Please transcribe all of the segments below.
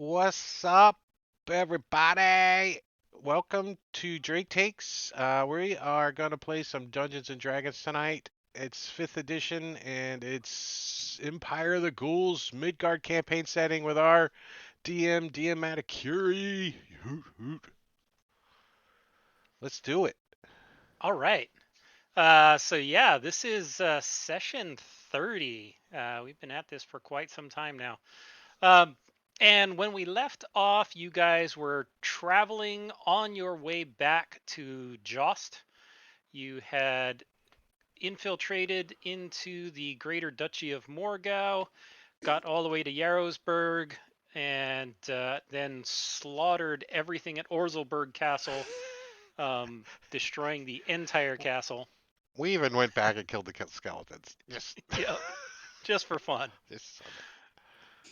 What's up, everybody? Welcome to Drake Takes. We are gonna play some Dungeons and Dragons tonight. It's 5th edition, and it's Empire of the Ghouls Midgard campaign setting with our DM, Maticuri. Hoot hoot. Let's do it. All right. So yeah, this is session 30. We've been at this for quite some time now. Um, and when we left off, you guys were traveling on your way back to Jost. You had infiltrated into the Greater Duchy of Morgau, got all the way to Jarosberg, and then slaughtered everything at Orzelberg Castle, destroying the entire castle. We even went back and killed the skeletons. Just, Yep, just for fun. just so that.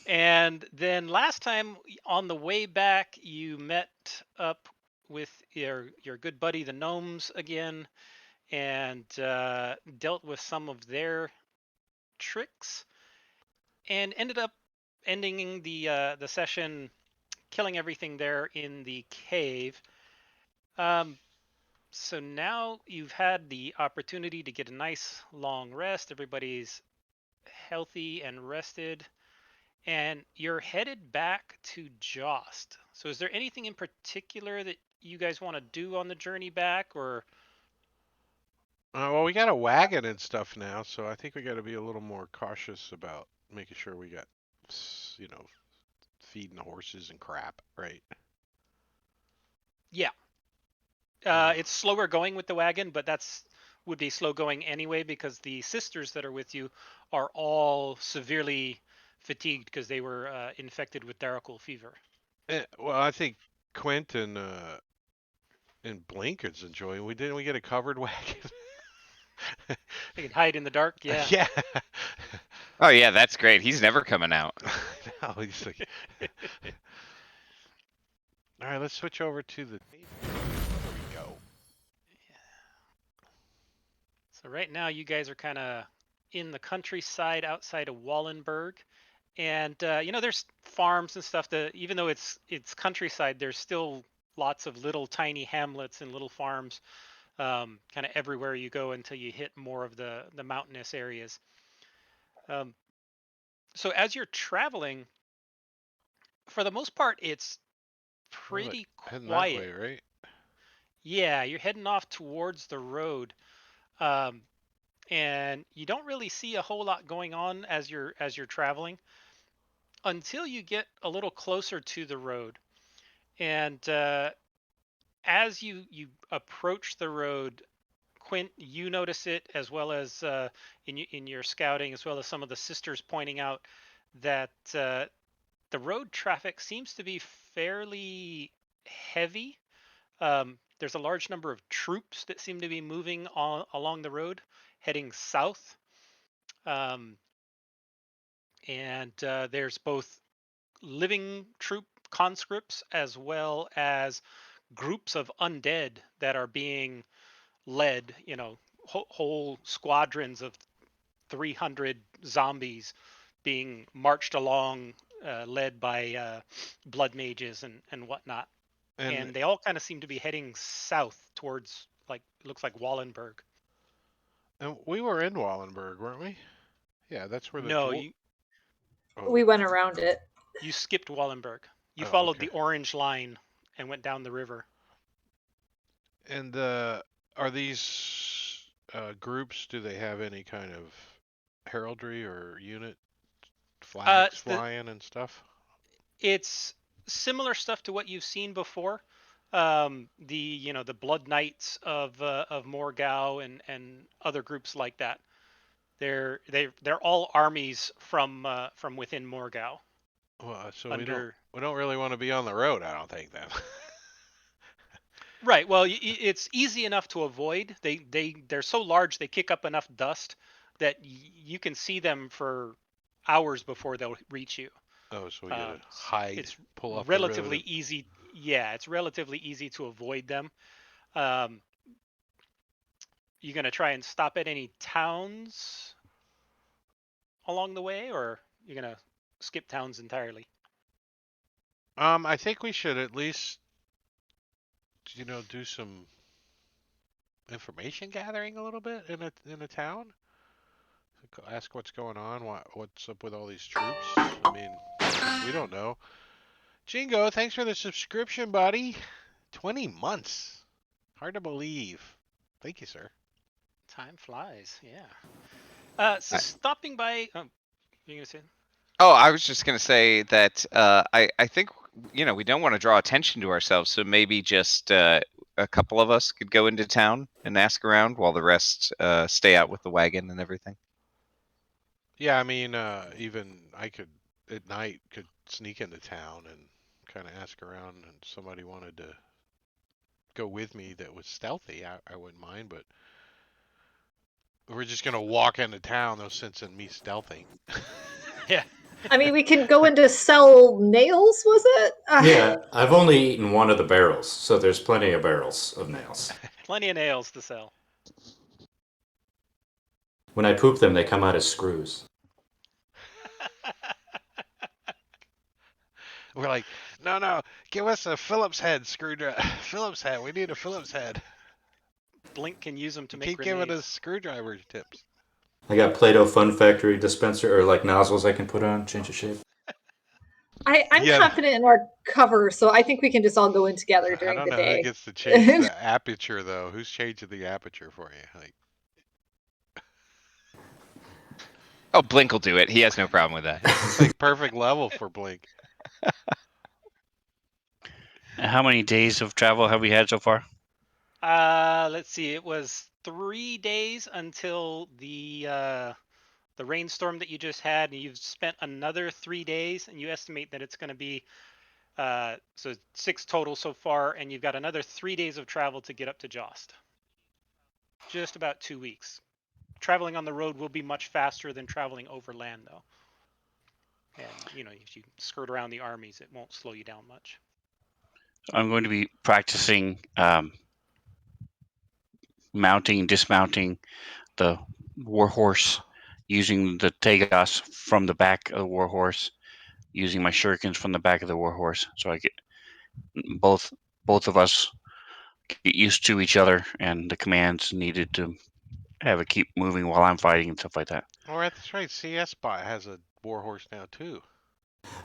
And then last time on the way back, you met up with your good buddy the gnomes again, and dealt with some of their tricks, and ended up ending the session, killing everything there in the cave. Um, so now you've had the opportunity to get a nice long rest. Everybody's healthy and rested, and you're headed back to Jost. So is there anything in particular that you guys want to do on the journey back, or Well, we got a wagon and stuff now, so I think we got to be a little more cautious about making sure we got, feeding the horses and crap, right? yeah, Uh, it's slower going with the wagon, but that's would be slow going anyway because the sisters that are with you are all severely fatigued because they were infected with Darkle fever. well, I think Quint and Blinker's enjoying. We get a covered wagon? They can hide in the dark. Yeah. Yeah. Oh yeah, that's great. He's never coming out. No, he's like, all right, let's switch over to the table. There we go. So right now you guys are kind of in the countryside outside of Wallenberg, and there's farms and stuff. That even though it's countryside, there's still lots of little tiny hamlets and little farms, kind of everywhere you go until you hit more of the mountainous areas. Um, so as you're traveling, for the most part, it's We're like pretty heading that quiet. way, right? Yeah, you're heading off towards the road. Um, and you don't really see a whole lot going on as you're traveling until you get a little closer to the road. And as you approach the road, Quint, you notice it as well as in your scouting, as well as some of the sisters pointing out that the road traffic seems to be fairly heavy. There's a large number of troops that seem to be moving along the road, heading south. Um, and there's both living troop conscripts as well as groups of undead that are being led, whole squadrons of 300 zombies being marched along, led by blood mages and whatnot. And And they all kind of seem to be heading south towards, like, it looks like Wallenberg. and we were in Wallenberg, weren't we? Yeah, that's where the No, dwarf. you Oh, We went around it. you skipped Wallenberg. You oh, followed okay. the orange line and went down the river. And are these groups? Do they have any kind of heraldry or unit flags The flying and stuff? It's similar stuff to what you've seen before. The Blood Knights of Morgau and other groups like that. They're all armies from within Morgau. Well, so Under we don't really want to be on the road, I don't think then. Right. Well, it's easy enough to avoid. They're so large they kick up enough dust that you can see them for hours before they'll reach you. Oh, so we gotta hide, It's pull off the road, relatively and easy. Yeah, it's relatively easy to avoid them. Um, you gonna try and stop at any towns along the way, or you're gonna skip towns entirely? I think we should at least, do some information gathering a little bit in a town. Ask what's going on, what's up with all these troops. I mean, because we don't know. Jingo, thanks for the subscription, buddy. 20 months. Hard to believe. Thank you, sir. Time flies. Yeah. So I, stopping by. You gonna say? oh, I was just gonna say that I think we don't want to draw attention to ourselves, so maybe just a couple of us could go into town and ask around while the rest stay out with the wagon and everything. Yeah, I mean, even I could at night could sneak into town and kind of ask around, and somebody wanted to go with me that was stealthy, I wouldn't mind. But we're just gonna walk into town. No sense in me stealthing. Yeah. I mean, we can go into sell nails, was it? Yeah, I've only eaten one of the barrels, so there's plenty of barrels of nails. Plenty of nails to sell. When I poop them, they come out as screws. We're like, no, no, give us a Phillips head screwdriver. Phillips head. We need a Phillips head. Blink can use them to You make keep grenades. giving us screwdriver tips. I got Play-Doh Fun Factory dispenser, or like nozzles I can put on, change the shape. I'm Yeah, confident in our cover, so I think we can just all go in together I during don't the know who day. gets to change the aperture though. Who's changing the aperture for you? Like, Oh, Blink will do it. He has no problem with that. it's like perfect level for Blink. How many days of travel have we had so far? Let's see. It was 3 days until the rainstorm that you just had, and you've spent another 3 days, and you estimate that it's going to be so 6 total so far, and you've got another 3 days of travel to get up to Jost. Just about 2 weeks. Traveling on the road will be much faster than traveling overland, though. And if you skirt around the armies, it won't slow you down much. I'm going to be practicing mounting and dismounting the warhorse, using the Tegas from the back of the warhorse, using my shurikens from the back of the warhorse, so I get both of us get used to each other and the commands needed to have it keep moving while I'm fighting and stuff like that. Oh, that's right. CS Bot has a warhorse now too.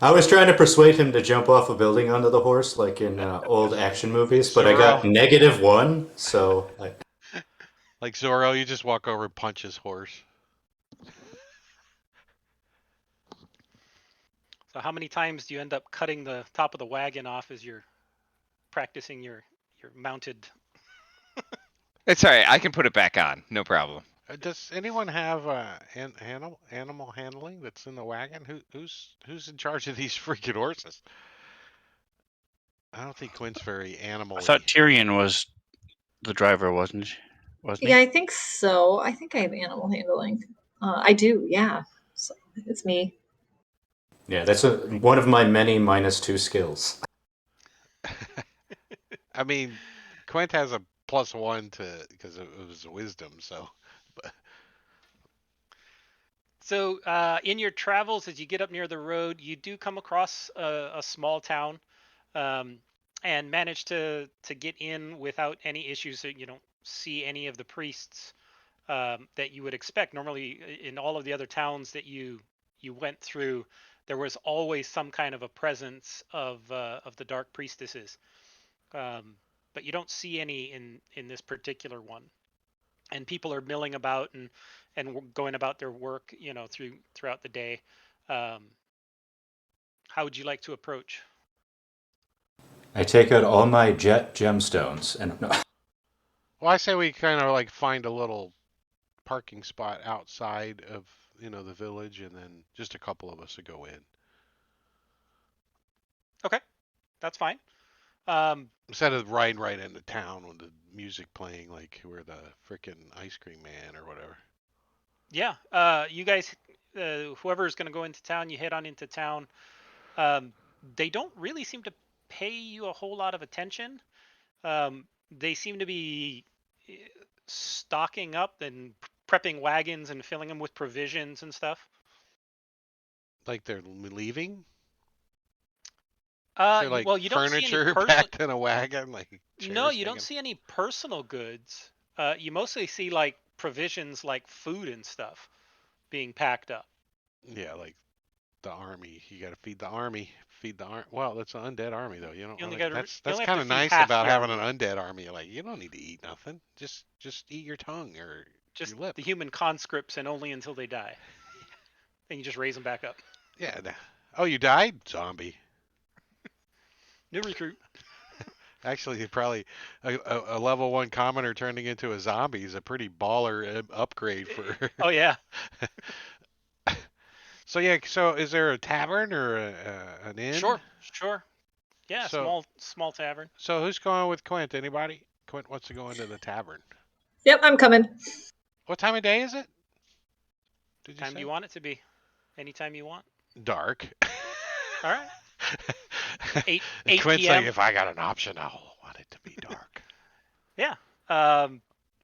I was trying to persuade him to jump off a building onto the horse, like in old action movies, but I got Zorro. -1, so Like Zorro, you just walk over and punch his horse. So how many times do you end up cutting the top of the wagon off as you're practicing your mounted? It's all right. I can put it back on. No problem. Does anyone have animal handling that's in the wagon? Who's in charge of these freaking horses? I don't think Quinn's very I animal-y. thought Tyrion was the driver, wasn't he? Wasn't Yeah, he? I think so. I think I have animal handling. I do, yeah. So it's me. yeah, that's one of my many -2 skills. I mean, Quint has a +1 because it was wisdom. So in your travels, as you get up near the road, you do come across a small town, and manage to get in without any issues. So you don't see any of the priests that you would expect. Normally, in all of the other towns that you went through, there was always some kind of a presence of the dark priestesses, but you don't see any in this particular one. And people are milling about and going about their work, throughout the day. Um, how would you like to approach? I take out all my jet gemstones and Well, I say we kind of like find a little parking spot outside of the village, and then just a couple of us to go in Okay, that's fine. Um, instead of riding right into town with the music playing like we're the freaking ice cream man or whatever. yeah, you guys, whoever is going to go into town, you head on into town. Um, they don't really seem to pay you a whole lot of attention. They seem to be eh, stocking up and prepping wagons and filling them with provisions and stuff. Like they're leaving. Is there like Well, you don't see any furniture packed in a wagon, like No, chairs you don't hanging? see any personal goods. You mostly see like provisions, like food and stuff, being packed up. Yeah, like the army. You got to feed the army. Feed the army. Well, that's an undead army, though. You don't You only really. got you That's only have kind to of feed nice half about the having an army. undead army. You're like, you don't need to eat nothing. Just eat your tongue or Just your lip. the human conscripts, and only until they die. Then you just raise them back up. Yeah. Oh, you died, zombie. New recruit. Actually, probably a level 1 commoner turning into a zombie is a pretty baller upgrade for. Oh yeah. So yeah. So is there a tavern or an inn? Sure. Yeah, So small tavern. so who's going with Quint? Anybody? Quint wants to go into the tavern. Yep, I'm coming. What time of day is it? Did you Time do say? you want it to be? Anytime you want. Dark. All right. 8 Quint's p.m. like, if I got an option, I'll want it to be dark. Yeah.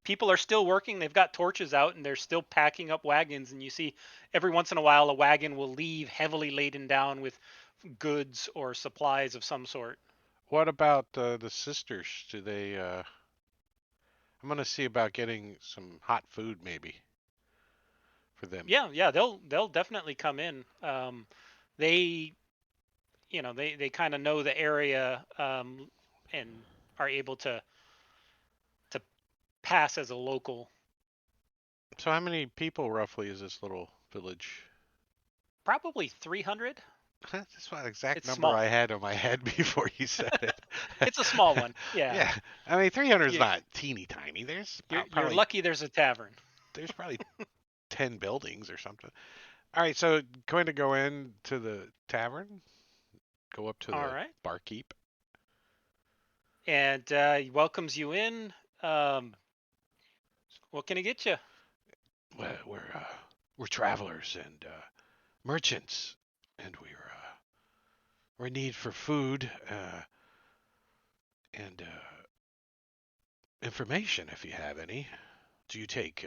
People are still working. They've got torches out and they're still packing up wagons. And you see every once in a while a wagon will leave heavily laden down with goods or supplies of some sort. What about the sisters? Do they? I'm gonna see about getting some hot food maybe for them. Yeah. They'll definitely come in. They they kind of know the area and are able to pass as a local. So how many people roughly is this little village? Probably 300. That's the exact It's number small. I had in my head before you said it. It's a small one. Yeah. Yeah, I mean 300 is You, not teeny tiny. There's you're lucky there's a tavern. there's probably 10 buildings or something. All right, so going to go into the tavern, go up to All the right. barkeep. And he welcomes you in. Um, what can I get you? We're travelers and merchants, and we're in need for food and information if you have any. Do you take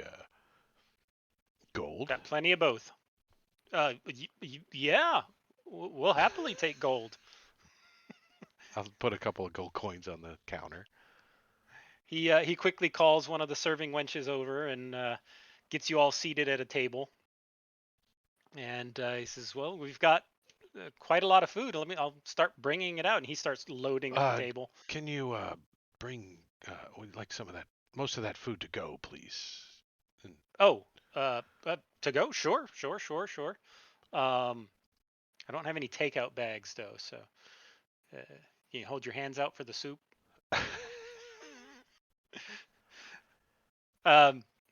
gold? Got plenty of both. Yeah, we'll happily take gold. I'll put a couple of gold coins on the counter. He quickly calls one of the serving wenches over and gets you all seated at a table. And he says, "Well, we've got quite a lot of food. I'll start bringing it out." And he starts loading up the table. Can you bring we'd like some of that, most of that food to go, please? And Oh, to go? Sure. I don't have any takeout bags though, so uh, can you hold your hands out for the soup?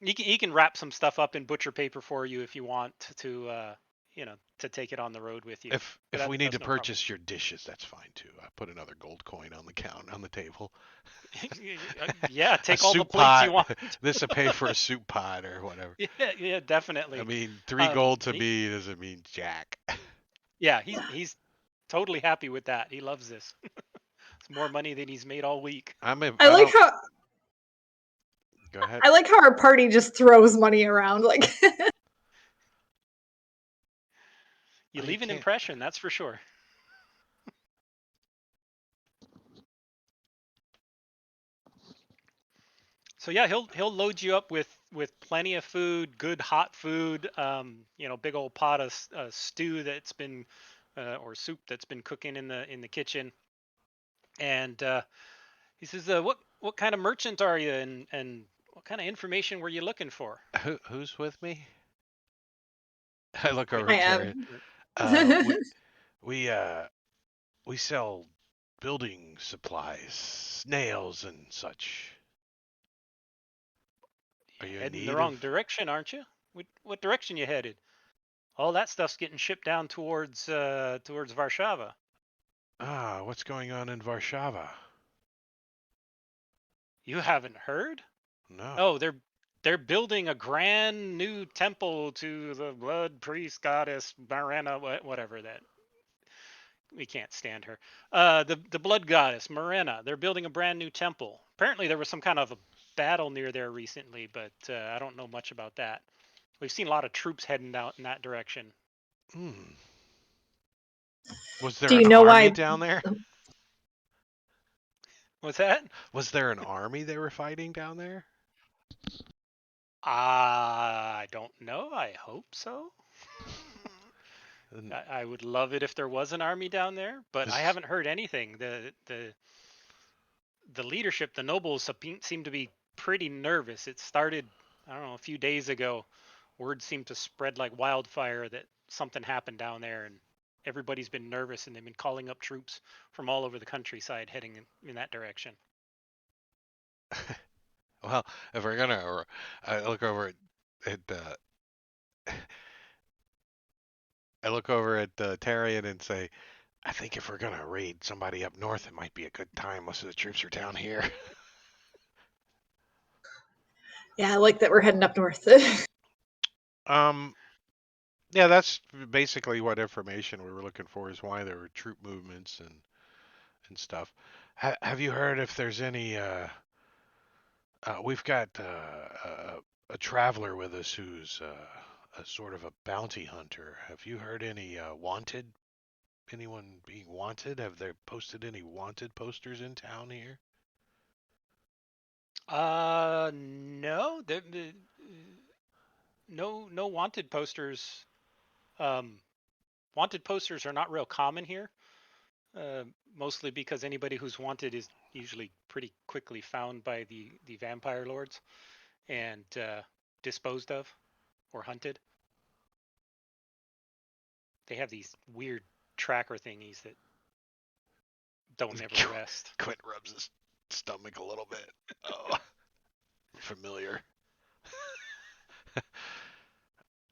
He can wrap some stuff up in butcher paper for you if you want to, to take it on the road with you. if we need to That's no problem. purchase your dishes, that's fine too. I put another gold coin on the table. Yeah, take all the soup plates pot. you want. This will pay for a soup pot or whatever. Yeah, definitely. I mean, 3 gold to he- me doesn't mean jack. Yeah, he's totally happy with that. He loves this. It's more money than he's made all week. I like how Go ahead. I like how our party just throws money around. Like, You Oh, you leave an can't- impression, that's for sure. So yeah, he'll load you up with plenty of food, good hot food. Big old pot of stew that's been or soup that's been cooking in the kitchen. And he says, "What kind of merchant are you, and what kind of information were you looking for?" Who's with me? I look over I at am. Taryn. We sell building supplies, nails and such. Are you in Heading need the wrong of? direction, aren't you? What direction you headed? All that stuff's getting shipped down towards Warsaw. What's going on in Warsaw? You haven't heard? No. Oh, they're building a grand new temple to the blood priest goddess Marina, whatever that. We can't stand her. The blood goddess Marina. They're building a brand new temple. Apparently, there was some kind of a battle near there recently, but I don't know much about that. We've seen a lot of troops heading out in that direction. Hmm. Was there Do an you know army why? down there? What's that? Was there an army they were fighting down there? I don't know. I hope so. And I would love it if there was an army down there, but I this- haven't heard anything. The leadership, the nobles, seem to be pretty nervous. It started, I don't know, a few days ago. Word seemed to spread like wildfire that something happened down there, and everybody's been nervous, and they've been calling up troops from all over the countryside heading in that direction. well, if we're gonna, I look over at I look over at Tarian and say, I think if we're gonna raid somebody up north, it might be a good time. Most of the troops are down here. Yeah, I like that we're heading up north. um, yeah, that's basically what information we were looking for is why there were troop movements and stuff. Have you heard if there's any? We've got a traveler with us who's a sort of a bounty hunter. Have you heard any wanted? Anyone being wanted? Have they posted any wanted posters in town here? No, no wanted posters. Wanted posters are not real common here. Mostly because anybody who's wanted is usually pretty quickly found by the vampire lords and disposed of or hunted. They have these weird tracker thingies that don't ever rest. Quint rubs his stomach a little bit. Oh, familiar.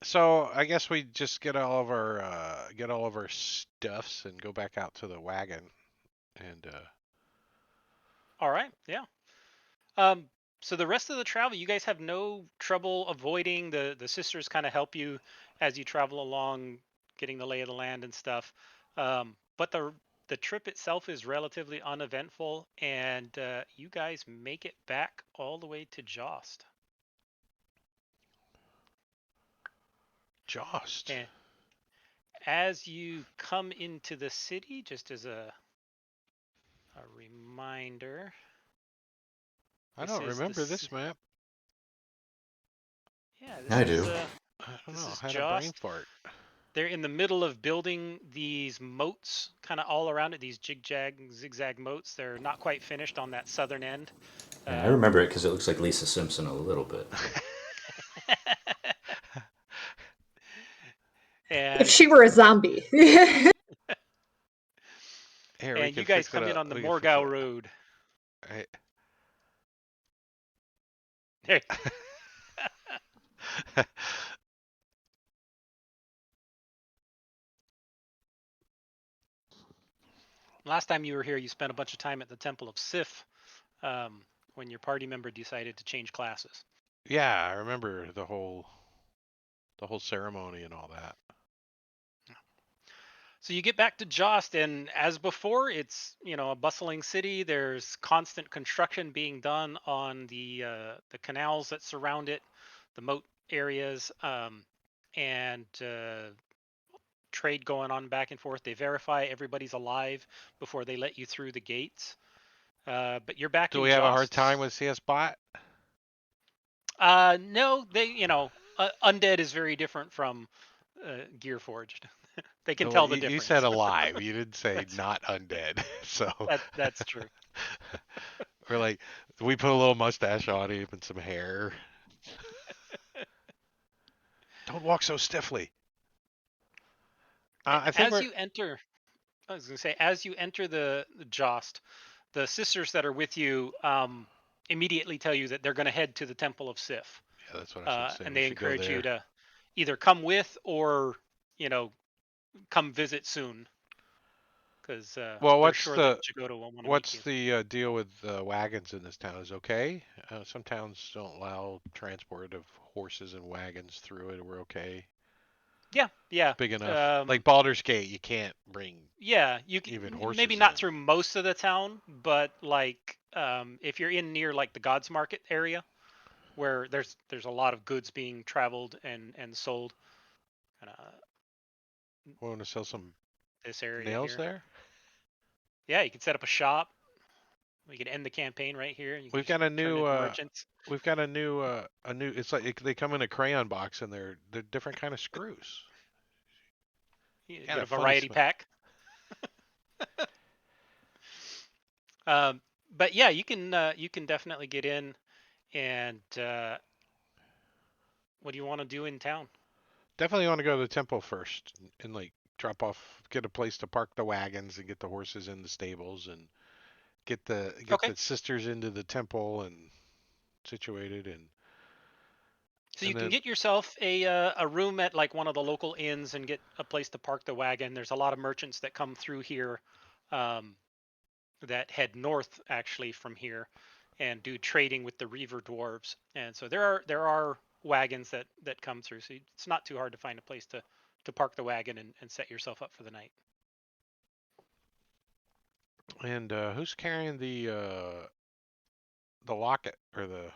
So I guess we just get all of our stuffs and go back out to the wagon and All right, yeah. Um, so the rest of the travel, you guys have no trouble avoiding the sisters kind of help you as you travel along, getting the lay of the land and stuff. But the trip itself is relatively uneventful, and you guys make it back all the way to Jost. Jost. And as you come into the city, just as a reminder, I this don't is remember this map. Yeah, I do. I don't This know. is I had a brain Jost. fart. They're in the middle of building these moats kind of all around it, these zigzag moats. They're not quite finished on that southern end. Yeah, I remember it because it looks like Lisa Simpson a little bit. and if she were a zombie. Here, we and can you guys fix it come in up. on the We can fix it Morgau up. Road. Right. There. Last time you were here, you spent a bunch of time at the Temple of Sif when your party member decided to change classes. Yeah, I remember the whole ceremony and all that. So you get back to Jost, and as before, it's a bustling city. There's constant construction being done on the canals that surround it, the moat areas, and trade going on back and forth. They verify everybody's alive before they let you through the gates. But you're back Do in we have a hard Jost. time with CS Bot? No, they undead is very different from Gearforged. They can tell the You difference. said alive. You didn't say That's- not undead. So that's true. we're like, we put a little mustache on him and some hair. Don't walk so stiffly. I think As you enter, I was gonna say, as you enter the Jost, the sisters that are with you immediately tell you that they're going to head to the Temple of Sif, yeah, that's what I was gonna say. and We they should go encourage you there. to either come with or come visit soon, because Well, they're sure that Jagoda won't want to meet what's you. the deal with wagons in this town? Is it okay? Some towns don't allow transport of horses and wagons through it. We're okay. Yeah. Big enough. Like Baldur's Gate, you can't bring Yeah, you even can maybe horses not in. through most of the town, but like if you're in near like the Gods Market area, where there's a lot of goods being traveled and sold. We want to sell some this area nails here. there? Yeah, you can set up a shop. We can end the campaign right here. And you can We've just got a turn new into merchants. we've got a new it's like they come in a crayon box and they're different kind of screws. You Yeah, get they're a funny variety smell. pack. Um, but yeah, you can definitely get in. And what do you want to do in town? Definitely want to go to the temple first and like drop off, get a place to park the wagons and get the horses in the stables and get Okay. the sisters into the temple and situated So you and can then get yourself a room at like one of the local inns and get a place to park the wagon. There's a lot of merchants that come through here, um, that head north actually from here, and do trading with the Reaver dwarves. And so there are wagons that come through. So it's not too hard to find a place to park the wagon and set yourself up for the night. and who's carrying the locket or the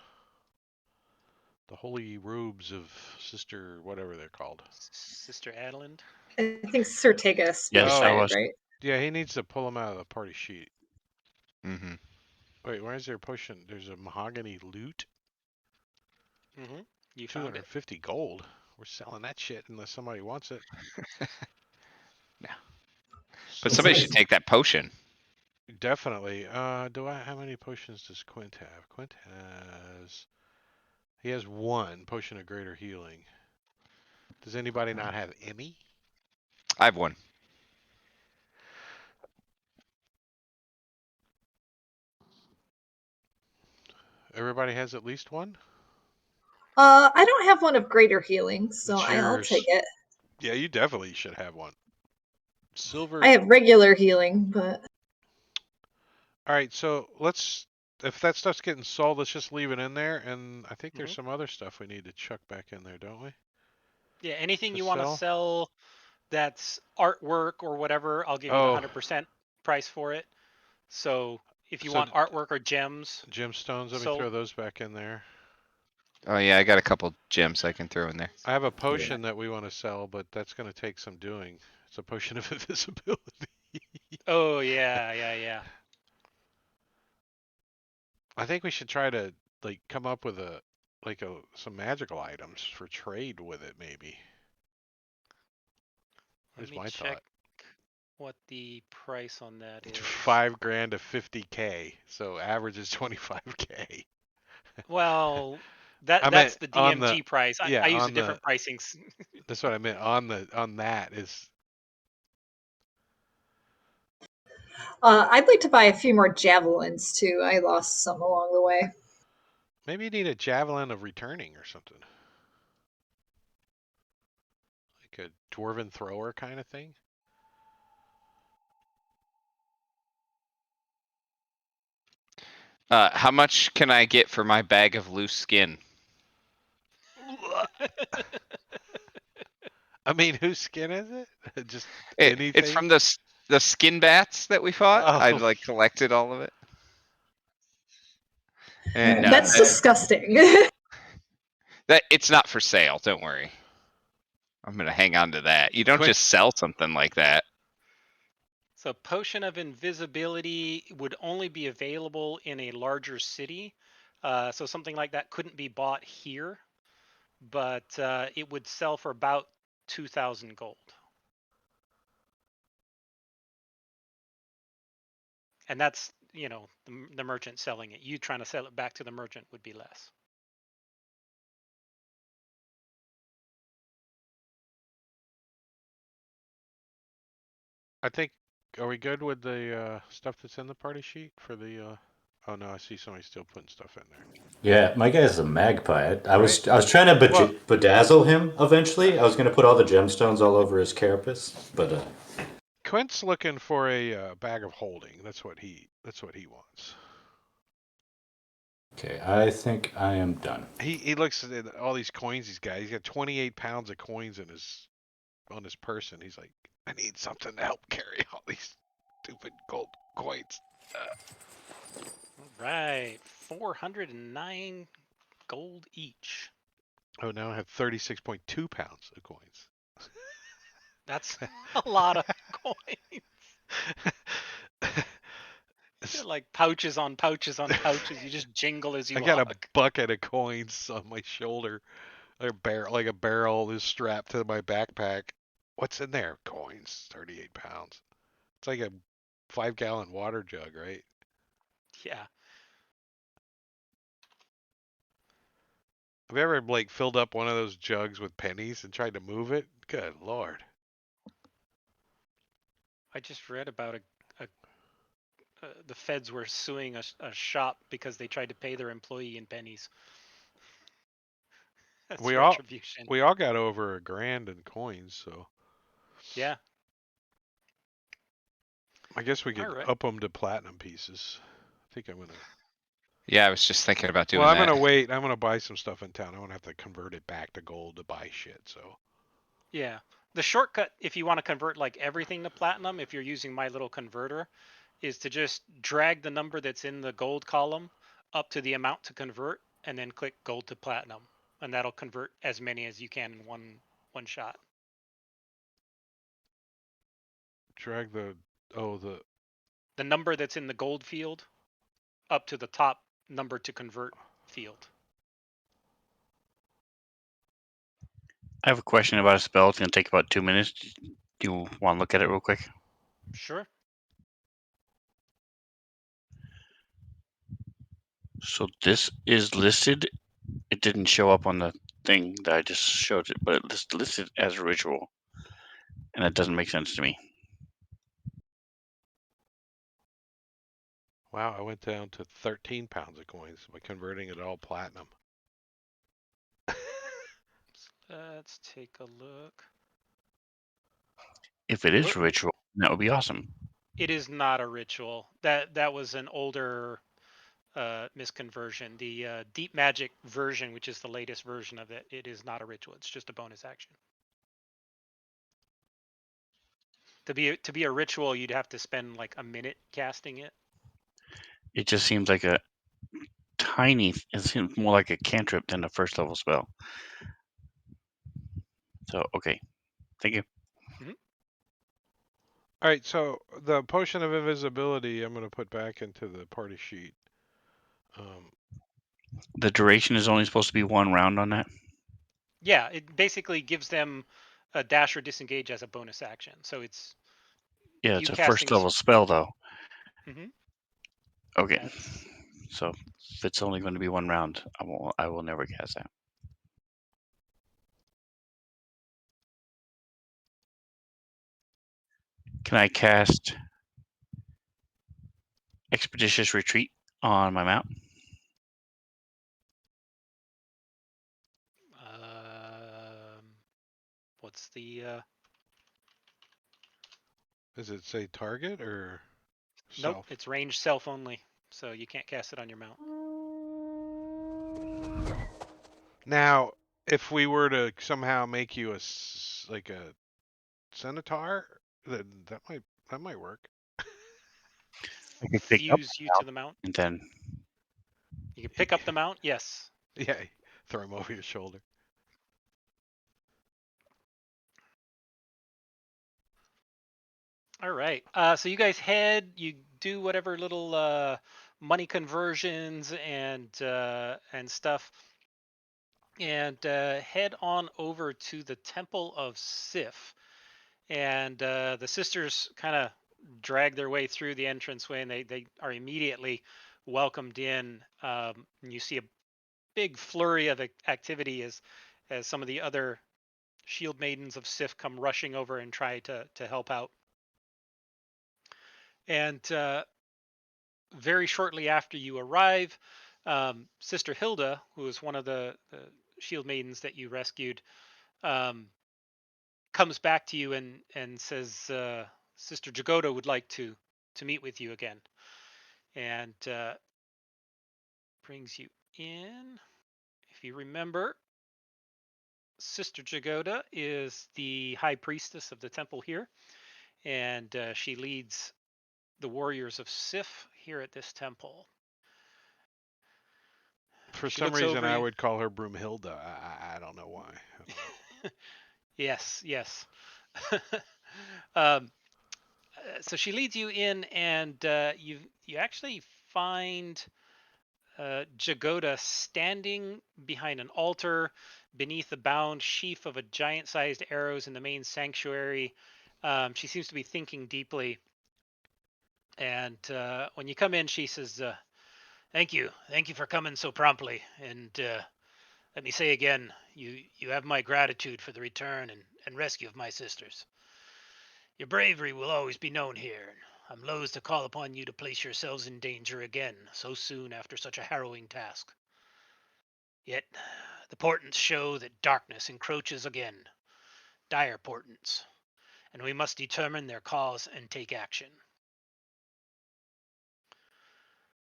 holy robes of Sister whatever they're called. Sister Adeland. I think Sir Tegus Yes, was I hired, was. right? Yeah, he needs to pull them out of the party sheet. Mm-hmm. Wait, why is there a potion? There's a mahogany loot. Mm-hmm. You found it. 250 gold. We're selling that shit unless somebody wants it. No. But So That's somebody nice. should take that potion. definitely. How many potions does Quint have? He has one potion of greater healing. Does anybody not have any? I have one. Everybody has at least one? I don't have one of greater healing, so It's I'll take yours. it. Yeah, you definitely should have one. Silver. I have regular healing, but All right, so if that stuff's getting sold, let's just leave it in there. And I think there's Mm-hmm. some other stuff we need to chuck back in there, don't we? Yeah, anything To you want to sell? sell that's artwork or whatever, I'll give you the Oh, 100% price for it. So if you so want artwork or gems gemstones, let me sold, throw those back in there. Oh yeah, I got a couple gems I can throw in there. I have a potion that we want to sell, but that's going to take some doing. It's a potion of invisibility. oh yeah. I think we should try to like come up with some magical items for trade with it, maybe. Let Here's me my check thought. what the price on that is. 5 grand to 50K, so average is 25K. Well, I meant that's the on the DMG price. I use a on the different pricings. that's what I meant on that is I'd like to buy a few more javelins too. I lost some along the way. maybe you need a javelin of returning or something. Like a dwarven thrower kind of thing. How much can I get for my bag of loose skin? I mean, whose skin is it? Just It's anything? from the skin bats that we fought. I Oh, like collected all of it. And That's disgusting. that it's not for sale. Don't worry. I'm gonna hang on to that. You don't Quint, just sell something like that. So potion of invisibility would only be available in a larger city. So something like that couldn't be bought here, but it would sell for about 2,000 gold. And that's, the merchant selling it. You trying to sell it back to the merchant would be less. I think, are we good with the stuff that's in the party sheet for the? Oh no, I see somebody still putting stuff in there. Yeah, my guy's a magpie. I Right. was trying to Well, bedazzle him eventually. I was going to put all the gemstones all over his carapace, but Quint's looking for a bag of holding. That's what he wants. okay, I think I am done. He looks at all these coins he's got. He's got 28 pounds of coins on his person. He's like, I need something to help carry all these stupid gold coins. Right. 409 gold each. Oh, now I have 36.2 pounds of coins. That's a lot of coins. They're like pouches on pouches on pouches. You just jingle as you I got a walk. bucket of coins on my shoulder, like a barrel is strapped to my backpack. What's in there? Coins, 38 pounds. It's like a 5-gallon water jug, right? Yeah. Have you ever like filled up one of those jugs with pennies and tried to move it? Good lord. I just read about the feds were suing a shop because they tried to pay their employee in pennies. That's We all retribution. we all got over $1,000 in coins, so Yeah. I guess we All could right. up them to platinum pieces. I think I'm gonna. Yeah, I was just thinking about Well, doing I'm that. gonna wait. I'm gonna buy some stuff in town. I won't have to convert it back to gold to buy shit. So Yeah. The shortcut, if you want to convert like everything to platinum, if you're using my little converter, is to just drag the number that's in the gold column up to the amount to convert, and then click gold to platinum, and that'll convert as many as you can in one shot. drag the the The number that's in the gold field up to the top number to convert field. I have a question about a spell. It's going to take about 2 minutes. Do you want to look at it real quick? Sure. So this is listed. It didn't show up on the thing that I just showed it, but it's listed as a ritual, and that doesn't make sense to me. wow, I went down to 13 pounds of coins by converting it all platinum. Let's take a look. If it is a ritual, that would be awesome. It is not a ritual. That was an older misconversion. The deep magic version, which is the latest version of it, it is not a ritual. It's just a bonus action. To be a ritual, you'd have to spend like a minute casting it. It just seems like a tiny. It seems more like a cantrip than a first level spell. So okay, thank you. All right, so the potion of invisibility I'm gonna put back into the party sheet. The duration is only supposed to be 1 round on that. Yeah, it basically gives them a dash or disengage as a bonus action. So it's Yeah, you it's a casting first level spell though. Mhm. Okay, That's so if it's only going to be 1 round, I will never cast that. Can I cast Expeditious Retreat on my mount? what's the Does it say target or nope, self? it's range self only. So you can't cast it on your mount. Now, if we were to somehow make you like a centaur, then that might work. I can pick up Fuse you to the mount. and then You can pick up the mount, yes. Yeah, throw him over your shoulder. All right. So you guys you do whatever little money conversions and stuff, and head on over to the Temple of Sif. And the sisters kind of drag their way through the entranceway, and they are immediately welcomed in. And you see a big flurry of activity as some of the other shield maidens of Sif come rushing over and try to help out. And very shortly after you arrive, Sister Hilda, who is one of the shield maidens that you rescued, um, comes back to you and says, Sister Jagoda would like to meet with you again, and brings you in. If you remember, Sister Jagoda is the high priestess of the temple here, and she leads the warriors of Sif here at this temple. For She some looks reason, over I you. would call her Broomhilda. I don't know why. I don't know. Yes, yes. um, so she leads you in, and you actually find Jagoda standing behind an altar beneath the bound sheaf of a giant-sized arrows in the main sanctuary. She seems to be thinking deeply, and when you come in, she says, "Thank you for coming so promptly, and let me say again, you have my gratitude for the return and rescue of my sisters. Your bravery will always be known here. I'm loath to call upon you to place yourselves in danger again so soon after such a harrowing task. Yet, the portents show that darkness encroaches again, dire portents, and we must determine their cause and take action.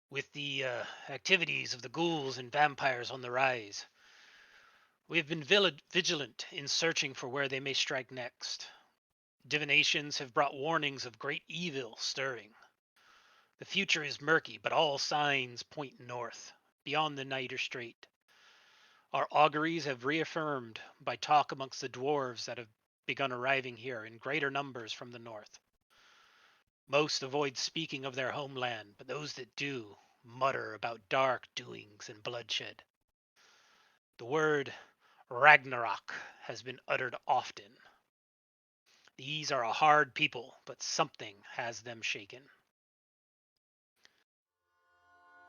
With the activities of the ghouls and vampires on the rise, we have been vigilant in searching for where they may strike next. Divinations have brought warnings of great evil stirring. The future is murky, but all signs point north, beyond the Nider Strait. Our auguries have reaffirmed by talk amongst the dwarves that have begun arriving here in greater numbers from the north. Most avoid speaking of their homeland, but those that do mutter about dark doings and bloodshed. The word Ragnarok has been uttered often. These are a hard people, but something has them shaken.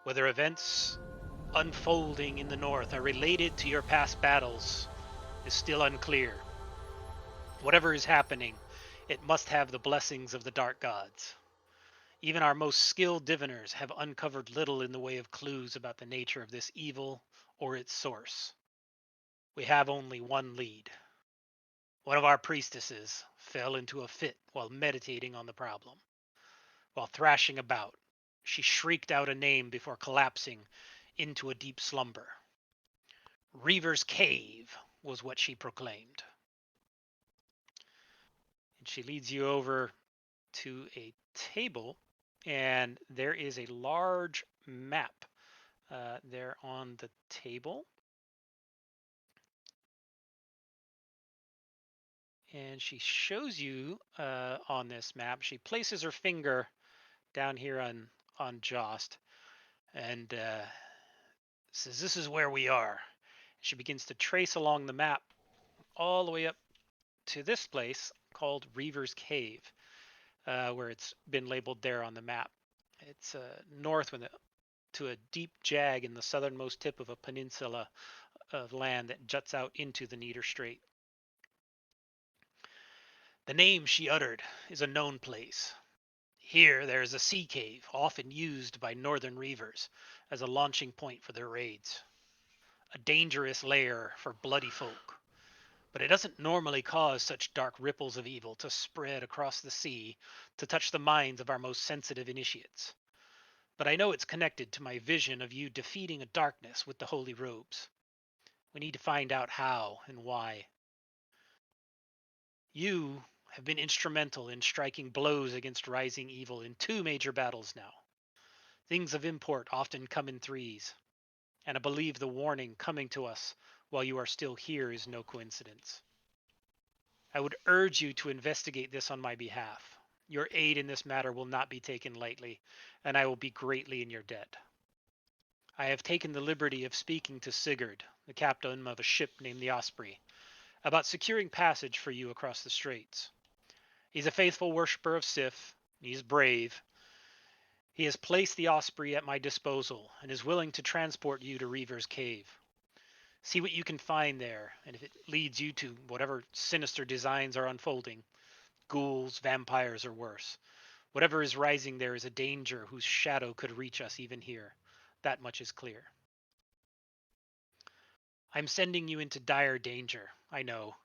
Whether events unfolding in the north are related to your past battles is still unclear. Whatever is happening, it must have the blessings of the dark gods. Even our most skilled diviners have uncovered little in the way of clues about the nature of this evil or its source. We have only one lead. One of our priestesses fell into a fit while meditating on the problem. While thrashing about, she shrieked out a name before collapsing into a deep slumber. Reaver's Cave was what she proclaimed. And she leads you over to a table, and there is a large map there on the table. And she shows you on this map, she places her finger down here on Jost and says, "This is where we are." She begins to trace along the map all the way up to this place called Reaver's Cave, where it's been labeled there on the map. It's north to a deep jag in the southernmost tip of a peninsula of land that juts out into the Nieder Strait. The name she uttered is a known place. Here there is a sea cave, often used by northern reavers as a launching point for their raids. A dangerous lair for bloody folk. But it doesn't normally cause such dark ripples of evil to spread across the sea to touch the minds of our most sensitive initiates. But I know it's connected to my vision of you defeating a darkness with the holy robes. We need to find out how and why. You have been instrumental in striking blows against rising evil in 2 major battles now. Things of import often come in threes, and I believe the warning coming to us while you are still here is no coincidence. I would urge you to investigate this on my behalf. Your aid in this matter will not be taken lightly, and I will be greatly in your debt. I have taken the liberty of speaking to Sigurd, the captain of a ship named the Osprey, about securing passage for you across the straits. He's a faithful worshipper of Sif. He is brave. He has placed the Osprey at my disposal and is willing to transport you to Reaver's Cave. See what you can find there, and if it leads you to whatever sinister designs are unfolding, ghouls, vampires, or worse, whatever is rising there is a danger whose shadow could reach us even here. That much is clear. I'm sending you into dire danger, I know.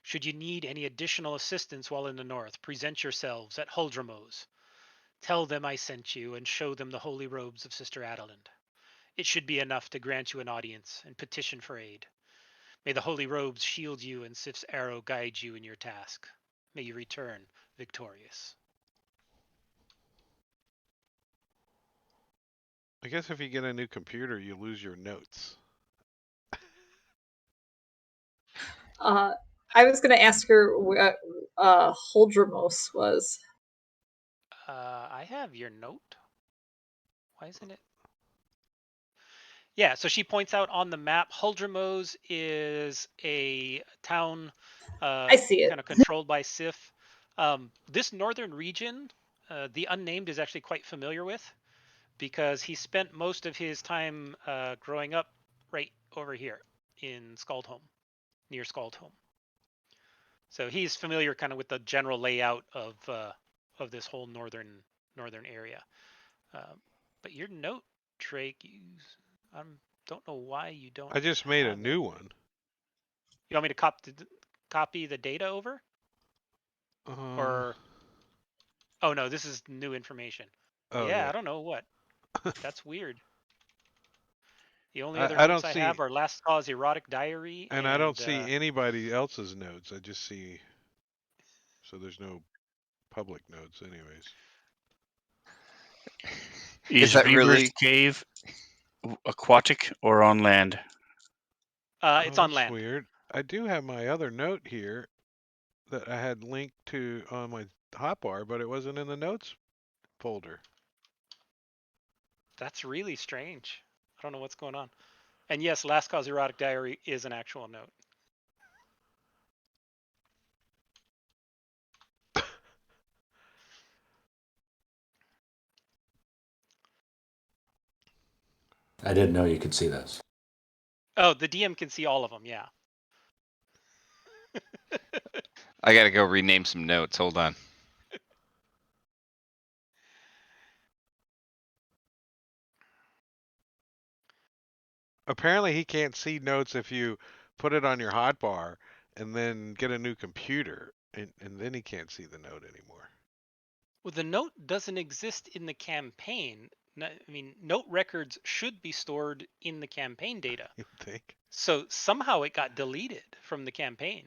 Should you need any additional assistance while in the north, present yourselves at Huldromose. Tell them I sent you and show them the holy robes of Sister Adeland. It should be enough to grant you an audience and petition for aid. May the holy robes shield you and Sif's arrow guide you in your task. May you return victorious. I guess if you get a new computer, you lose your notes. Uh, I was going to ask her what Holdremos was. I have your note. Why isn't it? Yeah, so she points out on the map, Huldremos is a town I see it. kind of controlled by Sif. This northern region, the Unnamed is actually quite familiar with because he spent most of his time growing up right over here in Scaldholm, near Scaldholm. So he's familiar kind of with the general layout of this whole northern area. But your note, Drake, I don't know why you don't. I just made a have it. new one. You want me to copy the data over, or? Oh no, this is new information. Oh Yeah, yeah. I don't know what. That's weird. The only other I don't notes I see, have are Last Cause Erotic Diary and I don't see anybody else's notes. I just see, so there's no public notes, anyways. Is Is that Reaver's really? Cave aquatic or on land? it's Oh, on that's land. weird. I do have my other note here that I had linked to on my hotbar, but it wasn't in the notes folder. That's really strange. I don't know what's going on. And yes, Last Cause Erotic Diary is an actual note. I didn't know you could see this. Oh, the DM can see all of them. Yeah. I gotta go rename some notes. Hold on. Apparently, he can't see notes if you put it on your hotbar and then get a new computer, and then he can't see the note anymore. Well, the note doesn't exist in the campaign. I mean, note records should be stored in the campaign data. You think? So somehow it got deleted from the campaign.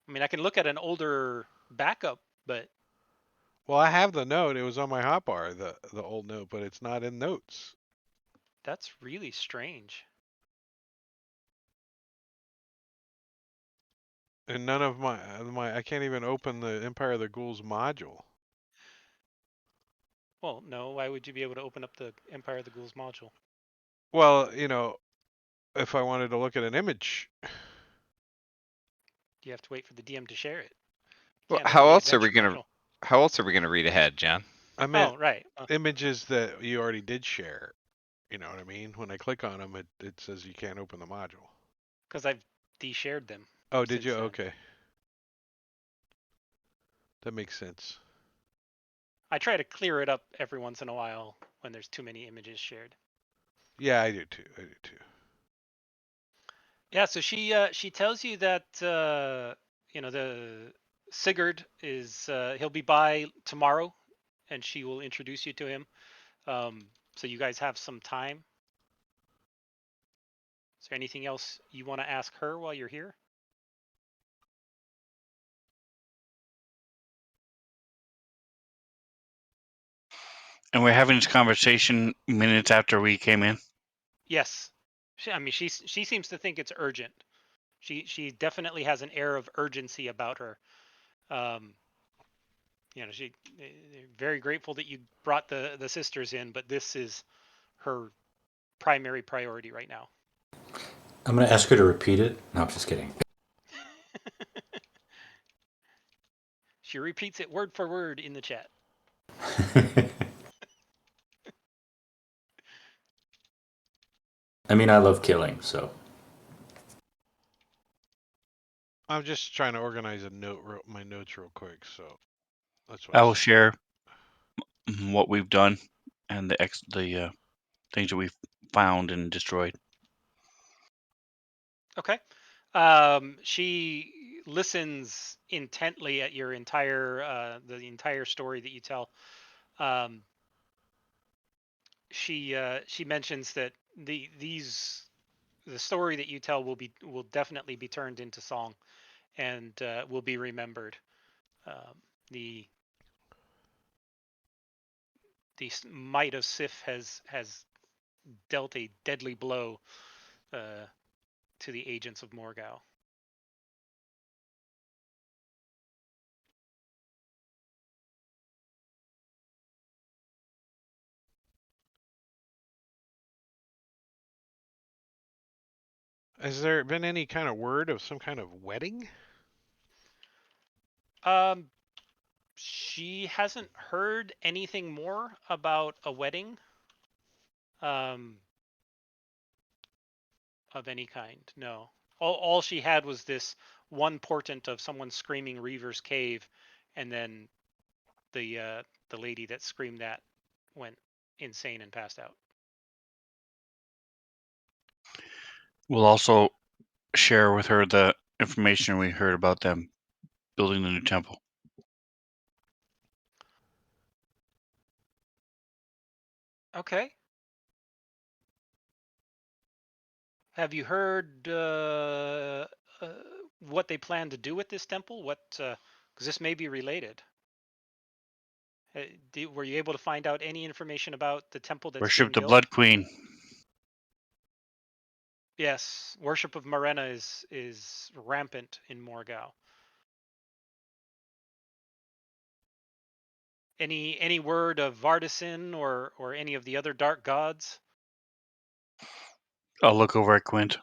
I mean, I can look at an older backup, but Well, I have the note. It was on my hotbar, the old note, but it's not in notes. that's really strange. And none of my I can't even open the Empire of the Ghouls module. Well, no, why would you be able to open up the Empire of the Ghouls module? Well, if I wanted to look at an image, You have to wait for the DM to share it. You Well, can't open the adventure module. how else are we gonna read ahead, John? I meant Oh, right. images that you already did share. You know what I mean? When I click on them, it says you can't open the module. Because I've de-shared them. Oh, did since you? then. Okay. That makes sense. I try to clear it up every once in a while when there's too many images shared. Yeah, I do too. I do too. Yeah, so she tells you that the Sigurd is he'll be by tomorrow, and she will introduce you to him. So you guys have some time. Is there anything else you want to ask her while you're here? And we're having this conversation minutes after we came in. Yes. She seems to think it's urgent. She definitely has an air of urgency about her. She very grateful that you brought the sisters in, but this is her primary priority right now. I'm going to ask her to repeat it. No, I'm just kidding. She repeats it word for word in the chat. I mean, I love killing, so. I'm just trying to organize my notes real quick, so that's I why. will share what we've done and the things that we've found and destroyed. Okay. She listens intently at your the entire story that you tell. She mentions that the story that you tell will definitely be turned into song and will be remembered. The might of Sif has dealt a deadly blow to the agents of Morgau. Has there been any kind of word of some kind of wedding? Um, she hasn't heard anything more about a wedding. Um, of any kind. No. All she had was this one portent of someone screaming Reaver's Cave, and then the lady that screamed that went insane and passed out. We'll also share with her the information we heard about them building the new temple. Okay. Have you heard what they plan to do with this temple? What? Because this may be related. Were you able to find out any information about the temple that's Worship being the built? Blood Queen. Yes, worship of Marena is rampant in Morgau. Any word of Vardasin or any of the other dark gods? I'll look over at Quint.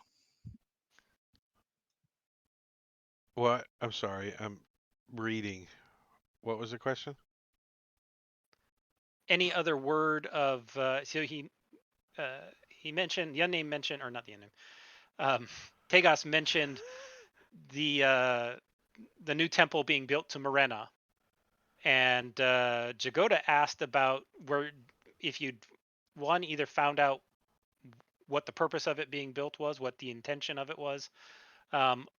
What? I'm sorry. I'm reading. What was the question? Any other word of so he mentioned the unnamed mentioned or not the unnamed. Tegas mentioned the new temple being built to Marena, and Jagoda asked about where if you'd one either found out what the purpose of it being built was, what the intention of it was,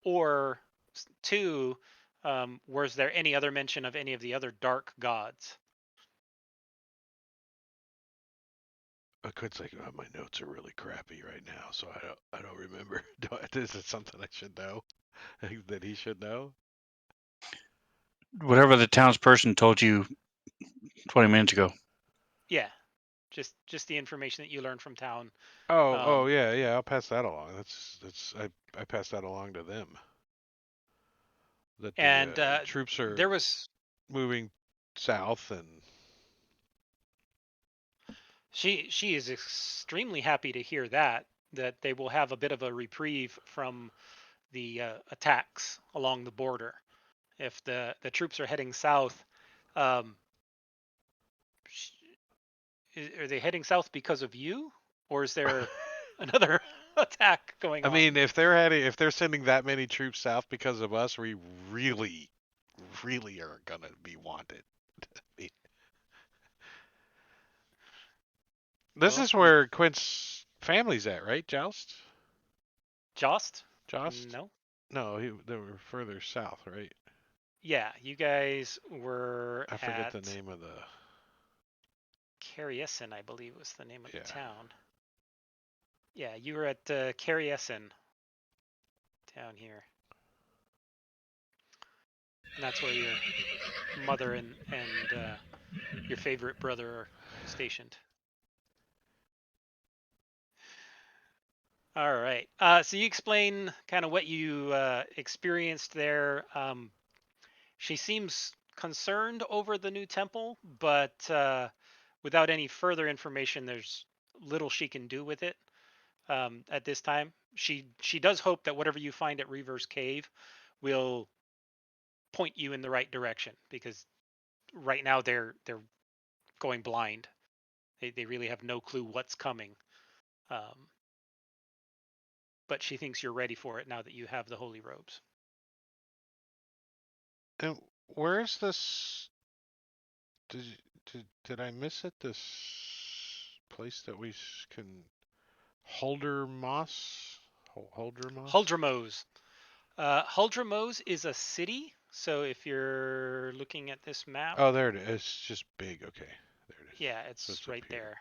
or two, was there any other mention of any of the other dark gods? Quid's like, oh, my notes are really crappy right now, so I don't remember. Is it something I should know? That he should know? Whatever the townsperson told you 20 minutes ago. Yeah, just the information that you learned from town. Oh yeah, yeah. I'll pass that along. I pass that along to them. That the And troops are there was moving south, and she is extremely happy to hear that they will have a bit of a reprieve from the attacks along the border. If the troops are heading south, um, are they heading south because of you, or is there another attack going I on? mean, if they're sending that many troops south because of us, we really, really are gonna be wanted. I mean, this Well, is where Quint's family's at, right? Joust? Jost? Jost? No. No, they were further south, right? Yeah, you guys were I forget the at name of the. Carriessen, I believe was the name of the Yeah. town. Yeah, you were at Carriessen down here. And that's where your mother and your favorite brother are stationed. All right. So you explain kind of what you experienced there. She seems concerned over the new temple, but without any further information, there's little she can do with it at this time. She does hope that whatever you find at Reaver's Cave will point you in the right direction, because right now they're going blind. They really have no clue what's coming. Um, but she thinks you're ready for it now that you have the holy robes. And where's this? Did did I miss it? This place that we can Holder Moss? Holder Moss? Huldromose. Huldromose is a city. So if you're looking at this map, Oh, there it is. It's just big. Okay, there it is. yeah, So it's it's up right here. there.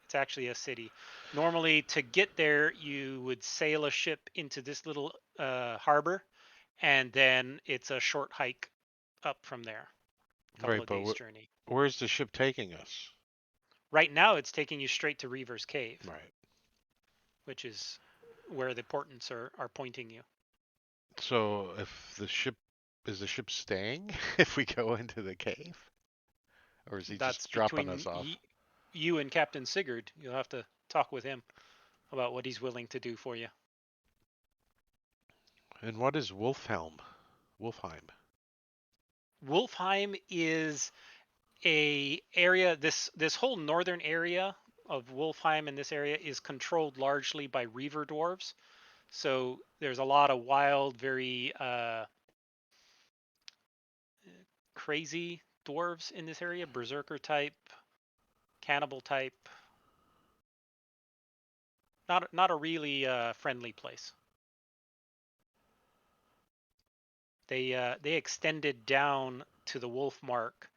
It's actually a city. Normally, to get there, you would sail a ship into this little harbor, and then it's a short hike up from there. A couple Right, of but days' journey. where's the ship taking us? Right now, it's taking you straight to Reaver's Cave, Right. which is where the portents are pointing you. So if the ship staying if we go into the cave, or is he That's just dropping us between off? you and Captain Sigurd. You'll have to talk with him about what he's willing to do for you. And what is Wolfhelm? Wolfheim. Wolfheim is a area. This whole northern area of Wolfheim in this area is controlled largely by Reaver dwarves. So there's a lot of wild, very crazy dwarves in this area, berserker type, cannibal type. Not a really friendly place. They extended down to the Wolf Mark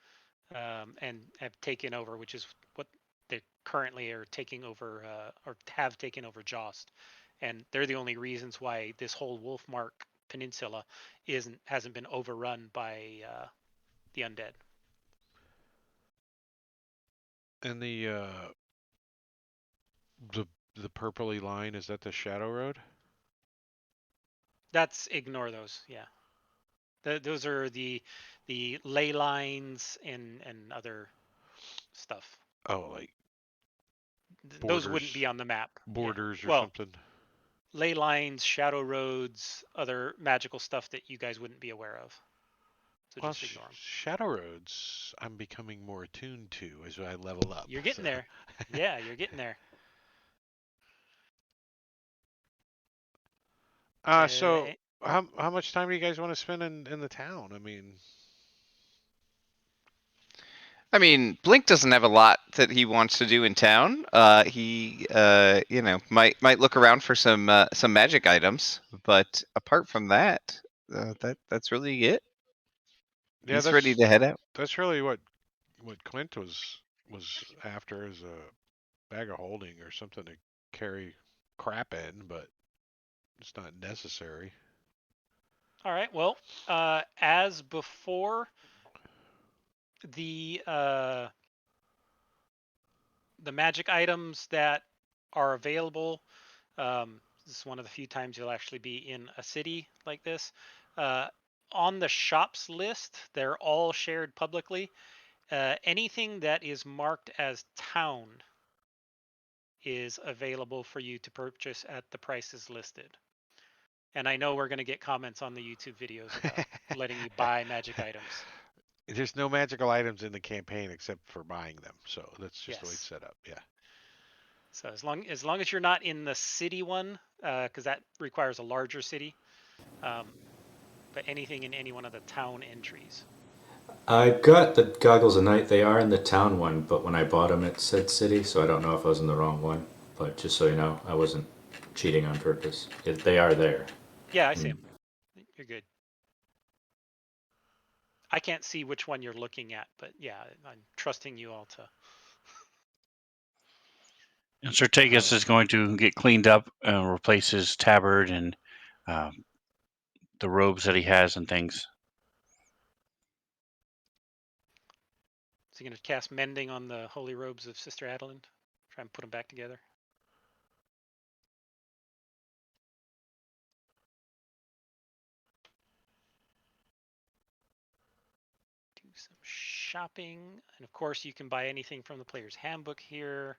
and have taken over, which is what they currently are taking over or have taken over Jost, and they're the only reasons why this whole Wolf Mark Peninsula hasn't been overrun by the undead. And the purpley line, is that the Shadow Road? That's ignore those. Yeah, those are the ley lines and other stuff. Oh, like Those wouldn't borders, be on the map. borders Yeah. or Well, something. ley lines, shadow roads, other magical stuff that you guys wouldn't be aware of. So Well, just ignore them. Shadow Roads, I'm becoming more attuned to as I level up. You're getting there. Yeah, you're getting there. So how much time do you guys want to spend in the town? I mean, Blink doesn't have a lot that he wants to do in town. He, might look around for some magic items, but apart from that, that's really it. Yeah, He's ready to head out. that's really what Clint was after, is a bag of holding or something to carry crap in, but it's not necessary. All right. Well, as before, the magic items that are available. This is one of the few times you'll actually be in a city like this. On the shops list, they're all shared publicly. Anything that is marked as town is available for you to purchase at the prices listed. And I know we're going to get comments on the YouTube videos about letting you buy magic items. There's no magical items in the campaign except for buying them, so that's just the way it's Yes. set up. Yeah. So as long as you're not in the city one, because that requires a larger city, but anything in any one of the town entries. I got the goggles of night. They are in the town one, but when I bought them, it said city, so I don't know if I was in the wrong one. But just so you know, I wasn't cheating on purpose. They are there. Yeah, I see them. You're good. I can't see which one you're looking at, but yeah, I'm trusting you all to. And Sir Tegas is going to get cleaned up, replace his tabard and the robes that he has and things. Is he going to cast mending on the holy robes of Sister Adeline? Try and put them back together. Do some shopping, and of course you can buy anything from the player's handbook here.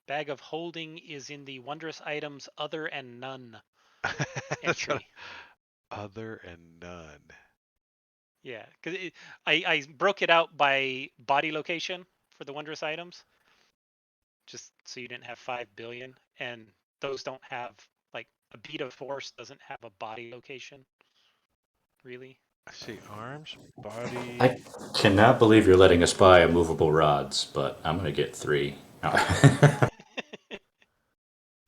Bag of holding is in the wondrous items other and none entry. Other and none. Yeah, because I broke it out by body location for the wondrous items, just so you didn't have 5 billion, and those don't have, like, a beat of force doesn't have a body location, really. I see arms, body. I cannot believe you're letting us buy movable rods, but I'm gonna get 3. No.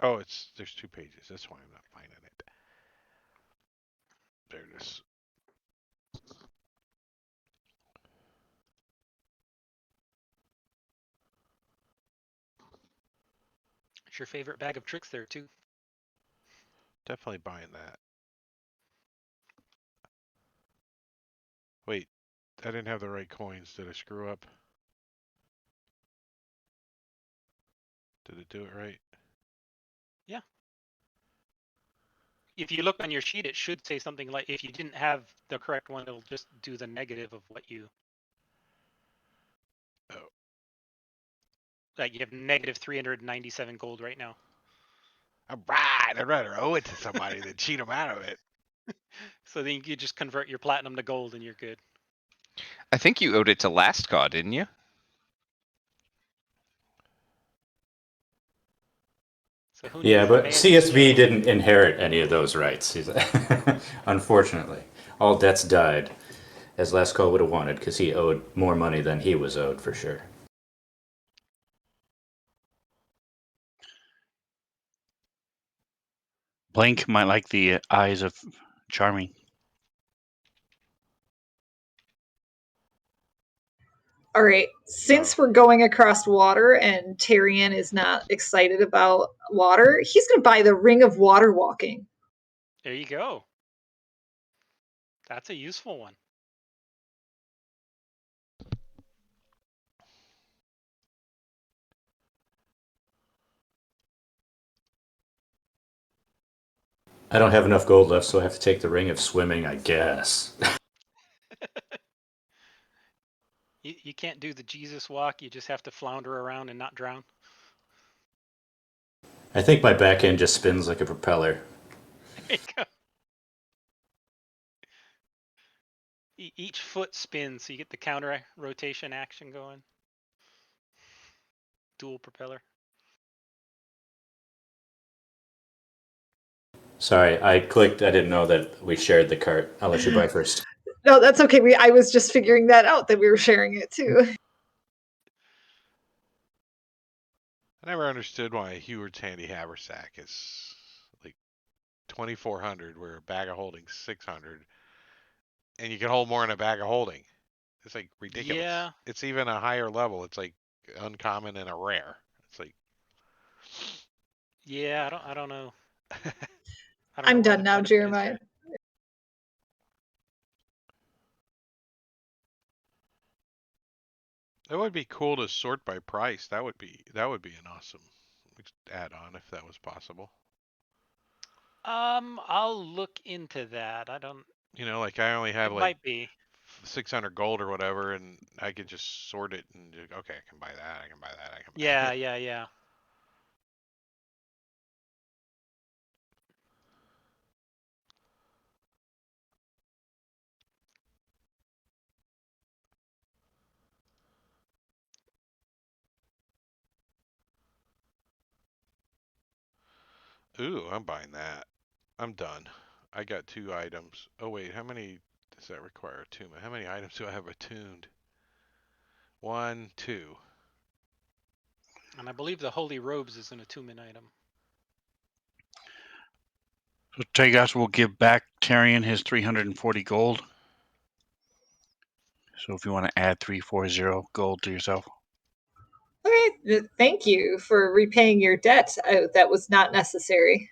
Oh, there's 2 pages. That's why I'm not finding it. There it is. It's your favorite bag of tricks there too. Definitely buying that. Wait, I didn't have the right coins. Did I screw up? Did it do it right? Yeah. If you look on your sheet, it should say something like, if you didn't have the correct one, it'll just do the negative of what you Like you have negative 397 gold right now. All right, I'd rather owe it to somebody than cheat them out of it. So then you could just convert your platinum to gold and you're good. I think you owed it to Last God, didn't you? So who Yeah, needs the but man in the CSV middle? didn't inherit any of those rights. Unfortunately, all debts died, as Last Call would have wanted, because he owed more money than he was owed for sure. Blank might like the eyes of Charming. All right, since we're going across water and Tyrion is not excited about water, he's going to buy the Ring of Water Walking. There you go. That's a useful one. I don't have enough gold left, so I have to take the Ring of Swimming, I guess. You can't do the Jesus walk. You just have to flounder around and not drown. I think my back end just spins like a propeller. There you go. Each foot spins, so you get the counter rotation action going. Dual propeller. Sorry, I clicked. I didn't know that we shared the cart. I'll let you buy first. No, that's okay. I was just figuring that out, that we were sharing it too. I never understood why Heward's handy haversack is like 2,400, where a bag of holding's 600, and you can hold more in a bag of holding. It's like ridiculous. Yeah. It's even a higher level. It's like uncommon and a rare. It's like Yeah, I don't know. I don't I'm know why done the now, benefit is Jeremiah. there. It would be cool to sort by price. That would be an awesome add-on if that was possible. I'll look into that. I don't. You know, like I only have It like might be. 600 gold or whatever, and I could just sort it and okay, I can buy that. I can buy that. I can buy Yeah, that. yeah. Ooh, I'm buying that. I'm done. I got 2 items. Oh wait, how many does that require attunement? How many items do I have attuned? 1, 2. And I believe the Holy Robes is an attunement item. So Tegas will give back Tyrion his 340 gold. So if you want to add 340 gold to yourself. Okay, thank you for repaying your debt. That was not necessary.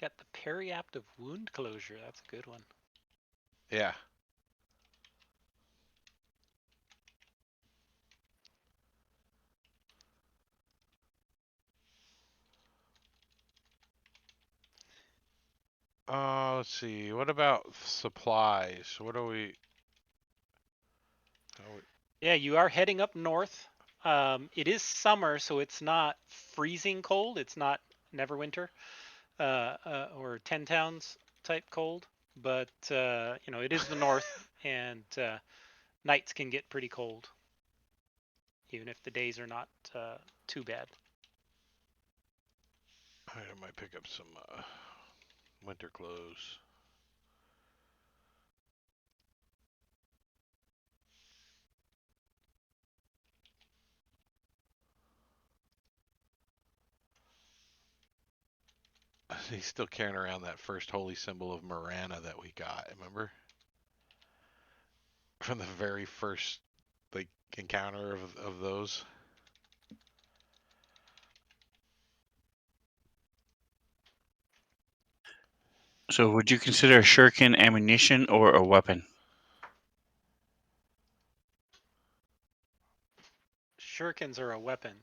Got the periaptive wound closure. That's a good one. Yeah. Let's see. What about supplies? What are we? Yeah, you are heading up north. It is summer, so it's not freezing cold. It's not Neverwinter or Ten Towns type cold, but it is the north, and nights can get pretty cold, even if the days are not too bad. I might pick up some winter clothes. He's still carrying around that first holy symbol of Marana that we got. Remember from the very first like encounter of those. So, would you consider a shuriken ammunition or a weapon? Shurikens are a weapon.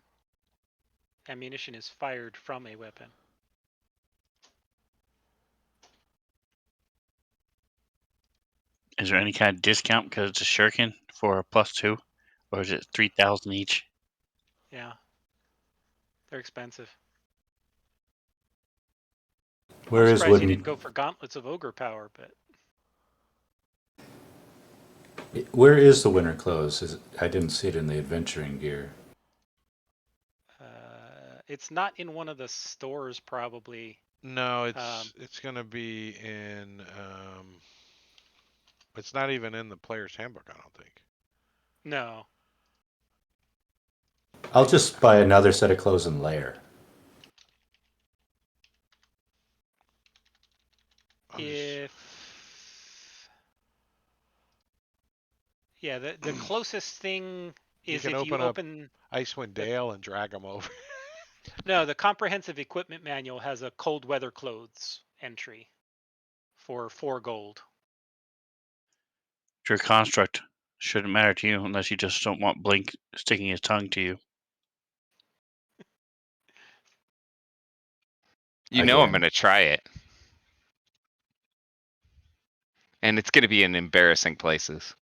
Ammunition is fired from a weapon. Is there any kind of discount because it's a shuriken for a +2, or is it 3,000 each? Yeah. They're expensive. Where I'm is surprised you wooden? didn't go for gauntlets of ogre power, but Where is the winter clothes? I didn't see it in the adventuring gear. it's not in one of the stores probably. No, Um, it's gonna be in. It's not even in the player's handbook. I don't think. No. I'll just buy another set of clothes and layer. If yeah, the closest thing You is can if you open up open Icewind Dale and drag them over. no, the comprehensive equipment manual has a cold weather clothes entry for 4 gold. Your construct shouldn't matter to you unless you just don't want Blink sticking his tongue to you. You know I'm Again. gonna try it, and it's gonna be in embarrassing places.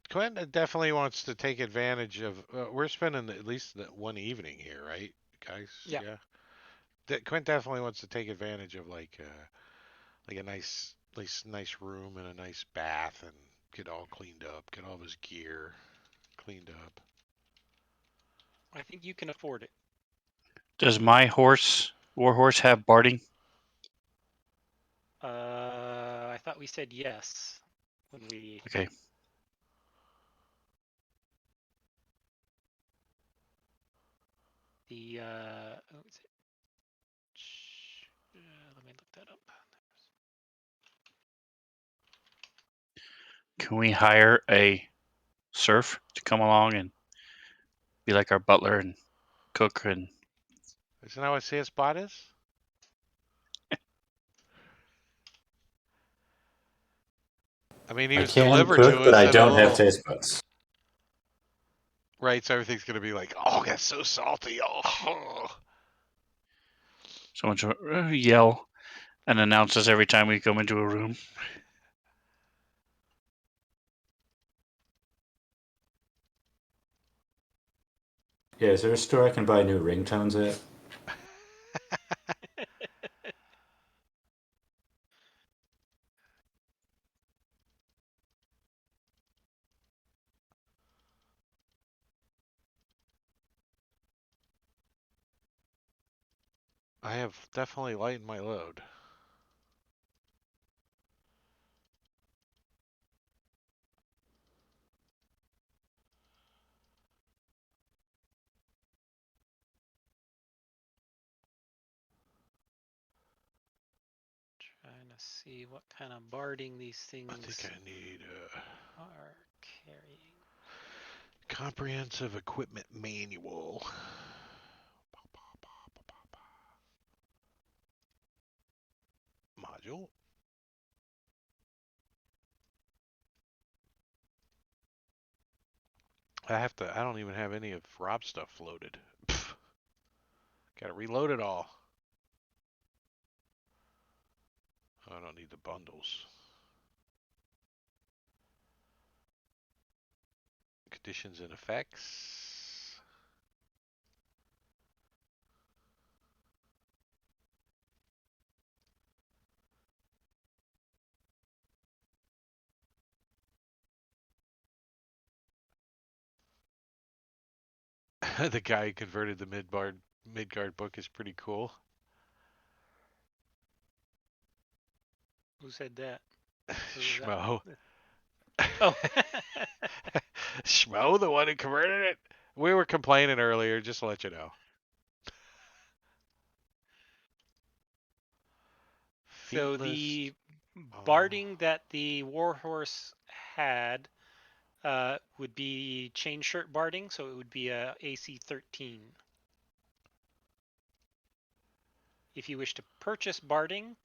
Quentin definitely wants to take advantage of. We're spending at least one evening here, right, guys? Yeah. Yeah. Quint definitely wants to take advantage of like a nice room and a nice bath and get all cleaned up, get all of his gear cleaned up. I think you can afford it. Does my warhorse, have barding? I thought we said yes when we Okay. what was it? Let me look that up. Can we hire a serf to come along and be like our butler and cook? And Isn't that what CS Bot is? I mean, he I was can delivered cook, to but us I in a don't have little. taste buds. Right, so everything's gonna be like, oh, that's so salty. Oh. someone should yell and announce us every time we come into a room. Yeah, is there a store I can buy new ringtones at? I have definitely lightened my load. Trying to see what kind of barding these things I think I need are carrying. comprehensive equipment manual. Module. I don't even have any of Rob's stuff loaded. Gotta reload it all. I don't need the bundles. Conditions and effects. The guy who converted the Midgard book is pretty cool. Who said that? Who was that? Schmo. Oh. Schmo, the one who converted it. We were complaining earlier, just to let you know. So Feetless. the Oh. barding that the warhorse had would be chain shirt barding, so it would be a AC 13. If you wish to purchase barding,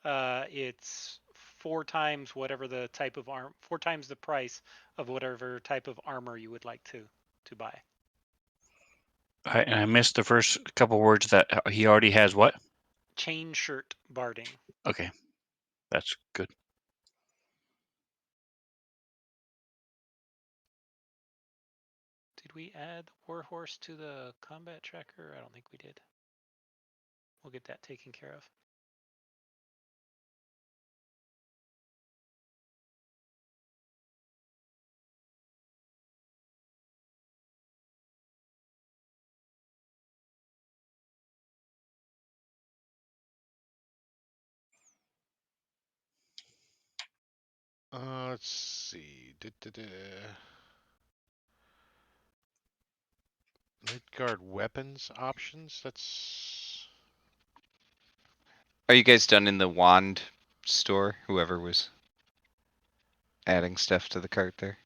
it's 4 times whatever the type of 4 times the price of whatever type of armor you would like to buy. I missed the first couple words that he already has. What? Chain shirt barding. Okay, that's good. Did we add warhorse to the combat tracker? I don't think we did. We'll get that taken care of. Let's see. Midgard weapons options. That's. Are you guys done in the wand store? Whoever was adding stuff to the cart there.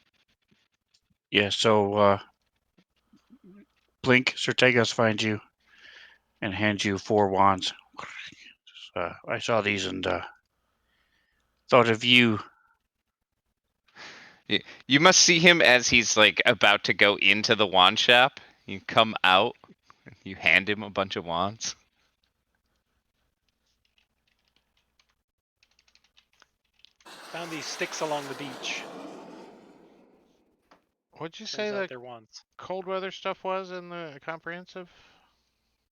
Yeah. So Blink Certegos finds you and hands you 4 wands. I saw these and thought of you. You must see him as he's like about to go into the wand shop. You come out, you hand him a bunch of wands. Found these sticks along the beach. What'd you Turns say out the they're wands. cold weather stuff was in the comprehensive?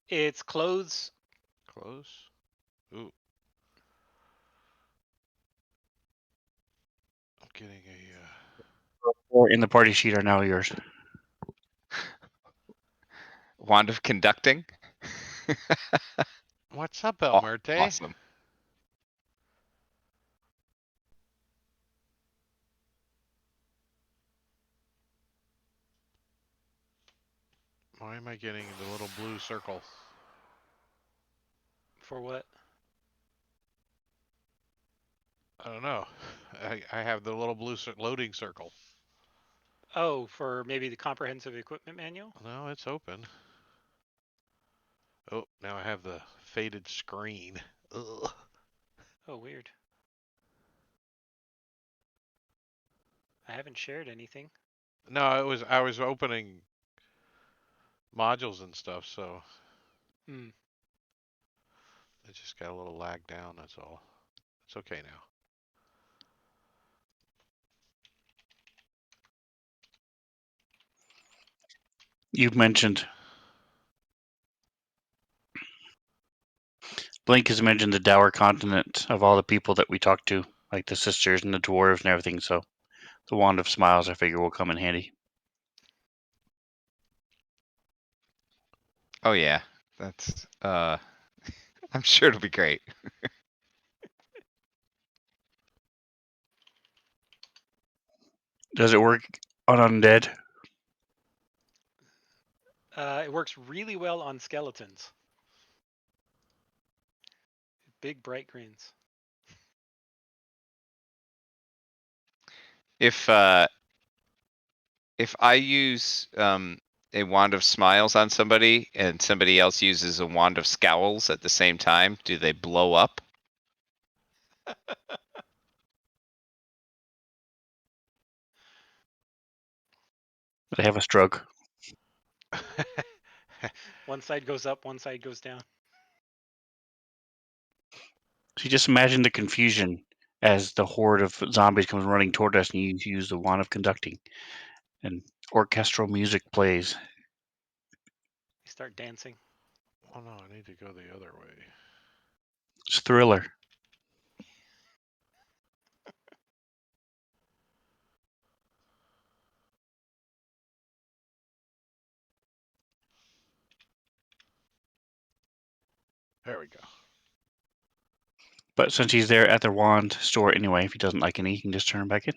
It's clothes. Clothes. Ooh. I'm getting a. 4 in the party sheet are now yours. Wand of conducting. What's up, El Muerte? Awesome. Why am I getting the little blue circle? For what? I don't know. I have the little blue loading circle. Oh, for maybe the comprehensive equipment manual? No, it's open. Oh, now I have the faded screen. Ugh. Oh, weird. I haven't shared anything. No, I was opening modules and stuff, so Hmm. it just got a little lag down, that's all. It's okay now. You've mentioned Blink has mentioned the dour continent of all the people that we talked to, like the sisters and the dwarves and everything. So the wand of smiles, I figure, will come in handy. Oh yeah, that's I'm sure it'll be great. Does it work on undead? It works really well on skeletons. Big bright greens. If I use a wand of smiles on somebody and somebody else uses a wand of scowls at the same time, do they blow up? They have a stroke. One side goes up, one side goes down. So you just imagine the confusion as the horde of zombies comes running toward us and you use the wand of conducting and orchestral music plays. They start dancing. Oh no, I need to go the other way. It's Thriller. There we go. But since he's there at the wand store anyway, if he doesn't like any, he can just turn them back in.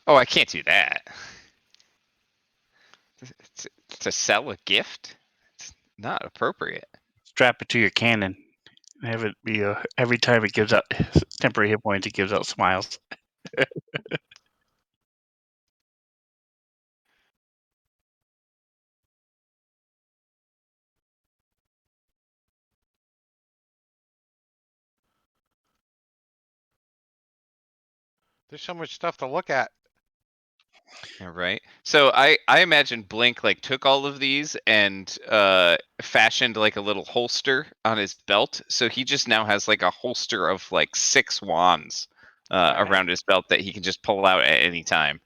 Oh, I can't do that. To sell a gift? It's not appropriate. Strap it to your cannon. Have it be every time it gives out temporary hit points, it gives out smiles. There's so much stuff to look at. All right. So I imagine Blink like took all of these and fashioned like a little holster on his belt. So he just now has like a holster of like 6 wands Alright. around his belt that he can just pull out at any time.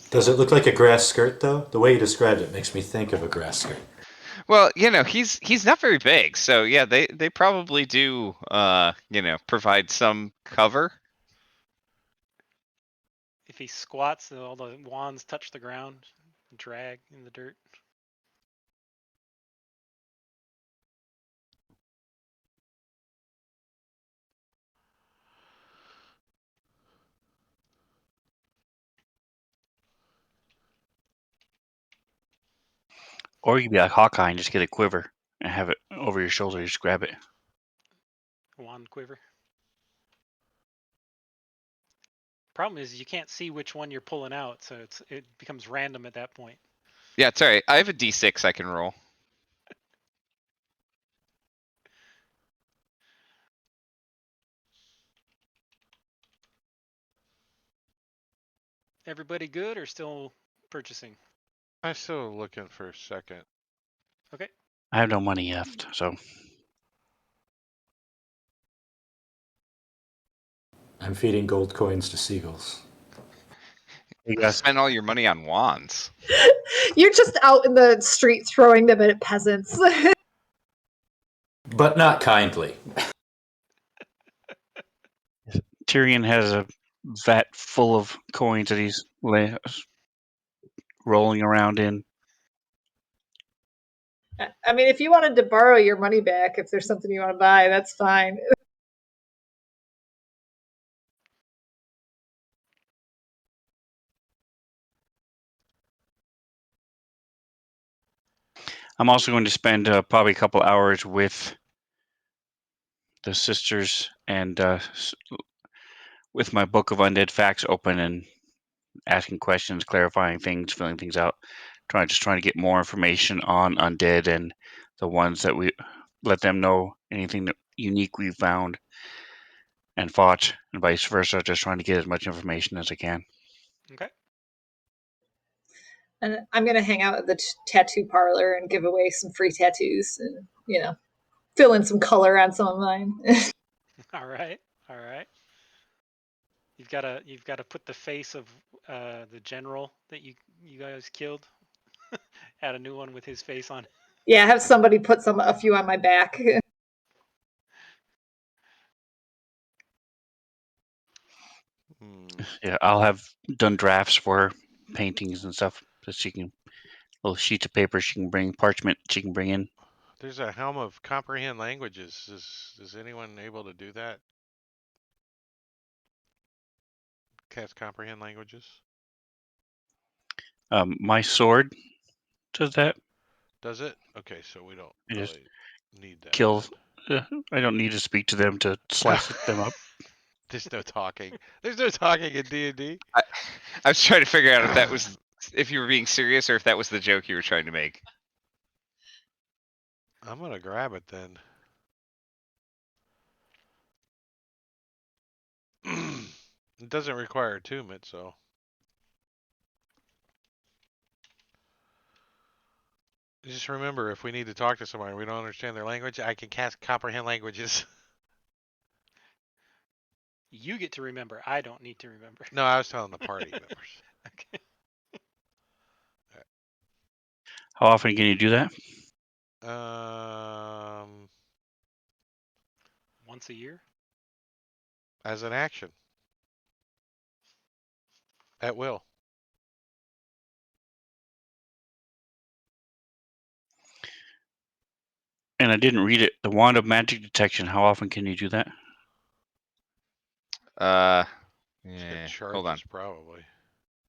Does it look like a grass skirt though? The way you described it makes me think of a grass skirt. Well, he's not very big, so yeah, they probably do provide some cover. If he squats, all the wands touch the ground, drag in the dirt. Or you can be like Hawkeye and just get a quiver and have it over your shoulder. Just grab it. Wand quiver. Problem is you can't see which one you're pulling out, so it becomes random at that point. Yeah, it's all right. I have a D6 I can roll. Everybody good or still purchasing? I'm still looking for a second. Okay. I have no money left, so I'm feeding gold coins to seagulls. you You guys. spend all your money on wands. You're just out in the street throwing them at peasants. But not kindly. Tyrion has a vat full of coins that he's rolling around in. I mean, if you wanted to borrow your money back, if there's something you want to buy, that's fine. I'm also going to spend probably a couple hours with the sisters and with my book of undead facts open and asking questions, clarifying things, filling things out, trying to get more information on undead and the ones that we let them know anything that unique we found and fought, and vice versa. Just trying to get as much information as I can. Okay. And I'm going to hang out at the tattoo parlor and give away some free tattoos and, fill in some color on some of mine. All right. All right. You've got to put the face of the general that you guys killed. Add a new one with his face on. Yeah, have somebody put a few on my back. Yeah, I'll have done drafts for paintings and stuff that she can, little sheets of paper she can bring, parchment she can bring in. There's a helm of comprehend languages. Is anyone able to do that? Cast comprehend languages? My sword does that. Does it? Okay, so we don't It just really need that kills. I don't need to speak to them to slice them up. There's no talking. There's no talking in D&D. I was trying to figure out if you were being serious or if that was the joke you were trying to make. I'm gonna grab it then. It doesn't require attunement, so. Just remember, if we need to talk to somebody and we don't understand their language, I can cast comprehend languages. You get to remember. I don't need to remember. No, I was telling the party members. Okay. How often can you do that? Once a year. As an action. At will. And I didn't read it. The wand of magic detection. How often can you do that? It's got Hold on. charges, probably.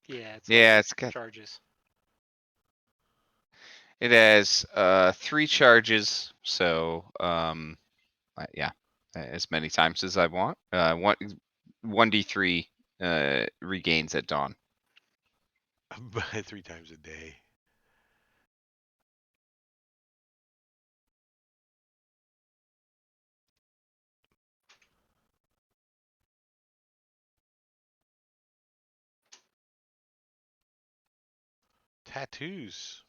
Yeah, it's Yeah, got it's got. charges. It has 3 charges, so yeah, as many times as I want. 1d3 regains at dawn. By 3 times a day. Tattoos.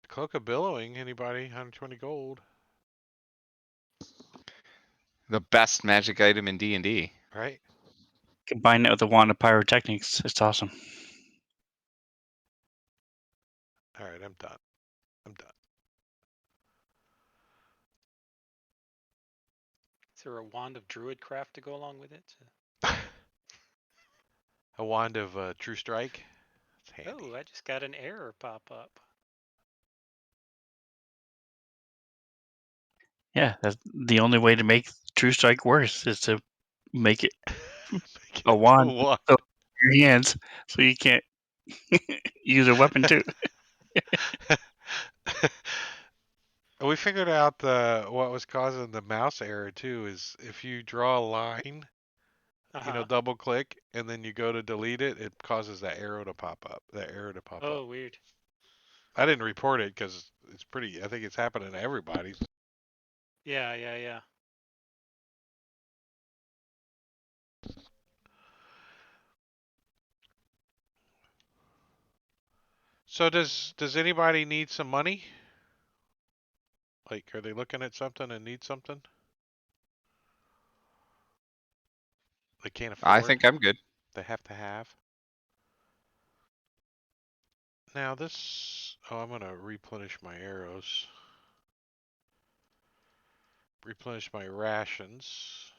Cloak of Billowing. Anybody? 120 gold. The best magic item in D&D. Right? Combine it with the wand of pyrotechnics. It's awesome. All right, I'm done. I'm done. Is there a wand of druidcraft to go along with it? A wand of True Strike. It's handy. Oh, I just got an error pop up. Yeah, that's the only way to make True Strike worse is to make it a wand so your hands, so you can't use a weapon too. We figured out what was causing the mouse error too is if you draw a line, double click, and then you go to delete it, it causes that arrow to pop up. Oh, weird. I didn't report it because it's I think it's happening to everybody. Yeah. So does anybody need some money? Like, are they looking at something and need something? They can't afford. I think I'm good. They have to have. Now this. Oh, I'm gonna replenish my arrows. Replenish my rations.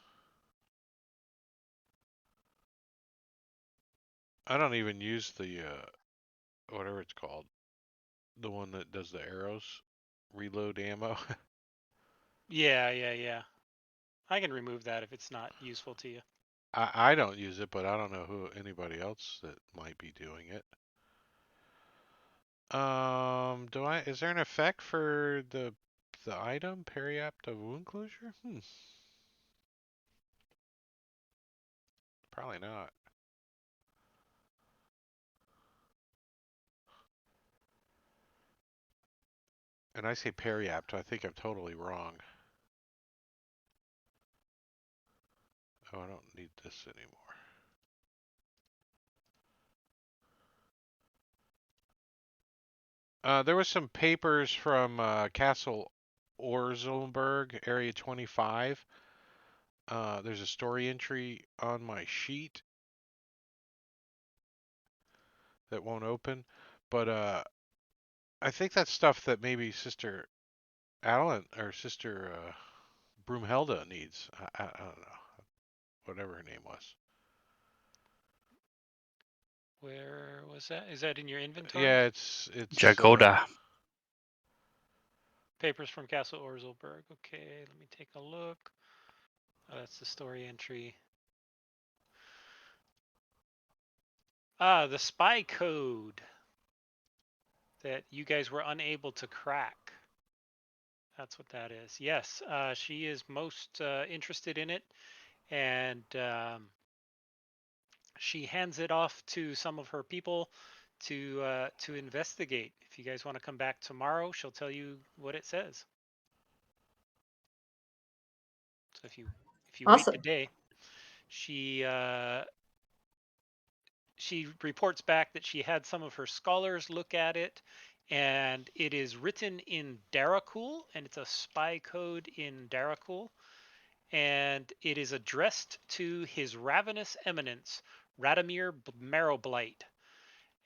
I don't even use the whatever it's called, the one that does the arrows, reload ammo. Yeah. I can remove that if it's not useful to you. I don't use it, but I don't know anybody else that might be doing it. Is there an effect for the item periapt of wound closure? Probably not. And I say periapt, I think I'm totally wrong. Oh, I don't need this anymore. There was some papers from Castle Orzelberg, Area 25. There's a story entry on my sheet that won't open, but I think that's stuff that maybe Sister Adeline or Sister Broomhelda needs. I don't know, whatever her name was. Where was that? Is that in your inventory? Yeah, it's Jagoda. Papers from Castle Orzelberg. Okay, let me take a look. Oh, that's the story entry. The spy code that you guys were unable to crack. That's what that is. Yes, she is most interested in it, and she hands it off to some of her people to investigate. If you guys want to come back tomorrow, she'll tell you what it says. So if you wait the Awesome. day, she reports back that she had some of her scholars look at it, and it is written in Darakul, and it's a spy code in Darakul, and it is addressed to His Ravenous Eminence, Radomir Marrowblight.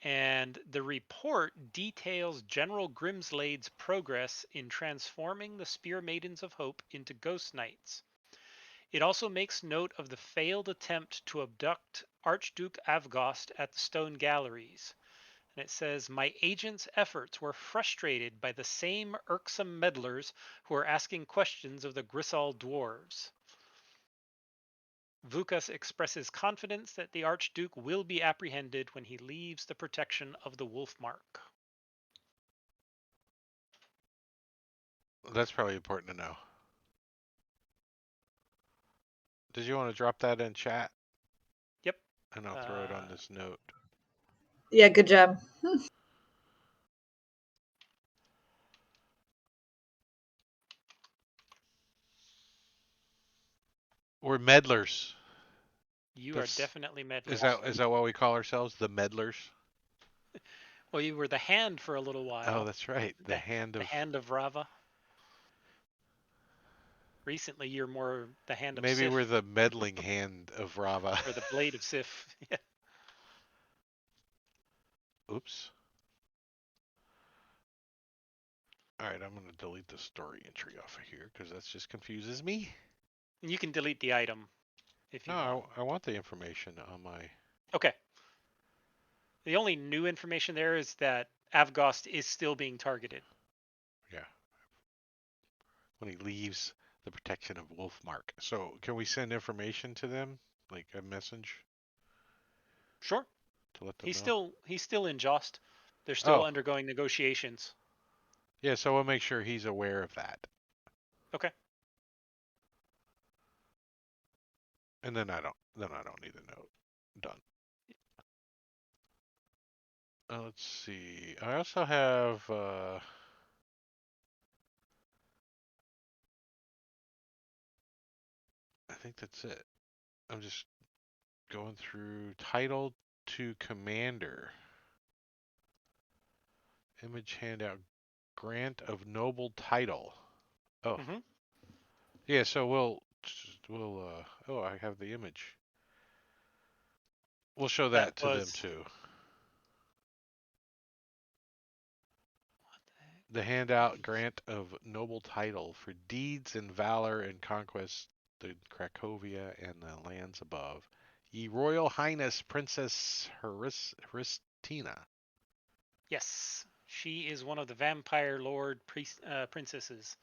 And the report details General Grimslade's progress in transforming the Spear Maidens of Hope into Ghost Knights. It also makes note of the failed attempt to abduct Archduke Avgost at the Stone Galleries. And it says, my agent's efforts were frustrated by the same irksome meddlers who are asking questions of the Grisal dwarves. Vukas expresses confidence that the Archduke will be apprehended when he leaves the protection of the wolf mark. That's probably important to know. Did you want to drop that in chat? Yep. And I'll throw it on this note. Yeah, good job. We're meddlers. You are definitely meddlers. Is that what we call ourselves? The meddlers? Well, you were the hand for a little while. Oh, that's right. The hand of Rava. Recently, you're more the hand of Maybe Sif. we're the meddling hand of Rava. Or the blade of Sif. Yeah. Oops. All right, I'm going to delete the story entry off of here because that just confuses me. And you can delete the item if you want. No, I want the information on my... Okay. The only new information there is that Avgost is still being targeted. Yeah. When he leaves the protection of Wolfmark. So can we send information to them? Like a message? Sure. To let them know? He's still in Jost. They're still undergoing negotiations. Yeah, so we'll make sure he's aware of that. Okay. And then I don't need a note. Done. Let's see. I also have I think that's it. I'm just going through title to commander. Image handout. Grant of noble title. Oh. Mm-hmm. Yeah, so we'll oh, I have the image. We'll show that to them too. The handout grant of noble title for deeds and valor and conquest the Cracovia and the lands above. Ye Royal Highness Princess Hristina. Yes, she is one of the Vampire Lord princesses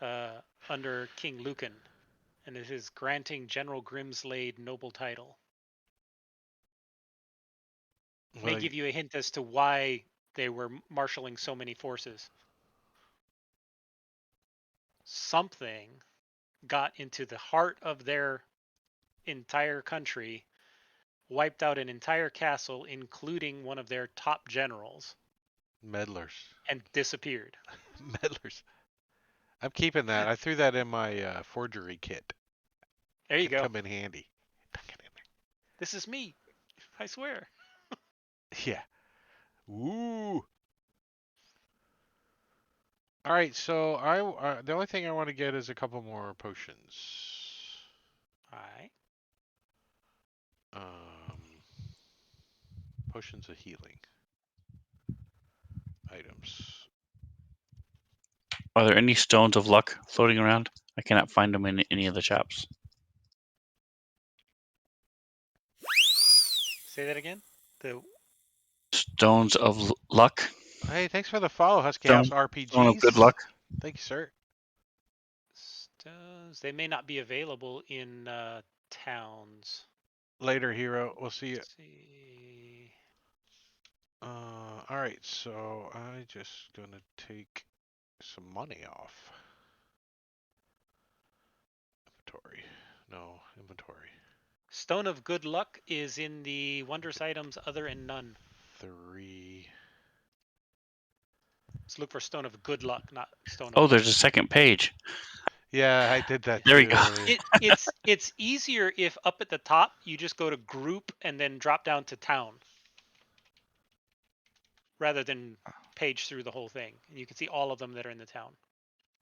under King Lucan, and it is granting General Grimslade noble title. May give you a hint as to why they were marshaling so many forces. Something got into the heart of their entire country, wiped out an entire castle, including one of their top generals. Meddlers. And disappeared. Meddlers. I'm keeping that. I threw that in my forgery kit. There you go. Come in handy. Tuck it in there. This is me. I swear. Yeah. Ooh. All right, so the only thing I want to get is a couple more potions. All right. Potions of healing. Items. Are there any stones of luck floating around? I cannot find them in any of the shops. Say that again. The stones of luck. Hey, thanks for the follow, Husky House RPGs. Stone of good luck. Thank you, sir. Stones. They may not be available in towns. Later, hero. We'll see you. Let's see. All right, so I just gonna take some money off. Inventory. No, inventory. Stone of good luck is in the wondrous items other and none. 3. Let's look for stone of good luck, not stone of Oh, luck. there's a second page. Yeah, I did that. There we go. It's easier if up at the top you just go to group and then drop down to town, rather than page through the whole thing. And you can see all of them that are in the town.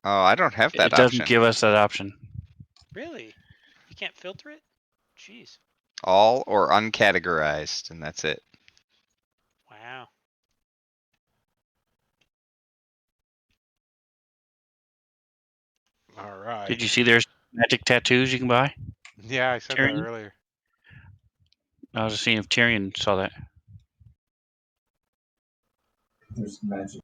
Oh, I don't have that It doesn't option. give us that option. Really? You can't filter it? Jeez. All or uncategorized, and that's it. Wow. All right. Did you see there's magic tattoos you can buy? Yeah, I said that earlier. I was just seeing if Tyrion saw that. There's magic.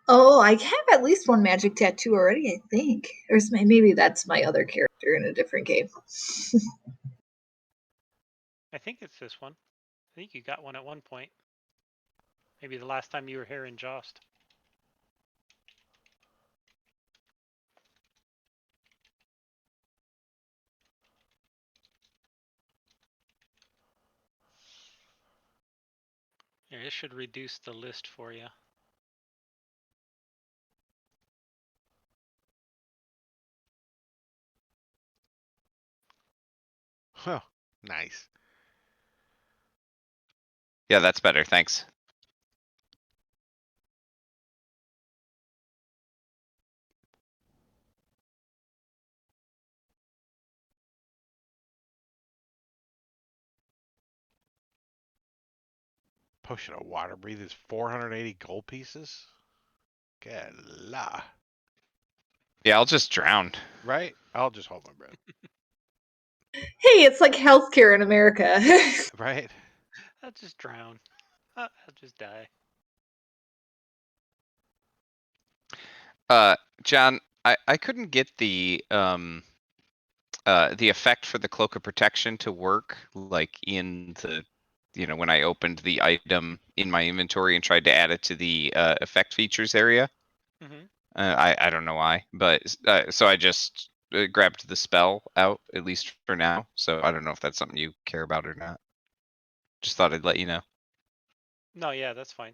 Oh, I have at least one magic tattoo already, I think. Or maybe that's my other character in a different game. I think it's this one. I think you got one at one point. Maybe the last time you were here in Joust. Yeah, it should reduce the list for you. Huh. Nice. Yeah, that's better. Thanks. Potion of water breathe is 480 gold pieces. Good la. Yeah, I'll just drown. Right? I'll just hold my breath. Hey, it's like healthcare in America. Right? I'll just drown. I'll just die. John, I couldn't get the effect for the cloak of protection to work, like in the, when I opened the item in my inventory and tried to add it to the effect features area. Mm-hmm. I don't know why, but so I just grabbed the spell out, at least for now. So I don't know if that's something you care about or not. Just thought I'd let you know. No, yeah, that's fine.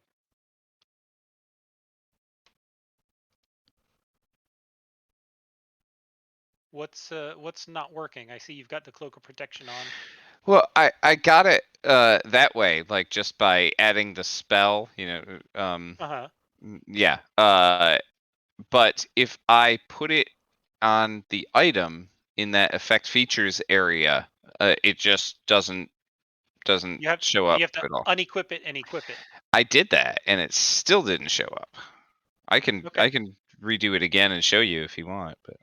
What's not working? I see you've got the cloak of protection on. Well, I got it that way, like just by adding the spell, Uh-huh. yeah. But if I put it on the item in that effect features area, it just doesn't show up You have to at all. unequip it and equip it. I did that and it still didn't show up. I can Okay. redo it again and show you if you want, but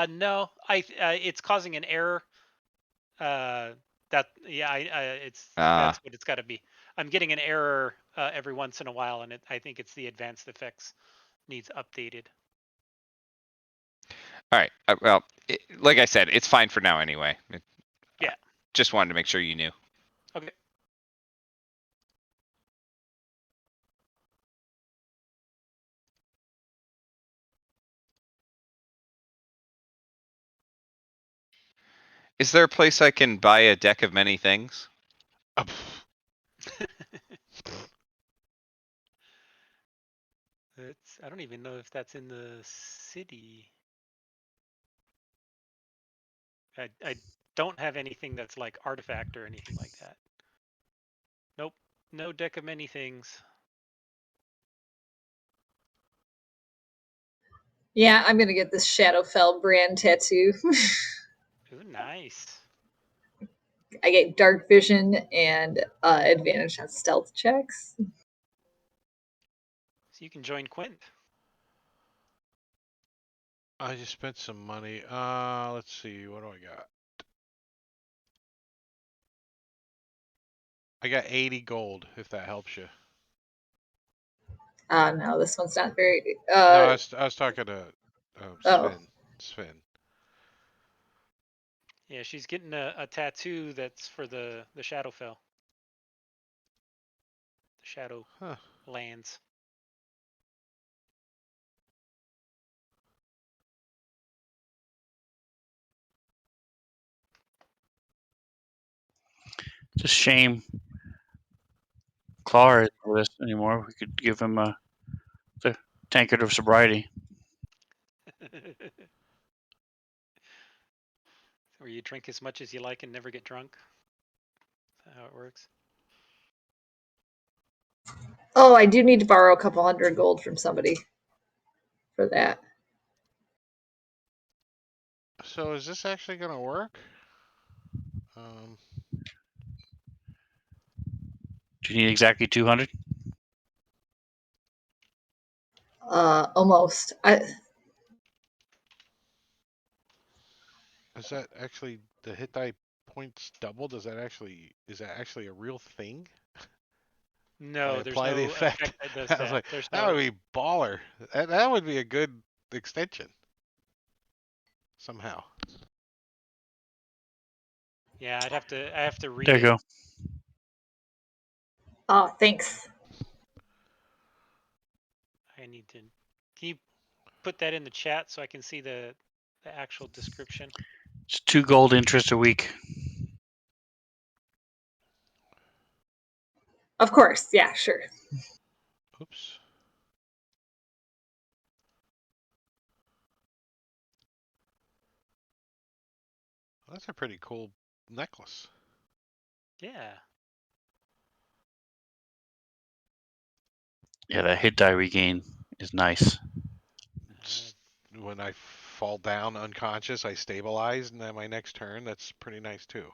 No, it's causing an error. That's what it's got to be. I'm getting an error every once in a while, and I think it's the advanced effects needs updated. all right. Well, like I said, it's fine for now anyway. Yeah. Just wanted to make sure you knew. Okay. Is there a place I can buy a deck of many things? Uh, I don't even know if that's in the city. I don't have anything that's like artifact or anything like that. Nope. No deck of many things. Yeah, I'm gonna get this Shadowfell brand tattoo. Ooh, nice. I get dark vision and advantage on stealth checks. So you can join Quint. I just spent some money. Let's see. What do I got? I got 80 gold, if that helps you. No, this one's not very. No, I was talking to Oh. Sven. Yeah, she's getting a tattoo that's for the Shadowfell. The Shadow Huh. lands. It's a shame Clar isn't with us anymore. We could give him the tankard of sobriety. Where you drink as much as you like and never get drunk. Is that how it works? Oh, I do need to borrow a couple hundred gold from somebody for that. So is this actually gonna work? Do you need exactly 200? Almost. Is that actually the hit die points double? Is that actually a real thing? If I No, there's apply the no effect, effect that does I was that. like, There's that would no. be baller. That would be a good extension somehow. Yeah, I have to read There you it. go. Oh, thanks. I need to. Can you put that in the chat so I can see the actual description? It's 2 gold interest a week. Of course. Yeah, sure. Oops. That's a pretty cool necklace. Yeah. Yeah, that hit die regain is nice. When I fall down unconscious, I stabilize, and then my next turn, that's pretty nice too.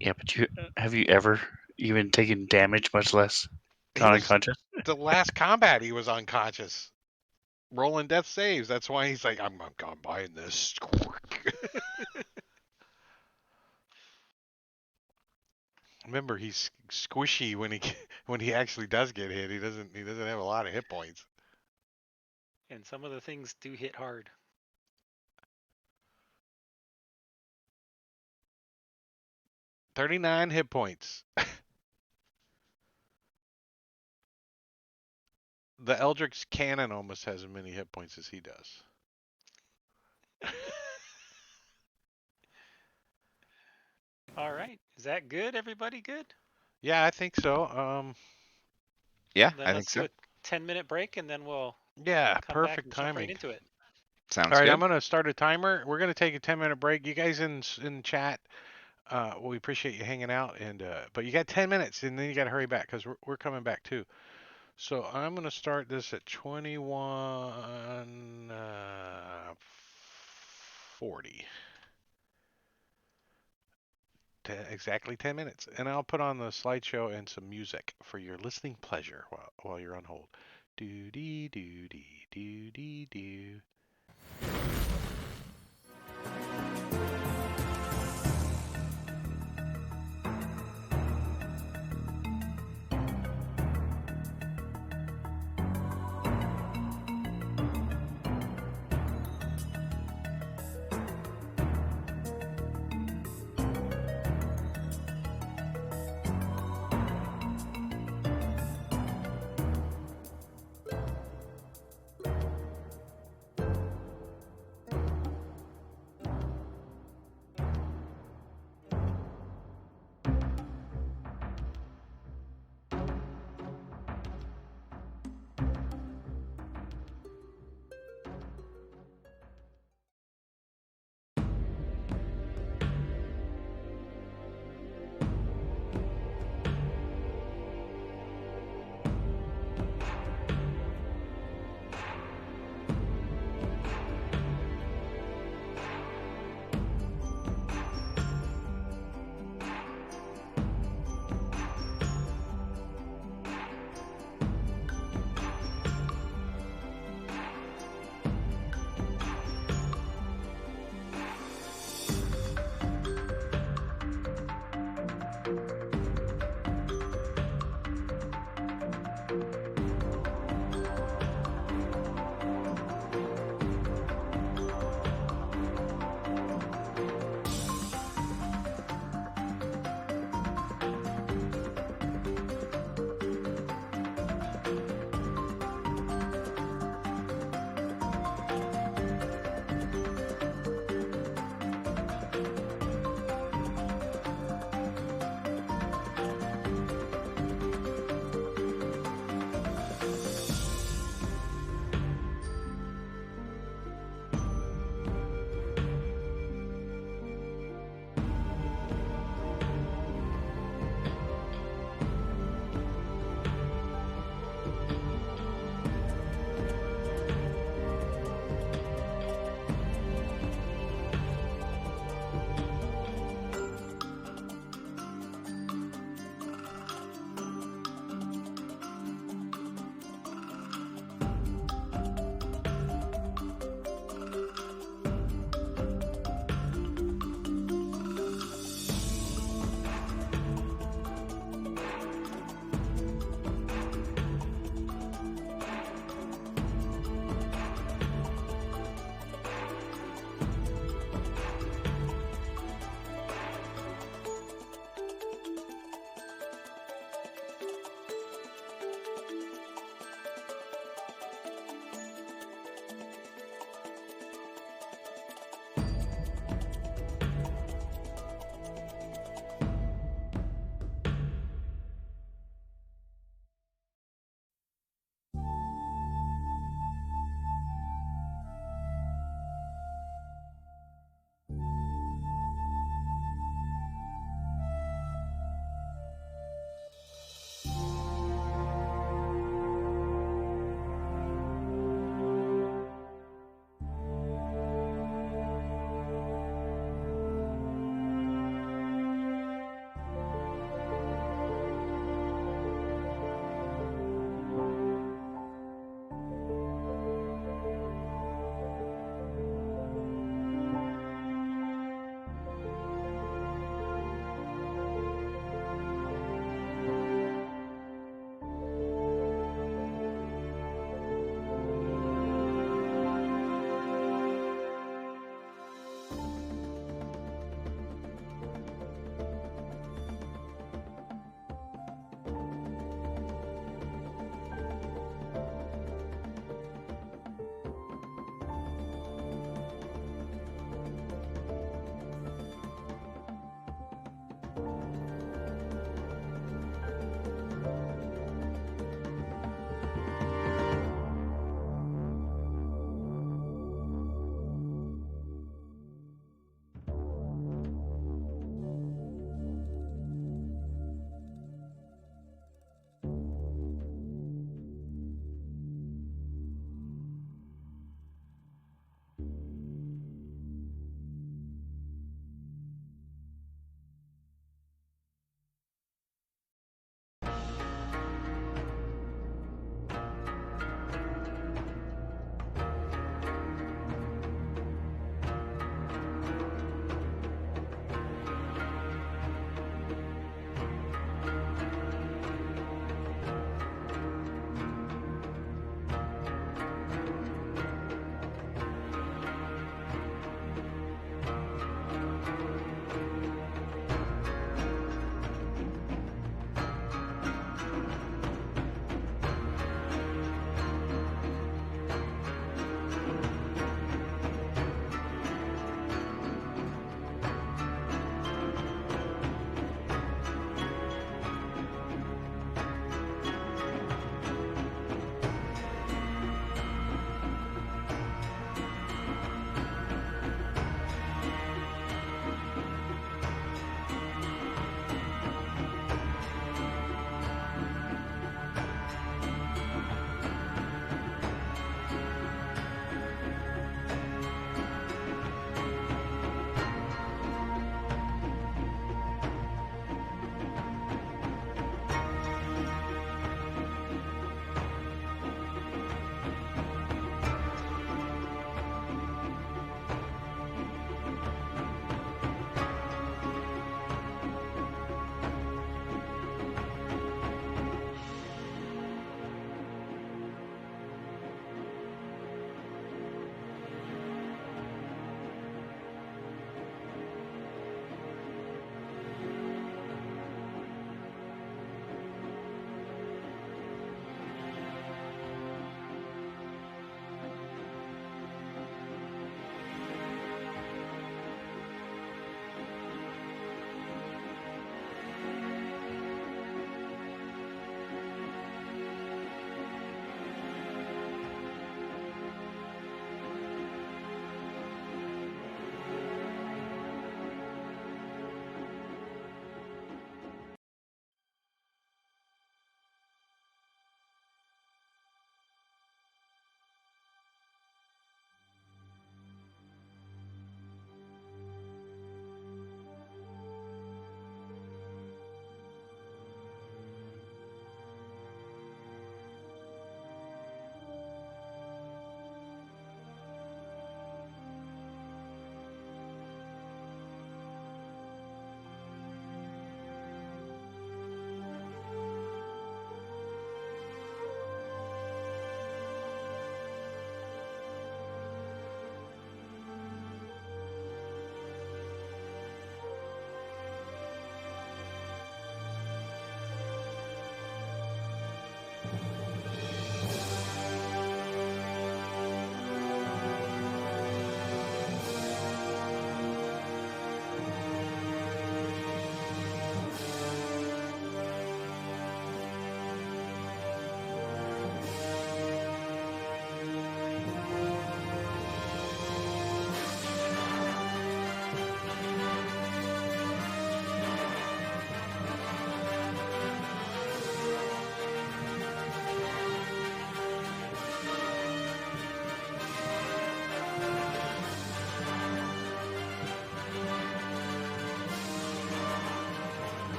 Yeah, but have you ever even taken damage, much less He gone was unconscious? the last combat. He was unconscious, rolling death saves. That's why he's like, I'm buying this. Remember, he's squishy when he actually does get hit. He doesn't have a lot of hit points. And some of the things do hit hard. 39 hit points. The Eldritch Cannon almost has as many hit points as he does. All right. Is that good? Everybody good? Yeah, I think so. Yeah, Then I think let's do so. a 10-minute break and then we'll Yeah, come back perfect and jump right timing. into it. Sounds All right, good. I'm gonna start a timer. We're gonna take a 10-minute break. You guys in chat, we appreciate you hanging out, and but you got 10 minutes, and then you gotta hurry back because we're coming back too. So I'm gonna start this at 21:40. Exactly 10 minutes, and I'll put on the slideshow and some music for your listening pleasure while you're on hold. Do dee do dee do dee do.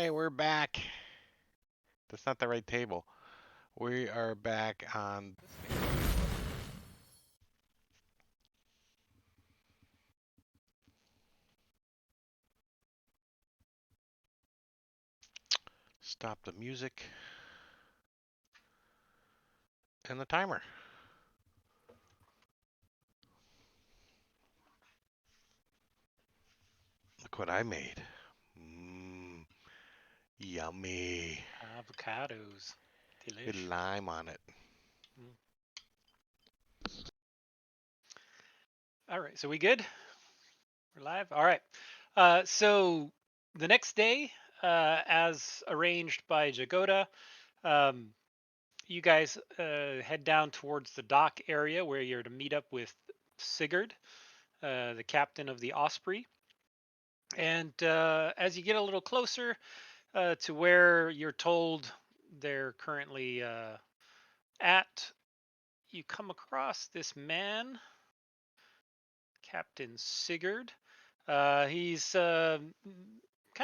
Okay, we're back. That's not the right table. We are back on this table. Stop the music and the timer. Look what I made. Mmm, yummy. Avocados. Good Delish. lime on it. All right, so we good? We're live? All right. So the next day, as arranged by Jagoda, um, you guys head down towards the dock area where you're to meet up with Sigurd, the captain of the Osprey. And as you get a little closer to where you're told they're currently at, you come across this man, Captain Sigurd. He's kind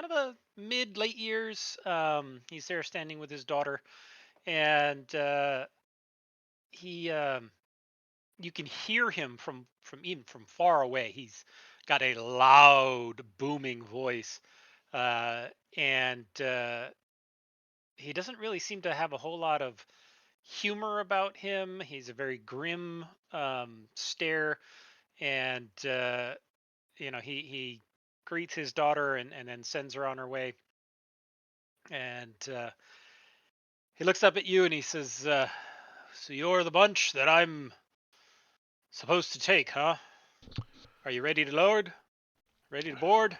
of a late years. He's there standing with his daughter, and he you can hear him from even from far away. He's got a loud, booming voice, and he doesn't really seem to have a whole lot of humor about him. He's a very grim stare, and he greets his daughter and then sends her on her way. And he looks up at you and he says, "So you're the bunch that I'm supposed to take, huh? Are you ready to load? Ready to board?"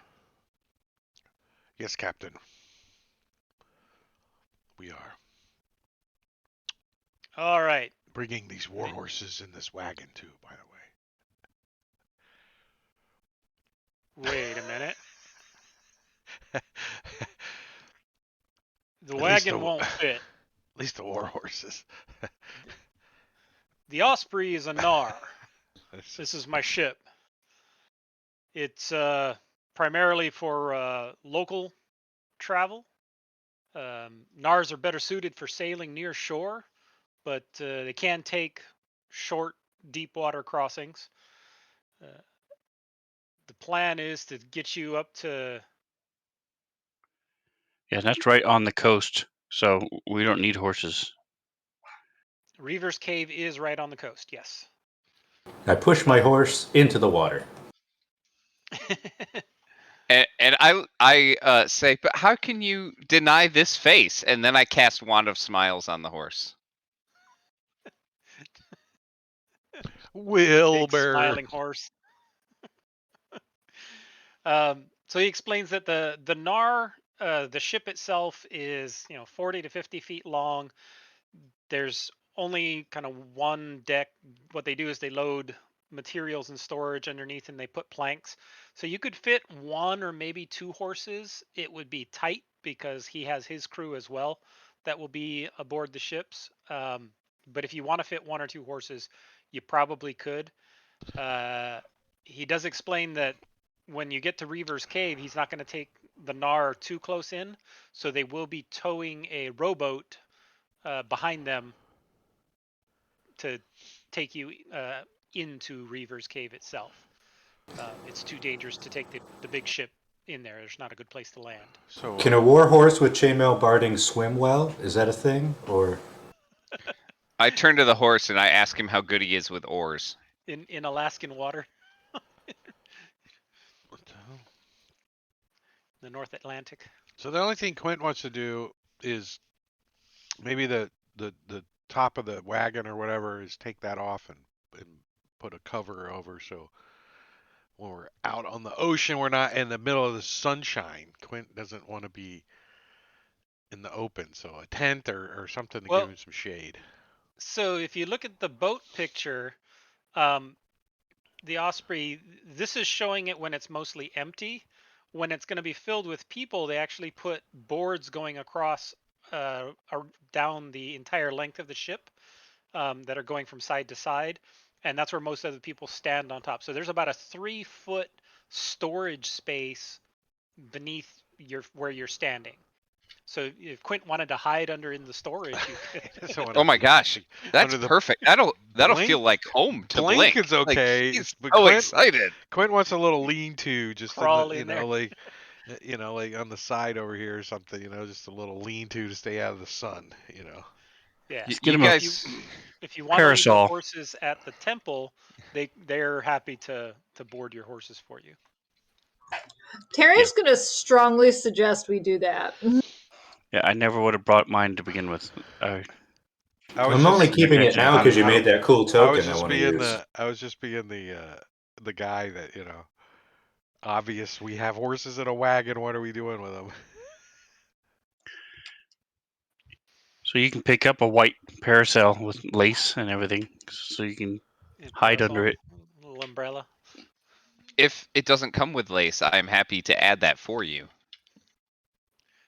Yes, Captain. We are All right. bringing these war horses in this wagon too, by Wait a minute. the way. The At least wagon won't fit. At least the war horses. The Osprey is a Gnar. This is my ship. It's primarily for local travel. Gnars are better suited for sailing near shore, but they can take short, deep water crossings. Uh, the plan is to get you up to. Yeah, that's right on the coast, so we don't need horses. Reaver's Cave is right on the coast, yes. I push my horse into the water. And I say, but how can you deny this face? And then I cast Wand of Smiles on the horse. Big Wilbur. smiling horse. So he explains that the Gnar, the ship itself is 40 to 50 feet long. There's only kind of one deck. What they do is they load materials and storage underneath and they put planks. So you could fit one or maybe two horses. It would be tight because he has his crew as well that will be aboard the ships. But if you want to fit one or two horses, you probably could. He does explain that when you get to Reaver's Cave, he's not going to take the Gnar too close in. So they will be towing a rowboat behind them to take you into Reaver's Cave itself. It's too dangerous to take the big ship in there. There's not a good place to land. So Can a war horse with chainmail barding swim well? Is that a thing? Or I turn to the horse and I ask him how good he is with oars. In Alaskan water, what the hell? the North Atlantic. So the only thing Quint wants to do is maybe the top of the wagon or whatever is take that off and put a cover over so when we're out on the ocean we're not in the middle of the sunshine. Quint doesn't want to be in the open, so a tent or something to give Well, him some shade. so if you look at the boat picture, um, the Osprey, this is showing it when it's mostly empty. When it's going to be filled with people, they actually put boards going across down the entire length of the ship that are going from side to side. And that's where most of the people stand on top. So there's about a 3-foot storage space beneath where you're standing. So if Quint wanted to hide under in the storage, you He could. doesn't want Oh to my be gosh, that's under the perfect. That'll feel blink. like home to Blink Blink. is Like okay, he's but so excited. Quint wants a little lean-to just in the Crawl in there. like like on the side over here or something. Just a little lean-to to stay out of the sun. Yeah. You, Let's get you him a guys, If you want to leave the parasol. horses at the temple, they're happy to board your horses for you. Tarian's going to strongly suggest we do that. Yeah, I never would have brought mine to begin with. I was I'm only just keeping it now because you made that cool I was token I just want to being use. the guy that obvious we have horses in a wagon. What are we doing with them? So you can pick up a white parasol with lace and everything, so you can hide Parasol, under it. little umbrella. if it doesn't come with lace, I'm happy to add that for you.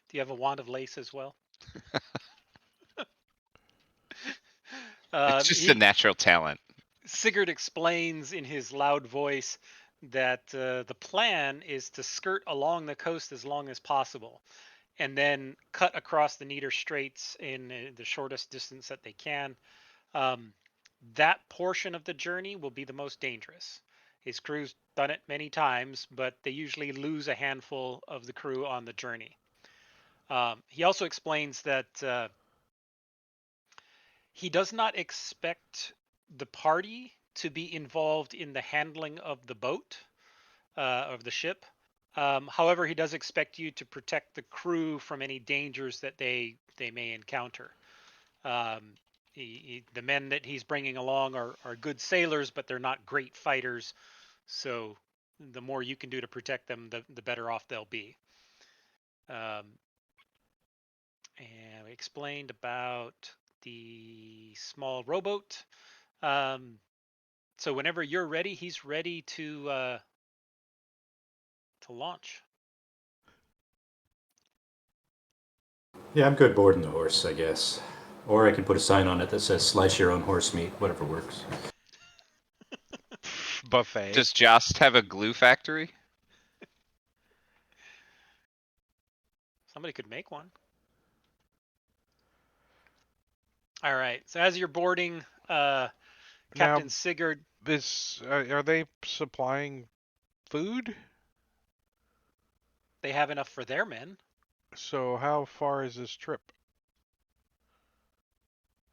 Do you have a wand of lace as well? It's just a natural talent. Sigurd explains in his loud voice that the plan is to skirt along the coast as long as possible and then cut across the Nieder Straits in the shortest distance that they can. That portion of the journey will be the most dangerous. His crew's done it many times, but they usually lose a handful of the crew on the journey. He also explains that he does not expect the party to be involved in the handling of the boat, of the ship. However, he does expect you to protect the crew from any dangers that they may encounter. The men that he's bringing along are good sailors, but they're not great fighters. So the more you can do to protect them, the better off they'll be. And we explained about the small rowboat. So whenever you're ready, he's ready to launch. Yeah, I'm good boarding the horse, I guess. Or I can put a sign on it that says "Slice your own horse meat," whatever works. Buffet. Does Jost have a glue factory? Somebody could make one. All right. So as you're boarding, Captain Sigurd. Are they supplying food? They have enough for their men. So how far is this trip?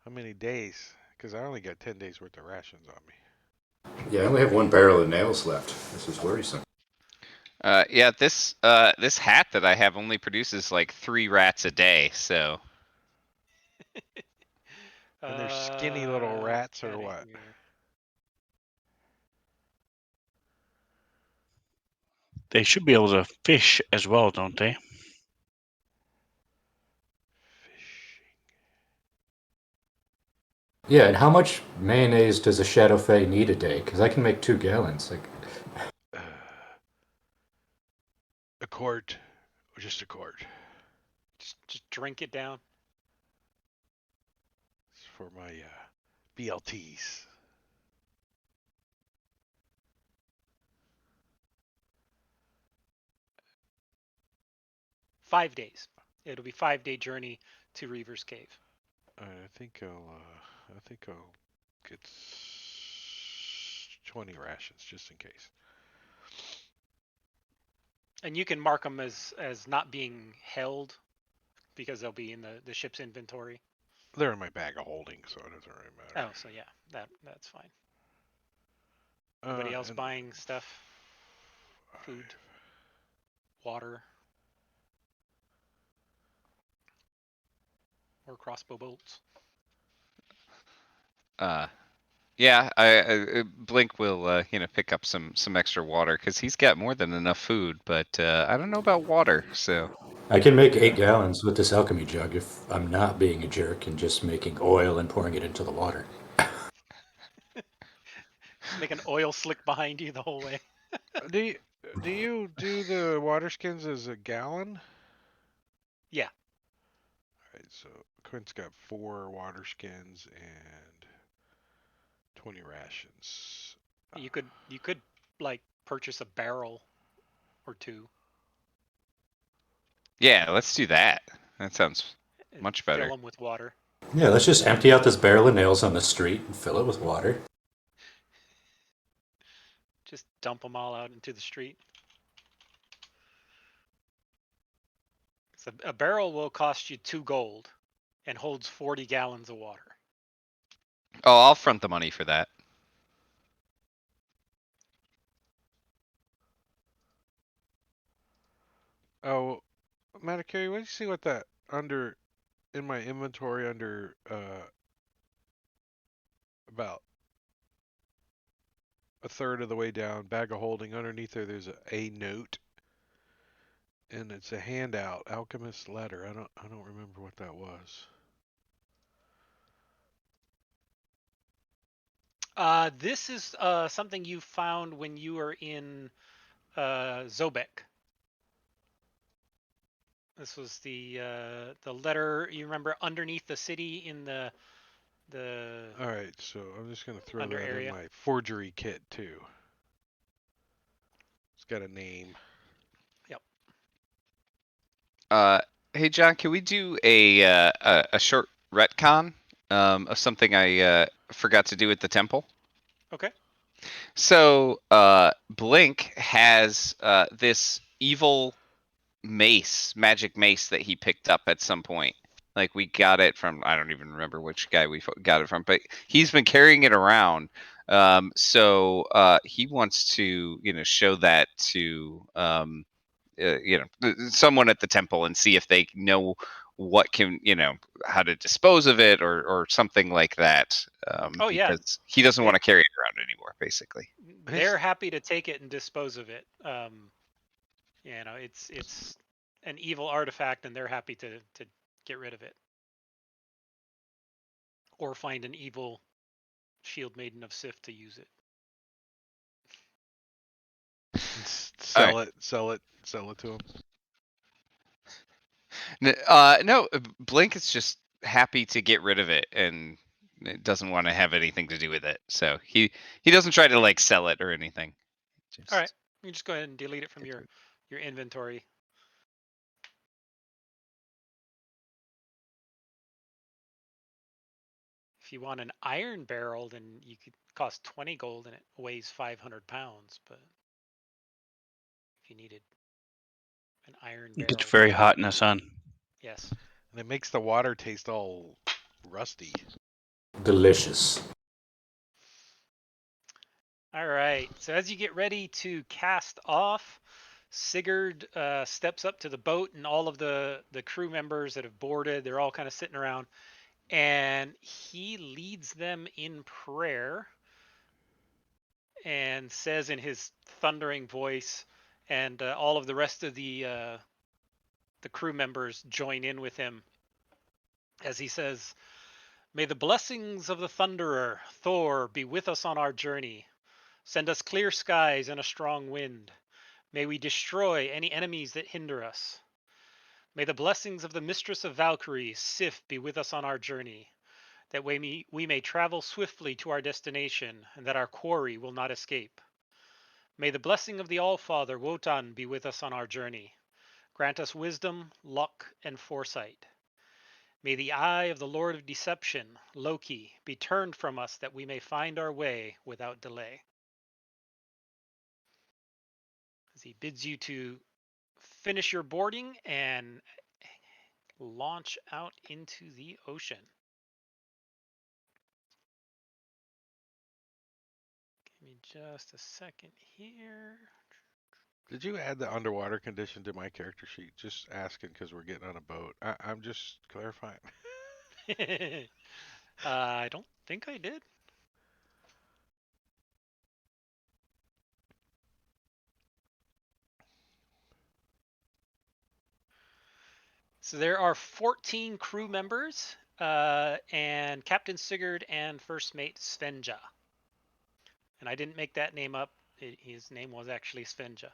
How many days? Because I only got 10 days worth of rations on me. Yeah, I only have one barrel of nails left. This is worrisome. Yeah, this hat that I have only produces like 3 rats a day, so And they're skinny little rats or what? Here. They should be able to fish as well, don't they? Yeah, and how much mayonnaise does a Shadow Fae need a day? Because I can make 2 gallons. A quart, or just a quart. Just drink it down. It's for my BLTs. $5 days. It'll be 5-day journey to Reaver's Cave. I think I'll get 20 rations just in case. And you can mark them as not being held because they'll be in the ship's inventory. They're in my bag of holding, so it doesn't really matter. Oh, so yeah, that's fine. Anybody else buying stuff? Food, water, or crossbow bolts? yeah, I Blink will pick up some extra water because he's got more than enough food, but I don't know about water, so I can make 8 gallons with this alchemy jug if I'm not being a jerk and just making oil and pouring it into the water. Just make an oil slick behind you the whole way. do you do the water skins as a gallon? Yeah. Alright, so Quint's got 4 water skins and 20 rations. You could like purchase a barrel or 2. yeah, let's do that. That sounds and much fill better. them with water. Yeah, let's just empty out this barrel of nails on the street and fill it with water. Just dump them all out into the street. So a barrel will cost you 2 gold and holds 40 gallons of water. Oh, I'll front the money for that. Oh, Matacari, what do you see what that under in my inventory under about a third of the way down, bag of holding. Underneath there's a note, and it's a handout, Alchemist Letter. I don't remember what that was. This is something you found when you were in Zobek. This was the letter, you remember, underneath the city in the All right, so I'm just gonna throw under that in area. my forgery kit too. It's got a name. Hey John, can we do a short retcon of something I forgot to do at the temple? Okay. So Blink has this evil magic mace that he picked up at some point. Like we got it from, I don't even remember which guy we got it from, but he's been carrying it around. So he wants to, show that to, someone at the temple and see if they know what can, how to dispose of it or something like that. Oh yeah, Because he doesn't want to carry it around anymore, basically. they're happy to take it and dispose of it. It's an evil artifact, and they're happy to get rid of it, or find an evil shield maiden of Sif to use it. Sell it to him. No, Blink is just happy to get rid of it and it doesn't want to have anything to do with it. So he doesn't try to like sell it or anything. All right, you just go ahead and delete it from your inventory. If you want an iron barrel, then you could cost 20 gold and it weighs 500 pounds. But if you needed an iron It barrel, gets very hot in the sun. yes. And it makes the water taste all rusty. Delicious. All right. So as you get ready to cast off, Sigurd steps up to the boat, and all of the crew members that have boarded, they're all kind of sitting around, and he leads them in prayer and says in his thundering voice, and all of the rest of the crew members join in with him as he says, "May the blessings of the Thunderer, Thor, be with us on our journey. Send us clear skies and a strong wind. May we destroy any enemies that hinder us. May the blessings of the Mistress of Valkyries, Sif, be with us on our journey, that we may travel swiftly to our destination, and that our quarry will not escape. May the blessing of the Allfather, Wotan, be with us on our journey. Grant us wisdom, luck, and foresight. May the eye of the Lord of Deception, Loki, be turned from us, that we may find our way without delay." As he bids you to finish your boarding and launch out into the ocean. Give me just a second here. Did you add the underwater condition to my character sheet? Just asking because we're getting on a boat. I'm just clarifying. I don't think I did. So there are 14 crew members, and Captain Sigurd and First Mate Svenja. And I didn't make that name up. His name was actually Svenja.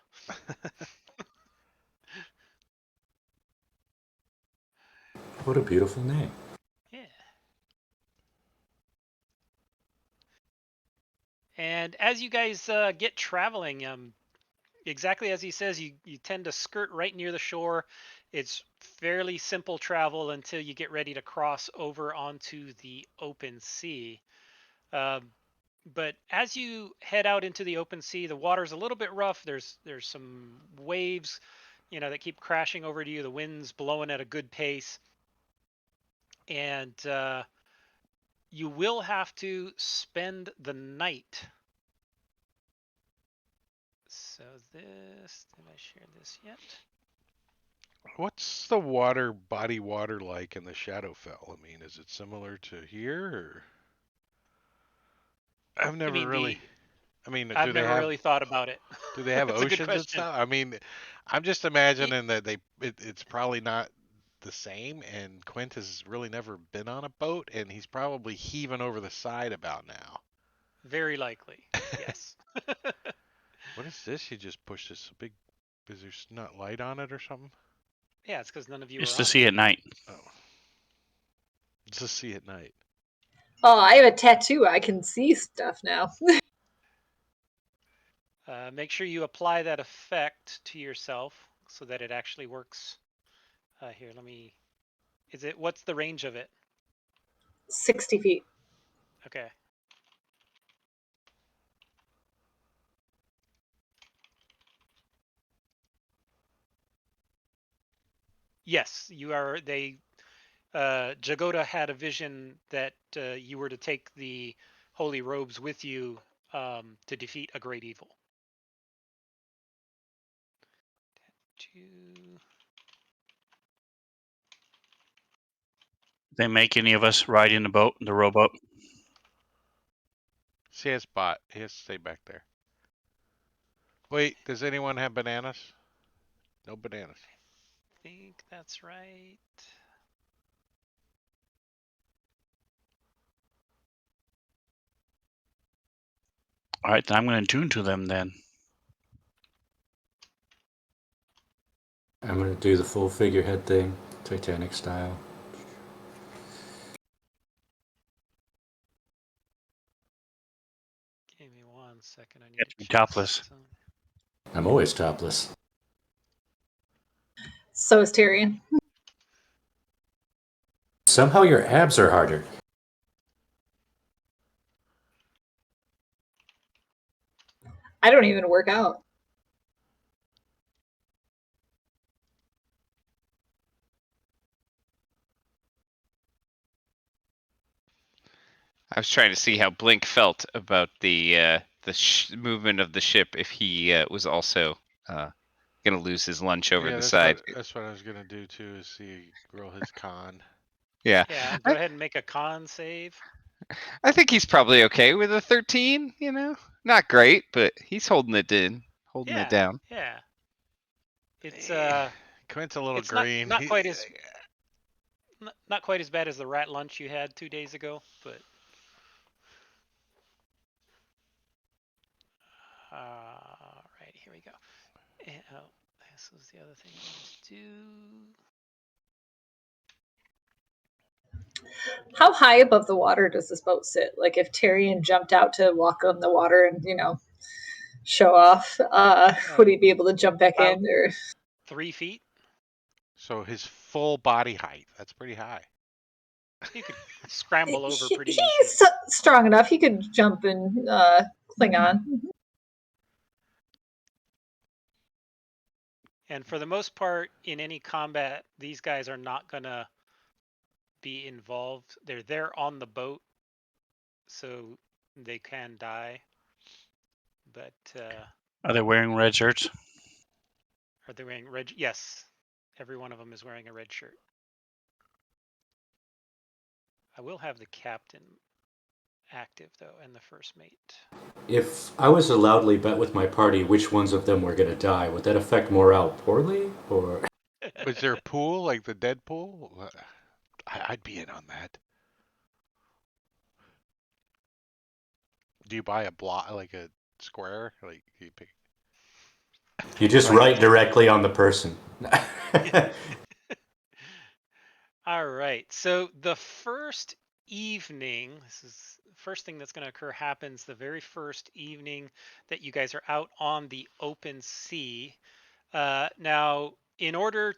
What a beautiful name. Yeah. And as you guys get traveling, exactly as he says, you tend to skirt right near the shore. It's fairly simple travel until you get ready to cross over onto the open sea. Um, but as you head out into the open sea, the water's a little bit rough. There's some waves, that keep crashing over to you. The wind's blowing at a good pace, and you will have to spend the night. So this, did I share this yet? What's the body water like in the Shadowfell? I mean, is it similar to here? Or I've I never mean, really. I mean, I've never really thought about it. do they have It's a good oceans and question. stuff? I mean, I'm just Y- imagining that it's probably not the same. And Quint has really never been on a boat, and he's probably heaving over the side about now. Very likely, yes. What is this? You just pushed this big. Is there not light on it or something? Yeah, it's because none of you It's are the on it. sea at night. Oh, it's a sea at night. Oh, I have a tattoo. I can see stuff now. Make sure you apply that effect to yourself so that it actually works. Here, let me. What's the range of it? 60 feet. Okay. Yes, you are. Jagoda had a vision that you were to take the holy robes with you to defeat a great evil. They make any of us ride in the rowboat? See a spot. He has to stay back there. Wait, does anyone have bananas? No bananas. I think that's right. All right, then I'm going to tune to them then. I'm gonna do the full figurehead thing, Titanic style. Give me 1 second. I need Have to to be check topless. some. I'm always topless. So is Tyrion. Somehow your abs are harder. I don't even work out. I was trying to see how Blink felt about the movement of the ship if he was also going to lose his lunch over Yeah, the side. that's what I was gonna do too. Is see roll his con. Yeah, Yeah, go I, ahead and make a con save. I think he's probably okay with a 13. Not great, but he's holding it Yeah, down. yeah. It's Quint's a little it's not green. not quite as not quite as bad as the rat lunch you had 2 days ago, but right, here we go. Oh, this was the other thing I wanted to do. How high above the water does this boat sit? Like if Tyrion jumped out to walk on the water and, show off, would he be able to jump back About in? Or 3 feet. So his full body height. That's pretty high. You could scramble over pretty easy. he's strong enough. He could jump and cling on. And for the most part, in any combat, these guys are not gonna be involved. They're there on the boat, so they can die. But Are they wearing red shirts? are they wearing red? Yes, every one of them is wearing a red shirt. I will have the captain active though, and the first mate. If I was to loudly bet with my party which ones of them were gonna die, would that affect morale poorly? Or Is there a pool like the dead pool? I'd be in on that. Do you buy a block like a square? Like you pick. you just write directly on the person? All right. So the first evening, this is the first thing that's going to occur happens the very first evening that you guys are out on the open sea. Now, in order,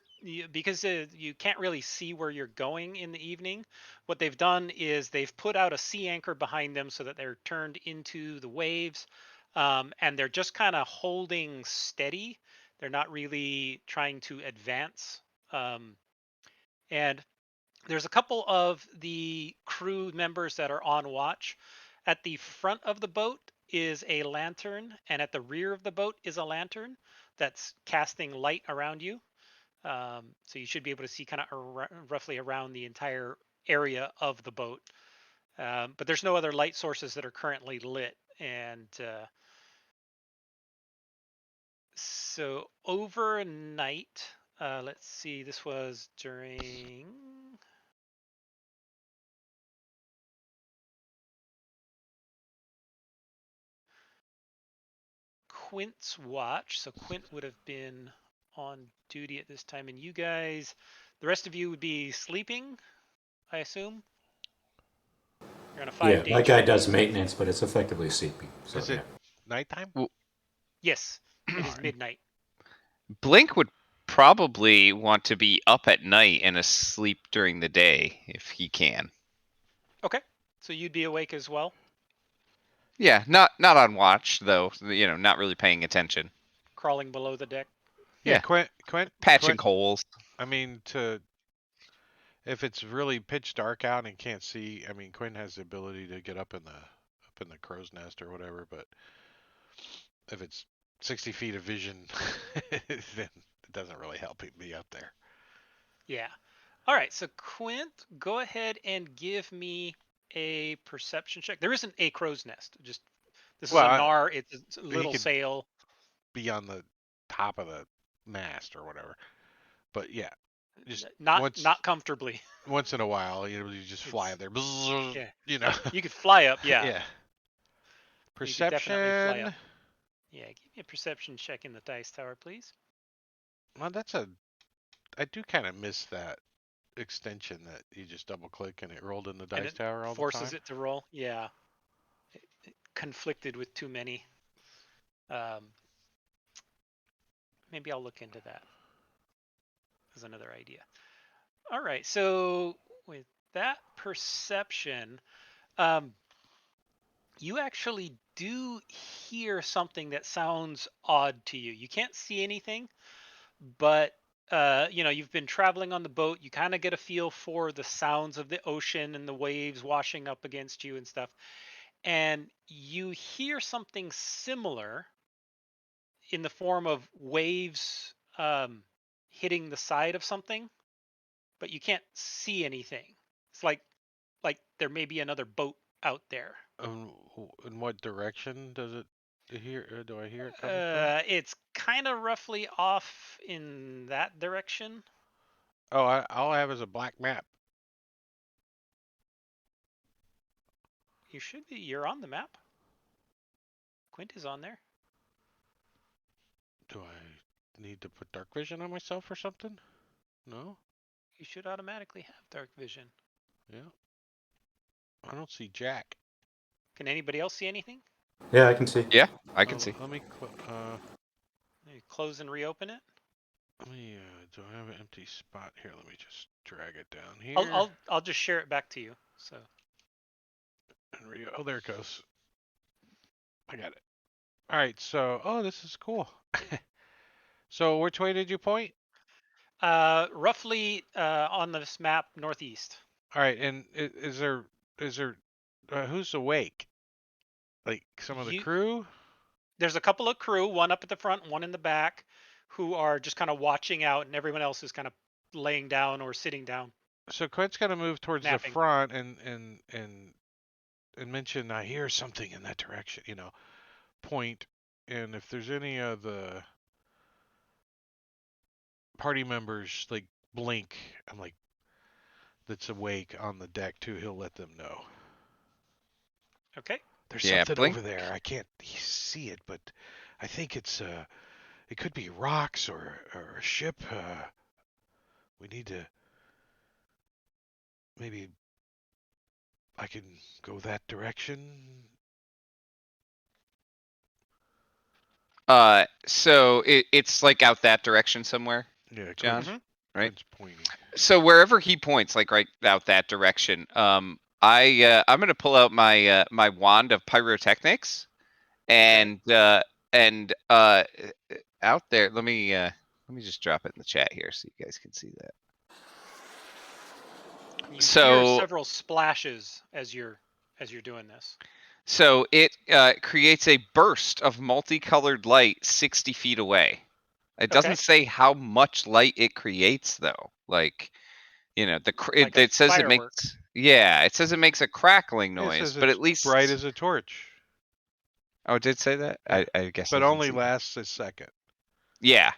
because you can't really see where you're going in the evening, what they've done is they've put out a sea anchor behind them so that they're turned into the waves, and they're just kind of holding steady. They're not really trying to advance. And there's a couple of the crew members that are on watch. At the front of the boat is a lantern, and at the rear of the boat is a lantern that's casting light around you. So you should be able to see kind of roughly around the entire area of the boat. But there's no other light sources that are currently lit. And so overnight, let's see, this was during Quint's watch. So Quint would have been on duty at this time, and you guys, the rest of you would be sleeping, I assume. You're on a Yeah, 5-day my guy trip. does maintenance, but it's effectively sleeping. So, Is yeah. it nighttime? Yes, it is midnight. Blink would probably want to be up at night and asleep during the day if he can. Okay, so you'd be awake as well, Yeah, not on watch though. Not really paying attention. crawling below the deck. Yeah, Yeah. Quint. Patching holes. I mean, if it's really pitch dark out and can't see, I mean, Quinn has the ability to get up in the crow's nest or whatever. But if it's 60 feet of vision, then it doesn't really help him be up there. Yeah. All right, so Quint, go ahead and give me a perception check. There isn't a crow's nest. Just this is a Nar. It's a he little could sail. be on the top of the mast or whatever. But yeah, just Not comfortably. once in a while, you just fly up there. Yeah. You could fly up. Yeah. yeah. You could definitely fly Perception. up. Yeah, give me a perception check in the dice tower, please. Well, I do kind of miss that extension that you just double click and it rolled in the And dice it tower all the forces time. it to roll. Yeah. It conflicted with too many. Maybe I'll look into that as another idea. All right, so with that perception, you actually do hear something that sounds odd to you. You can't see anything, but you've been traveling on the boat. You kind of get a feel for the sounds of the ocean and the waves washing up against you and stuff. And you hear something similar in the form of waves hitting the side of something, but you can't see anything. It's like there may be another boat out there. In what direction does it hear? Do I hear it coming from? It's kind of roughly off in that direction. Oh, all I have is a black map. You should be. You're on the map. Quint is on there. Do I need to put dark vision on myself or something? No. You should automatically have dark vision. Yeah. I don't see Jack. Can anybody else see anything? Yeah, I can see. Yeah, I can see. Let me Maybe close and reopen it. do I have an empty spot here? Let me just drag it down here. I'll just share it back to you. So. Oh, there it goes. I got it. All right. So, this is cool. So, which way did you point? Roughly on this map, northeast. All right. And is there who's awake? Like some of the crew? There's a couple of crew, one up at the front, one in the back, who are just kind of watching out, and everyone else is kind of laying down or sitting down. So Quint's gonna move towards napping. the front and mention I hear something in that direction. Point, and if there's any of the party members like blink, I'm like that's awake on the deck too. He'll let them know. Okay. There's Yeah, something blink. over there. I can't see it, but I think it could be rocks or a ship. We need to maybe I can go that direction. So it's like out that direction somewhere, Yeah, John, Mhm. right? Quinn's pointing. So wherever he points, like right out that direction, I'm gonna pull out my my wand of pyrotechnics, and out there. Let me just drop it in the chat here so you guys can see that. You hear So several splashes as you're doing this. so it creates a burst of multicolored light 60 feet away. It doesn't Okay. say how much light it creates though. Like, Like a it says it firework. makes, yeah, it says it makes a crackling It noise, says but it's at bright least, as a torch. oh, it did say that. Yeah, I guess I but didn't only see that. lasts a second. Yeah.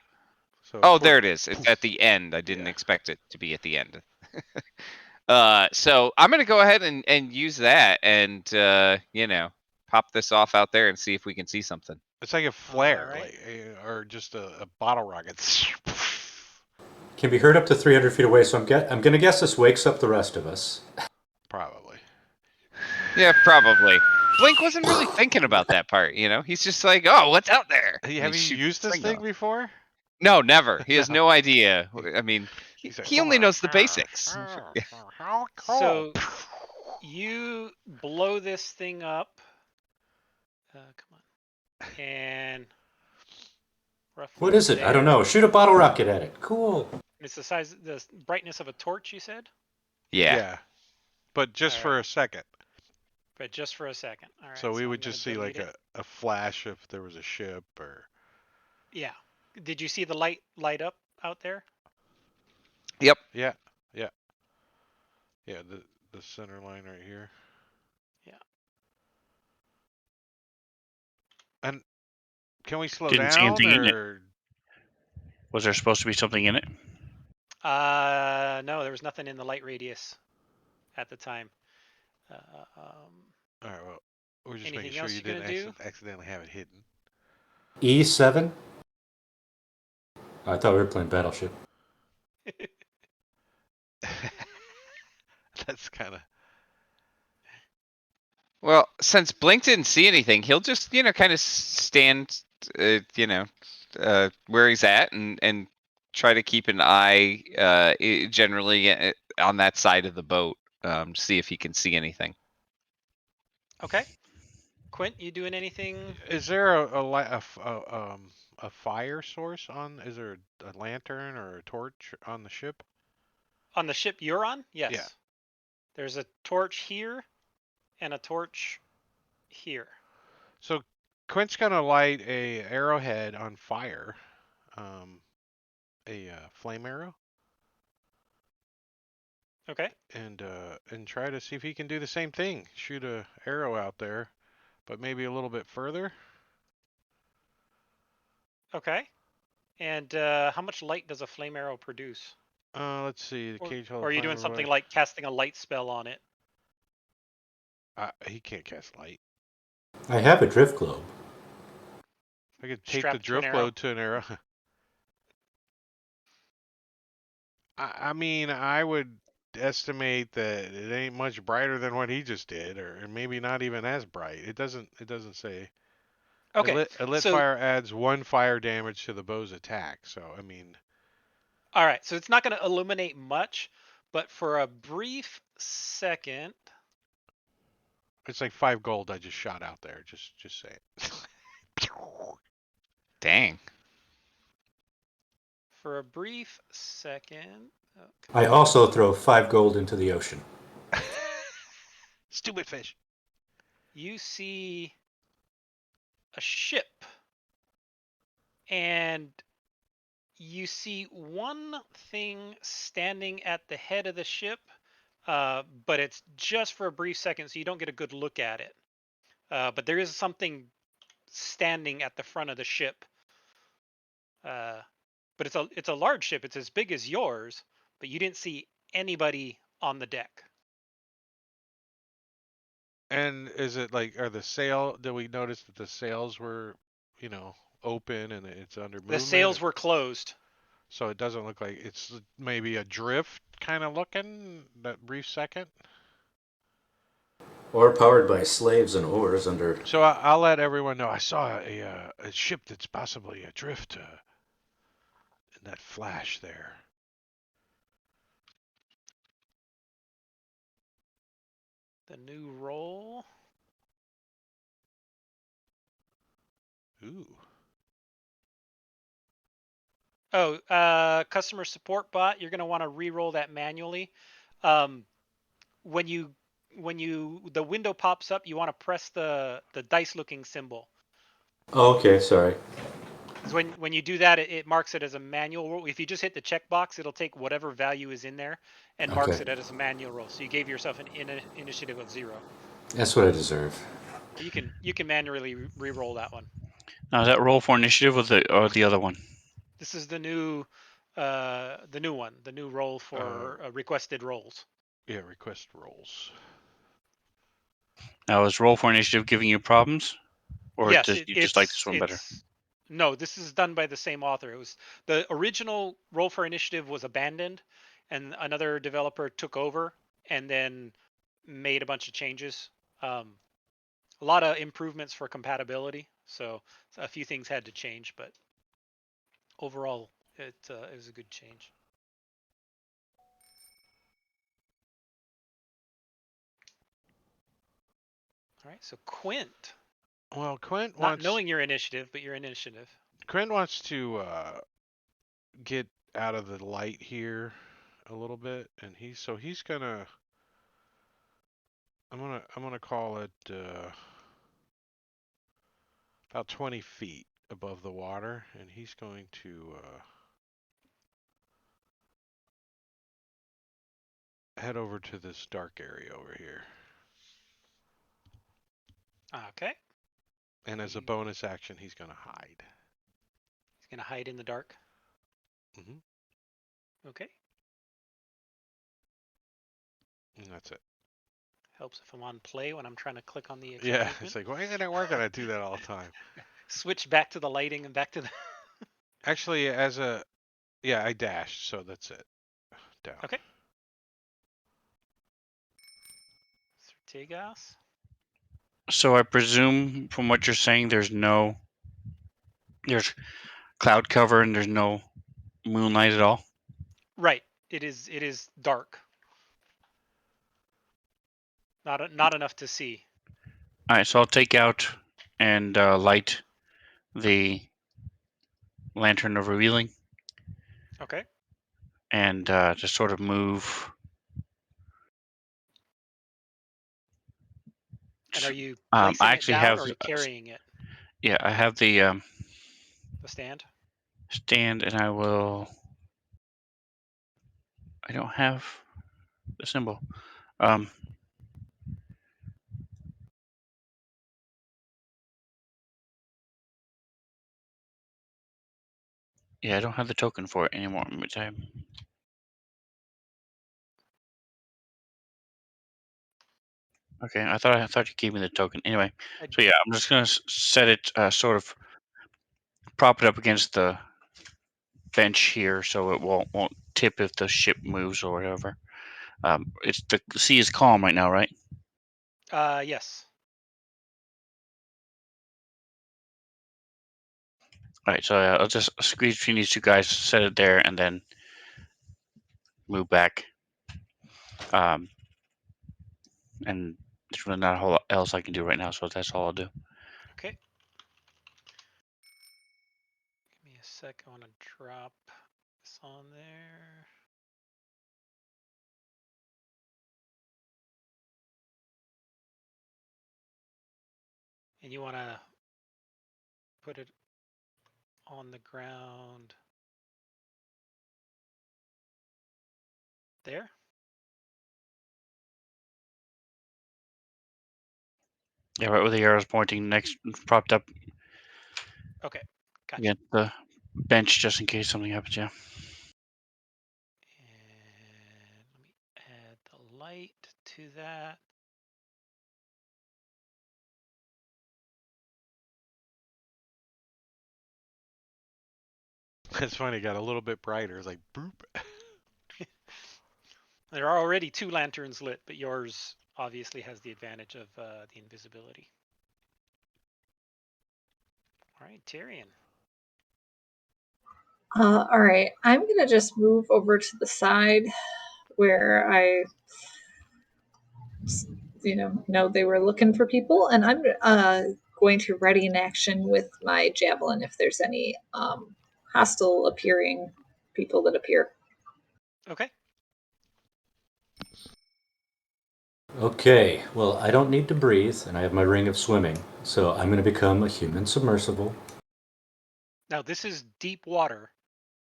So Oh, torch. there it is. It's at the end. I didn't Yeah. expect it to be at the end. So I'm gonna go ahead and use that and pop this off out there and see if we can see something. It's like a All flare, right. like or just a bottle rocket. Can be heard up to 300 feet away, so I'm gonna guess this wakes up the rest of us. Probably. Yeah, probably. Blink wasn't really thinking about that part, He's just like, "Oh, what's out there?" Hey, And he have you shoots used the this thing thing off. before? No, never. He has No. no idea. I mean, He's like, he only knows the basics. how cool. So you blow this thing up. Come on. And roughly What is it? I don't there. know. Shoot a bottle rocket at it. Cool. It's the brightness of a torch, you said? Yeah. Yeah, but just All for right. a second. But just for a second. All right. So we So would I'm going to just see delete like it. a flash if there was a ship or. Yeah. Did you see the light up out there? Yep. Yeah, yeah, yeah. The center line right here. Yeah. And can we slow Didn't see down anything in it. or? Was there supposed to be something in it? No, there was nothing in the light radius at the time. All right. Well, we're just making Anything sure else you you're didn't gonna do? accidentally have it hidden. E7? I thought we were playing Battleship. That's kind of. Well, since Blink didn't see anything, he'll just, kind of stand, where he's at and try to keep an eye, generally on that side of the boat, see if he can see anything. Okay. Quint, you doing anything Is there a fire source on? Is there a lantern or a torch on the ship? on the ship you're on? Yes. Yeah. There's a torch here and a torch here. So Quint's gonna light a arrowhead on fire, a flame arrow, Okay. and try to see if he can do the same thing. Shoot a arrow out there, but maybe a little bit further. Okay. And how much light does a flame arrow produce? Let's see. The Or, cage or held are you flame doing something arrow. like casting a light spell on it? He can't cast light. I have a drift globe. I could take the Strapped to an drift arrow? globe to an arrow. I mean, I would estimate that it ain't much brighter than what he just did, or maybe not even as bright. It doesn't say. Okay. A lit So, fire adds 1 fire damage to the bow's attack. So I mean, all right. So it's not going to illuminate much, but for a brief second, it's like 5 gold I just shot out there. Just say it. Dang. for a brief second. Okay. I also throw 5 gold into the ocean. Stupid fish. You see a ship, and you see one thing standing at the head of the ship, but it's just for a brief second, so you don't get a good look at it. But there is something standing at the front of the ship. But it's a large ship. It's as big as yours, but you didn't see anybody on the deck. And is it like are the sail? Did we notice that the sails were, open and it's under movement? The sails were closed. So it doesn't look like it's maybe a drift kind of looking that brief second. Or powered by slaves and oars under. So I'll let everyone know. I saw a ship that's possibly adrift in that flash there. The new role. Ooh. Oh, customer support bot. You're gonna want to re-roll that manually. Um, when the window pops up, you want to press the dice-looking symbol. Oh, okay, sorry. Because when you do that, it marks it as a manual roll. If you just hit the checkbox, it'll take whatever value is in there and marks Okay. it as a manual roll. So you gave yourself an initiative of 0. That's what I deserve. You can manually re-roll that one. Now, is that roll for initiative or the other one? This is the new one, the new roll for requested rolls. Yeah, request rolls. Now, is roll for initiative giving you problems, or Yes, you just like this one better? No, this is done by the same author. It was the original roll for initiative was abandoned, and another developer took over and then made a bunch of changes. A lot of improvements for compatibility, so a few things had to change, but overall, it was a good change. All right, so Quint. Well, Quint Not wants knowing your initiative, but your initiative. to get out of the light here a little bit, and he's gonna. I'm gonna call it about 20 feet above the water, and he's going to head over to this dark area over here. Okay. And as a bonus action, he's gonna hide. He's gonna hide in the dark. Mhm. Okay. And that's it. Helps if I'm on play when I'm trying to click on the Yeah, movement. it's like, why isn't it working? I do that all the time. Switch back to the lighting and back to the. Actually, I dashed, so that's it. Down. Okay. Strategas. So I presume from what you're saying, there's cloud cover and there's no moonlight at all. Right. It is dark. Not enough to see. All right, so I'll take out and light the lantern of revealing, Okay. and just sort of move. And are you I placing it actually down have, or are you carrying it? yeah, I have the The stand. stand, and I will. I don't have the symbol. Um, yeah, I don't have the token for it anymore. Which okay, I thought you gave me the token. Anyway, so yeah, I'm just gonna set it sort of prop it up against the bench here, so it won't tip if the ship moves or whatever. It's the sea is calm right now, right? Yes. All right, so I'll just squeeze between these two guys, set it there, and then move back. And there's really not a whole lot else I can do right now, so that's all I'll do. Okay. Give me a sec. I want to drop this on there. And you want to put it on the ground there. Yeah, right where the arrow's pointing, next propped up Okay. Gotcha. against the bench, just in case something happens. Yeah. And let me add the light to that. It's funny. It got a little bit brighter. It's like boop. There are already 2 lanterns lit, but yours obviously has the advantage of the invisibility. All right, Tyrion. All right, I'm gonna just move over to the side where I, know they were looking for people, and I'm going to ready an action with my javelin if there's any hostile appearing people that appear. Okay. Okay, well, I don't need to breathe, and I have my ring of swimming, so I'm going to become a human submersible. Now this is deep water,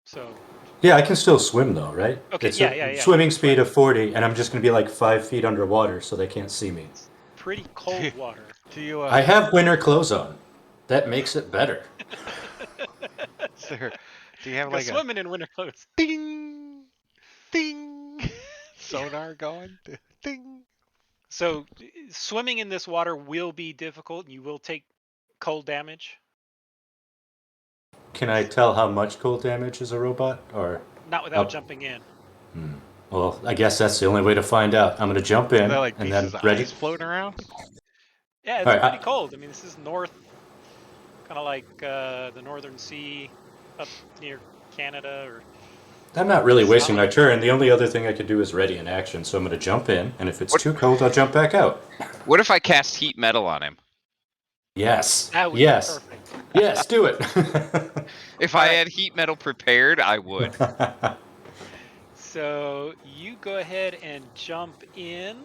so Yeah, I can still swim though, right? okay. It's Yeah, a you swimming can speed swim. of 40, and I'm just going to be like 5 feet underwater so they can't see me. It's pretty cold water. Do you, I have winter clothes on. That makes it better. sir, do you have Go like a swimming in winter clothes. ding, ding sonar going? Ding. So swimming in this water will be difficult, and you will take cold damage. Can I tell how much cold damage is a robot? Or Not without jumping in. Well, I guess that's the only way to find out. I'm going to jump Are in there like and pieces then of ready. ice floating around? Yeah, All it's pretty right, cold. I mean, this is north, kind of like the Northern Sea, up near Canada or I'm not really wasting my Scotland. turn. The only other thing I could do is ready an action, so I'm going to jump in, and if it's What- too cold, I'll jump back out. What if I cast heat metal on him? Yes. That would be Yes. perfect. Yes, do it. If All I right. had heat metal prepared, I would. So you go ahead and jump in,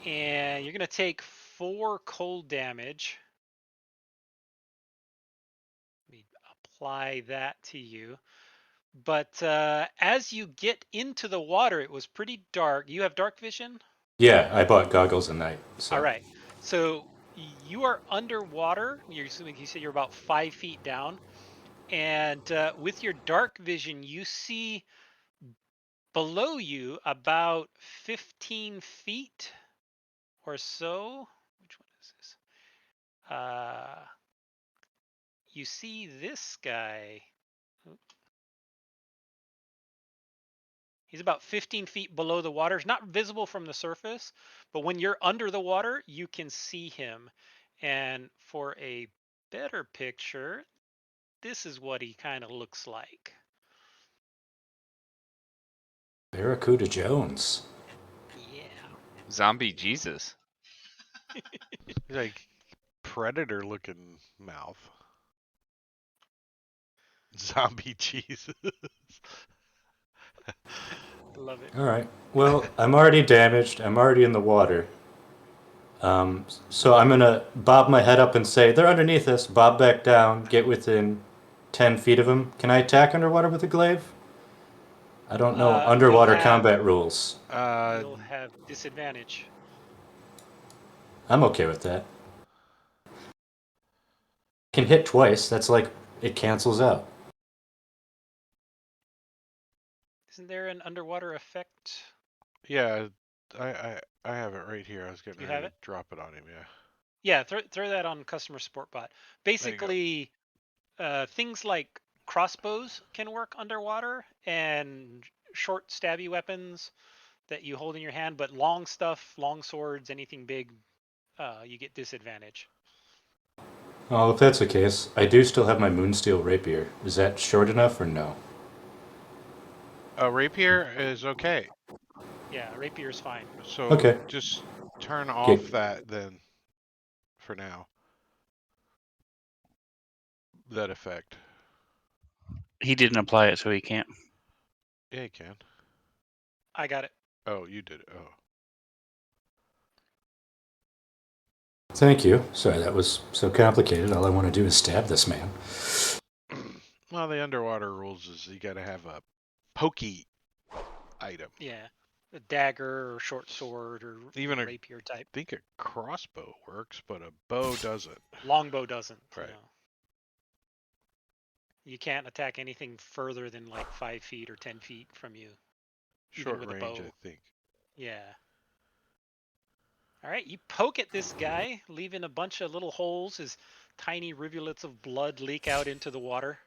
and you're gonna take 4 cold damage. Let me apply that to you. But as you get into the water, it was pretty dark. You have dark vision? Yeah, I bought goggles at night. So. All right. So you are underwater. You're assuming you said you're about 5 feet down. And with your dark vision, you see below you about 15 feet or so. Which one is this? You see this guy. He's about 15 feet below the water. He's not visible from the surface, but when you're under the water, you can see him. And for a better picture, this is what he kind of looks like. Barracuda Jones. Yeah. Zombie Jesus. Like predator looking mouth. Zombie Jesus. Love it. All right. Well, I'm already damaged. I'm already in the water. So I'm going to bob my head up and say, they're underneath us. Bob back down. Get within 10 feet of them. Can I attack underwater with a glaive? I don't know underwater combat rules. You'll have disadvantage. I'm okay with that. Can hit twice. That's like it cancels out. Isn't there an underwater effect? Yeah, I have it right here. I was getting You ready have to it? drop it on him. Yeah. Yeah, throw that on customer support bot. Basically, things like crossbows can work underwater, and short stabby weapons that you hold in your hand, but long stuff, long swords, anything big, you get disadvantage. Oh, if that's the case, I do still have my Moonsteel Rapier. Is that short enough or no? A rapier is okay. Yeah, rapier's fine. So Okay. just turn off Okay. that then for now. That effect. He didn't apply it, so he can't. Yeah, you can. I got it. Oh, you did it. Oh. Thank you. Sorry, that was so complicated. All I want to do is stab this man. Well, the underwater rules is you got to have a pokey item. Yeah, a dagger or short sword or Even a rapier type. I think a crossbow works, but a bow doesn't. Longbow doesn't. Right. No. You can't attack anything further than like 5 feet or 10 feet from you. Short with a range, bow. I think. Yeah. All right, you poke at this guy, leaving a bunch of little holes as tiny rivulets of blood leak out into the water.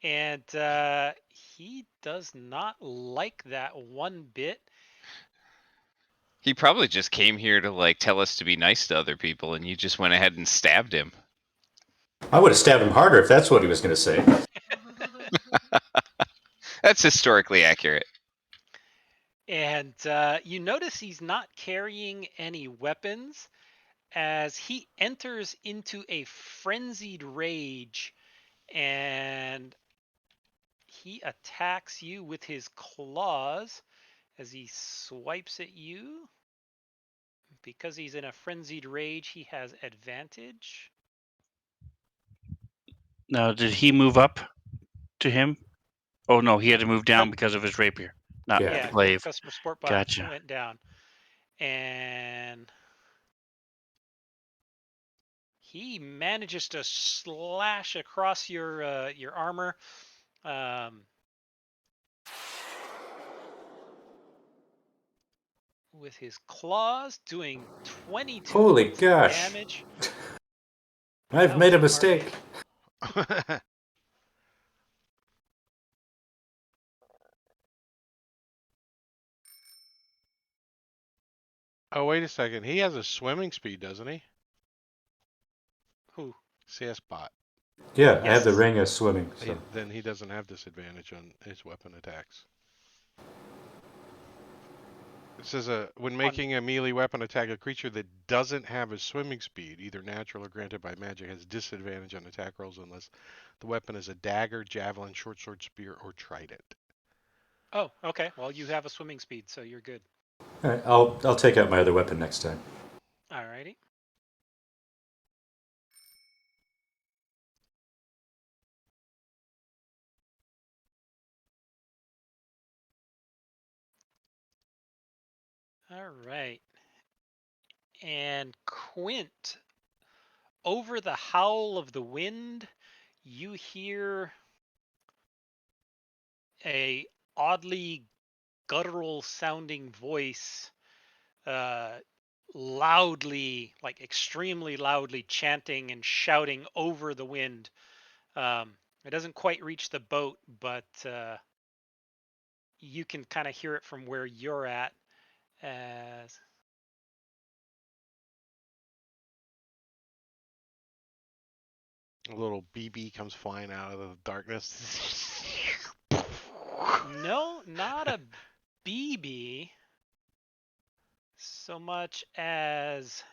And he does not like that one bit. He probably just came here to like tell us to be nice to other people, and you just went ahead and stabbed him. I would have stabbed him harder if that's what he was going to say. That's historically accurate. And you notice he's not carrying any weapons as he enters into a frenzied rage, and he attacks you with his claws as he swipes at you. Because he's in a frenzied rage, he has advantage. Now, did he move up to him? Oh no, he had to move down because of his rapier, not Yeah. Yeah, glaive. customer support bot Gotcha. went down. And he manages to slash across your armor. With his claws, doing 22 Holy points gosh. of damage. I've That made a was a hard mistake. hit. Oh, wait a second. He has a swimming speed, doesn't he? Who? CS bot. Yeah, I have the Yes. ring of swimming. So. Then he doesn't have disadvantage on his weapon attacks. It says when making a melee weapon attack, a creature that doesn't have a swimming speed, either natural or granted by magic, has disadvantage on attack rolls unless the weapon is a dagger, javelin, short sword, spear, or trident. Oh, okay. Well, you have a swimming speed, so you're good. All right, I'll take out my other weapon next time. Alrighty. All right. And Quint, over the howl of the wind, you hear a oddly guttural sounding voice, loudly, like extremely loudly chanting and shouting over the wind. It doesn't quite reach the boat, but you can kind of hear it from where you're at. As A little BB comes flying out of the darkness. no, not a BB so much as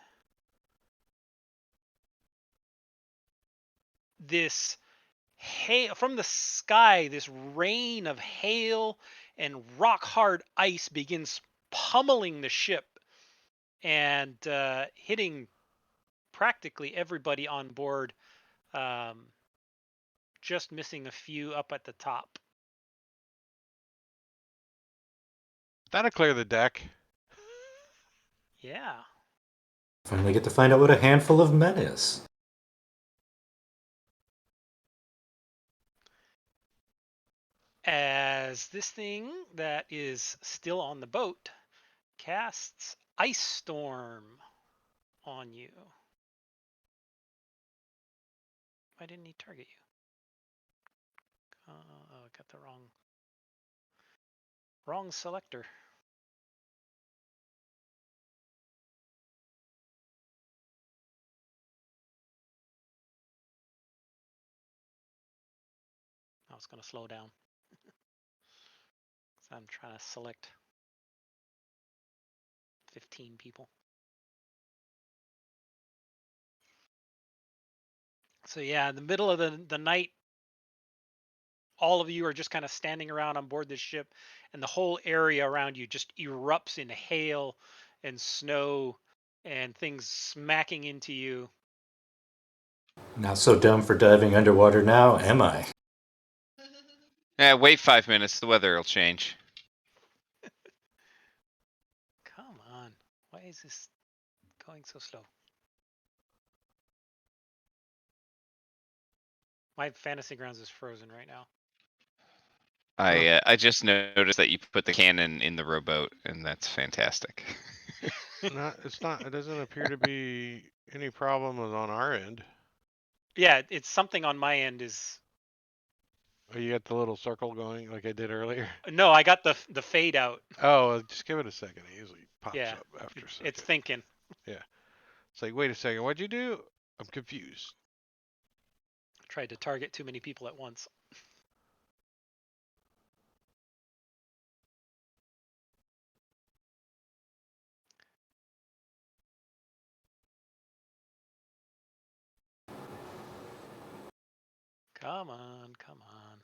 this hail from the sky. This rain of hail and rock hard ice begins pummeling the ship and hitting practically everybody on board, just missing a few up at the top. That'll clear the deck. Yeah. Finally get to find out what a handful of men is. As this thing that is still on the boat casts Ice Storm on you. Why didn't he target you? Oh, I got the wrong selector. I was going to slow down. So I'm trying to select 15 people. So yeah, in the middle of the night, all of you are just kind of standing around on board this ship, and the whole area around you just erupts in hail and snow and things smacking into you. Not so dumb for diving underwater now, am I? Wait 5 minutes. The weather will change. Come on. Why is this going so slow? My Fantasy Grounds is frozen right now. I just noticed that you put the cannon in the rowboat, and that's fantastic. It doesn't appear to be any problem on our end. Yeah, it's something on my end is Oh, you got the little circle going like I did earlier? No, I got the fade out. Oh, just give it a second. It usually pops Yeah, up after a second. it's thinking. It's like, wait a second, what'd you do? I'm confused. Tried to target too many people at once. Come on, come on.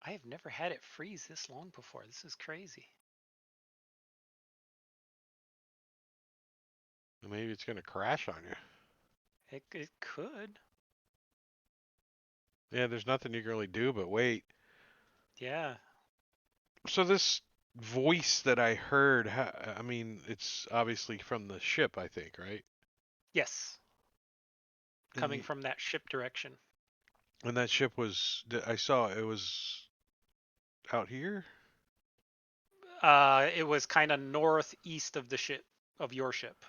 I have never had it freeze this long before. This is crazy. Maybe it's gonna crash on you. It could. Yeah, there's nothing you can really do but wait. Yeah. So this voice that I heard, I mean, it's obviously from the ship, I think, right? Yes. Coming And, from that ship direction. and that ship was, I saw it was out here. It was kind of northeast of the ship, of your ship.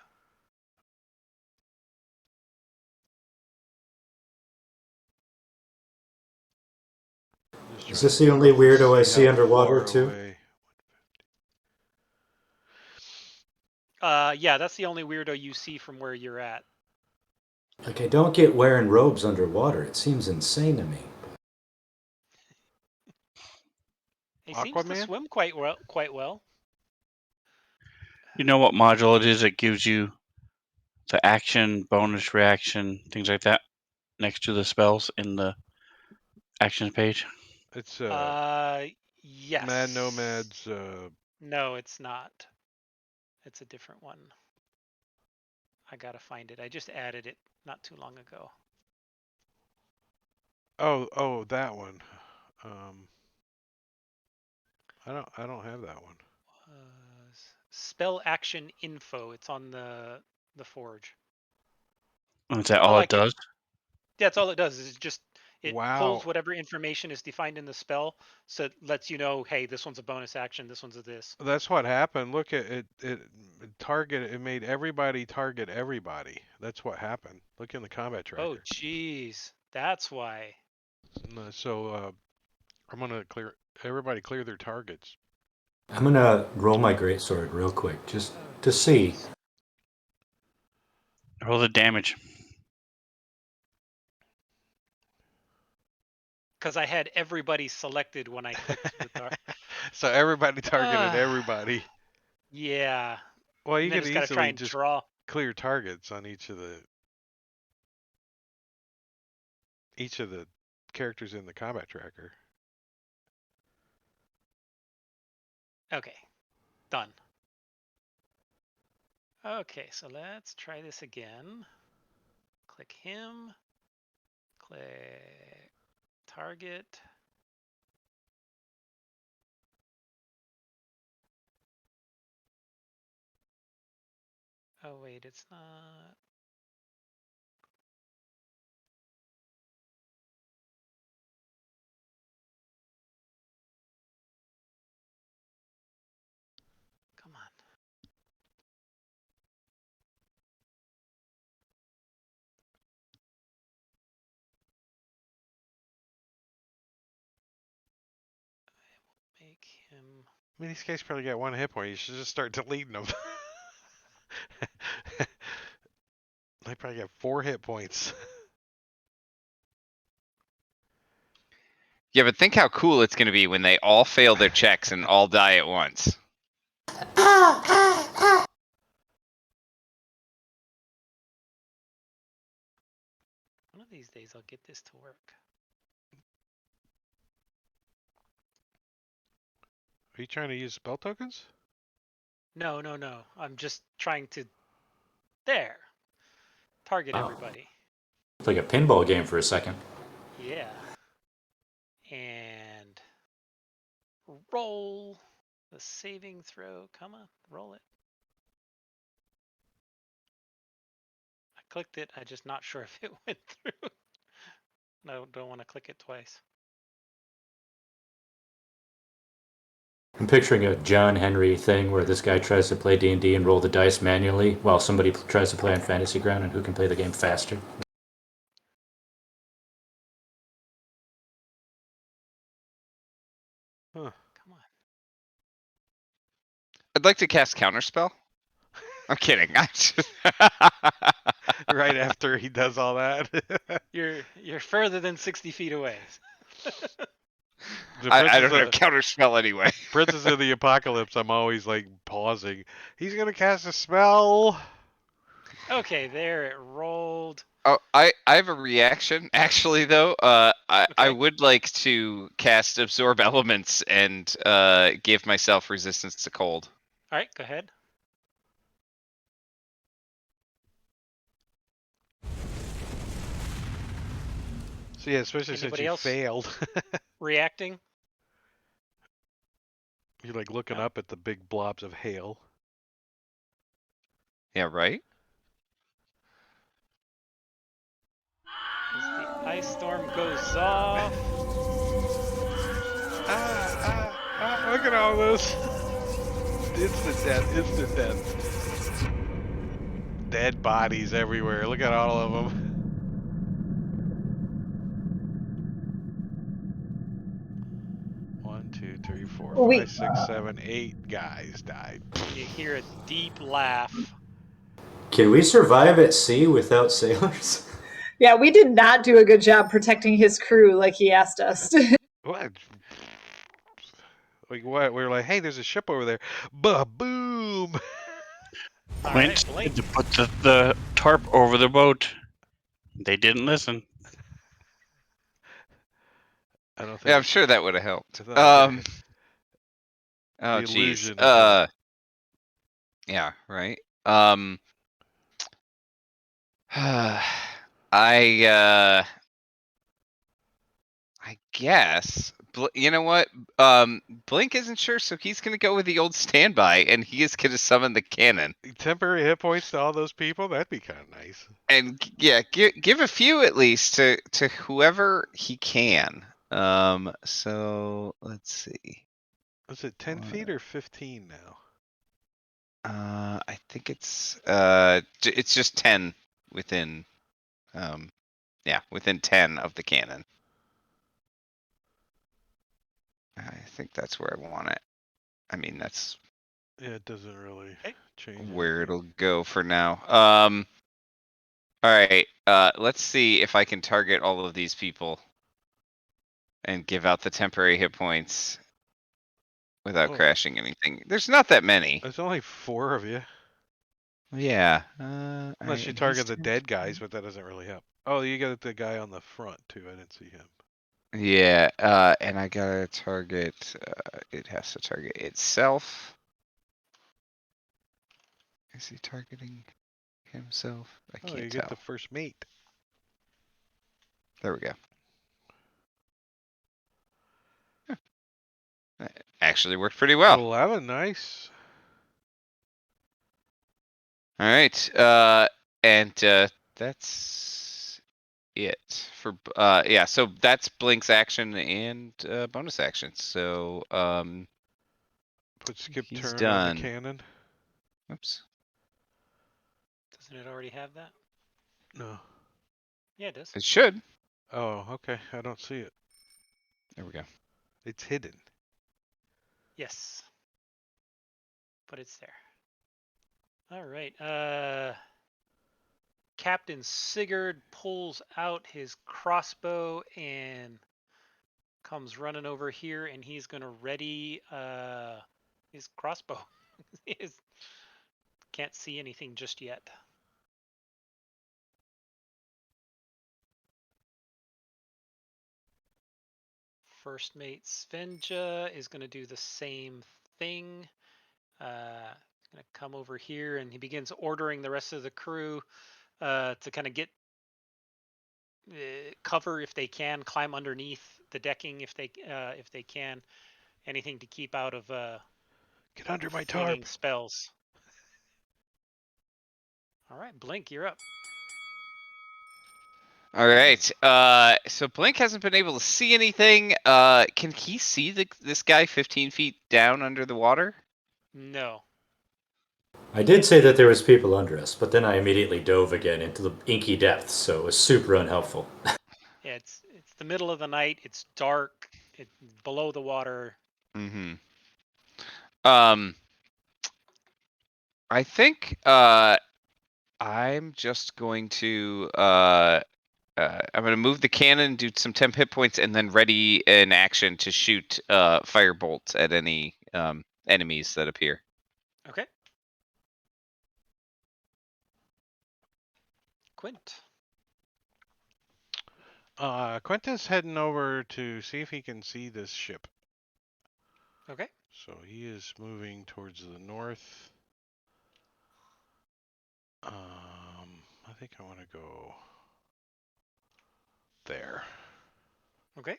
Just Is trying this to the only weirdo I see see how underwater far too? away. Yeah, that's the only weirdo you see from where you're at. Like, I don't get wearing robes underwater. It seems insane to me. He seems to Aquaman? swim quite well. Quite well. You know what module it is that gives you the action, bonus reaction, things like that next to the spells in the actions page? It's Yes. Mad Nomad's No, it's not. It's a different one. I gotta find it. I just added it not too long ago. oh, that one. I don't have that one. Spell action info. It's on the forge. Is that I all it like it. does? That's all it does. Is just it pulls Wow. whatever information is defined in the spell, so it lets you know, hey, this one's a bonus action. This one's a this. That's what happened. Look at it. It made everybody target everybody. That's what happened. Look in the combat Oh, tracker. jeez, that's why. So I'm gonna everybody clear their targets. I'm gonna roll my greatsword real quick, just Oh, to see. jeez. Roll the damage. Because I had everybody selected when I clicked the So everybody targeted everybody. Yeah. Well, you And then could it's got to try easily and just draw. clear targets on each of the characters in the combat tracker. Okay, done. Okay, so let's try this again. Click him. Click target. Oh, wait, it's not. Come on. Make him. I mean, these guys probably got one hit point. You should just start deleting them. They probably got 4 hit points. Yeah, but think how cool it's going to be when they all fail their checks and all die at once. One of these days I'll get this to work. Are you trying to use spell tokens? No, no, no. I'm just trying to. There. Target Wow. everybody. It's like a pinball game for a second. Yeah. And roll the saving throw. Come on, roll it. I clicked it. I'm just not sure if it went through. No, don't want to click it twice. I'm picturing a John Henry thing where this guy tries to play D&D and roll the dice manually while somebody tries to play on Fantasy Ground and who can play the game faster. Huh. Come on. I'd like to cast Counterspell. I'm kidding. Right after he does all that. You're further than 60 feet away. The I don't Princess have Counterspell anyway. Princess of the Apocalypse, I'm always like pausing. He's gonna cast a spell. Okay, there it rolled. Oh, I have a reaction actually though. I Okay. would like to cast Absorb Elements and give myself resistance to cold. All right, go ahead. So yeah, especially Anybody since you else? failed. Reacting. You're like looking No. up at the big blobs of hail. Yeah, right? As the ice storm goes off. Look at all this. Instant death, instant death. Dead bodies everywhere. Look at all of them. One, two, three, four, We- five, six, 7, 8 guys died. You hear a deep laugh. Can we survive at sea without sailors? Yeah, we did not do a good job protecting his crew like he asked us. What? Like what? We were like, hey, there's a ship over there. Ba-boom! All Clint right, Blake. said to put the tarp over the boat. They didn't listen. I don't think. Yeah, I'm sure that would have helped. I thought Oh, the jeez. illusion would help. Yeah, right. I guess. You know what? Blink isn't sure, so he's gonna go with the old standby, and he is gonna summon the cannon. Temporary hit points to all those people? That'd be kind of nice. And yeah, give a few at least to whoever he can. So let's see. Is it 10 feet or 15 now? I think it's just 10 within within 10 of the cannon. I think that's where I want it. I mean, that's Yeah, it doesn't really change where anything. it'll go for now. All right. Let's see if I can target all of these people and give out the temporary hit points without Oh. crashing anything. There's not that many. There's only 4 of you. Yeah. Unless you target the dead guys, but that doesn't really help. Oh, you got the guy on the front too. I didn't see him. Yeah, and I gotta target, it has to target itself. Is he targeting himself? I Oh, can't you tell. get the first mate. There we go. Huh. That actually worked pretty well. 11, nice. All right, and that's it for yeah. So that's Blink's action and bonus action. So Put skip he's turn on done. the cannon. Oops. Doesn't it already have that? No. Yeah, it does. It should. Oh, okay. I don't see it. There we go. It's hidden. Yes. But it's there. All right. Captain Sigurd pulls out his crossbow and comes running over here, and he's gonna ready his crossbow. Can't see anything just yet. First mate Svenja is gonna do the same thing. He's gonna come over here, and he begins ordering the rest of the crew to kind of get cover if they can, climb underneath the decking if they can, anything to keep out of Get under my flinging tarp. spells. All right, Blink, you're up. All right. So Blink hasn't been able to see anything. Can he see this guy 15 feet down under the water? No. I did say that there was people under us, but then I immediately dove again into the inky depths, so it was super unhelpful. Yeah, it's the middle of the night. It's dark. It's below the water. Mm-hmm. I think I'm just going to I'm going to move the cannon, do some temp hit points, and then ready an action to shoot fire bolts at any enemies that appear. Okay. Quint. Quentin's heading over to see if he can see this ship. Okay. So he is moving towards the north. I think I want to go there. Okay.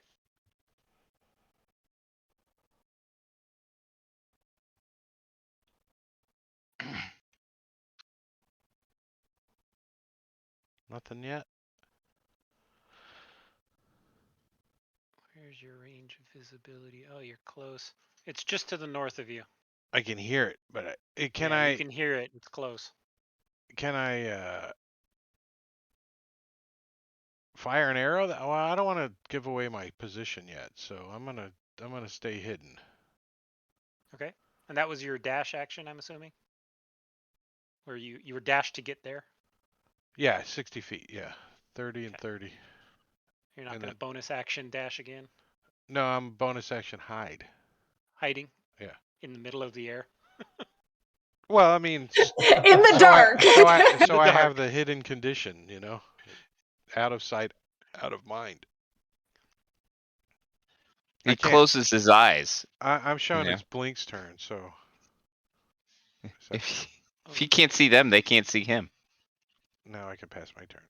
Nothing yet. Where's your range of visibility? Oh, you're close. It's just to the north of you. I can hear it, but You can hear it. It's close. Can I fire an arrow? Well, I don't want to give away my position yet, so I'm gonna stay hidden. Okay. And that was your dash action, I'm assuming? Where you were dashed to get there? Yeah, 60 feet. Yeah, 30 and 30. You're not And going to bonus action dash again? No, I'm bonus action hide. Hiding? Yeah. In the middle of the air? Well, I mean, In the dark. so I dark. have the hidden condition, out of sight, out of mind. He closes his eyes. I'm showing Yeah. it's Blink's turn, so. If he can't see them, they can't see him. Now I can pass my turn.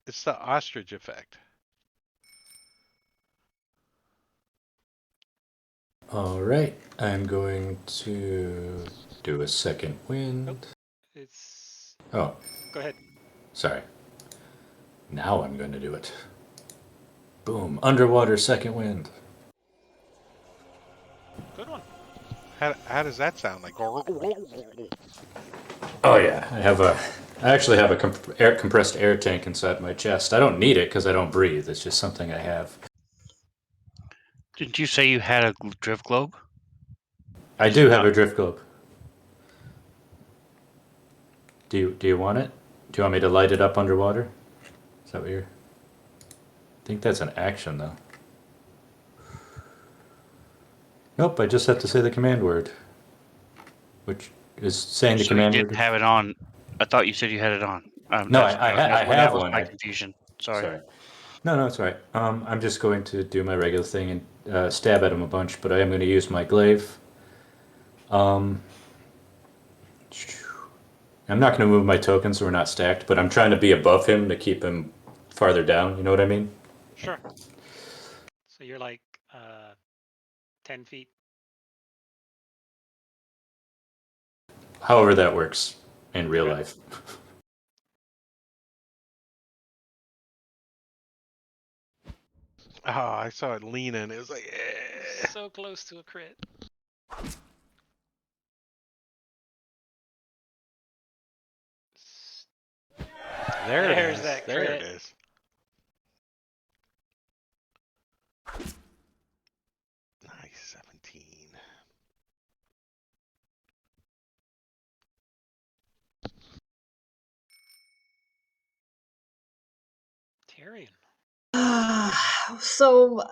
It's the ostrich effect. All right, I'm going to do a second wind. It's. Oh, Go ahead. sorry. Now I'm going to do it. Boom, underwater second wind. Good one. How does that sound? Like. Oh yeah, I actually have a compressed air tank inside my chest. I don't need it because I don't breathe. It's just something I have. Didn't you say you had a drift globe? I do have a drift globe. Do you want it? Do you want me to light it up underwater? Is that what you're? I think that's an action though. Nope, I just have to say the command word, which is saying the command you word. didn't have it on. I thought you said you had it on. No, I have that was one. my confusion. Sorry. No, it's all right. I'm just going to do my regular thing and stab at him a bunch, but I am going to use my glaive. I'm not going to move my tokens so we're not stacked, but I'm trying to be above him to keep him farther down. You know what I mean? Sure. So you're like 10 feet. However that works in real life. Oh, I saw it leaning. It was like. So close to a crit. There's that There crit. it is. Nice, 17. Tyrion. So,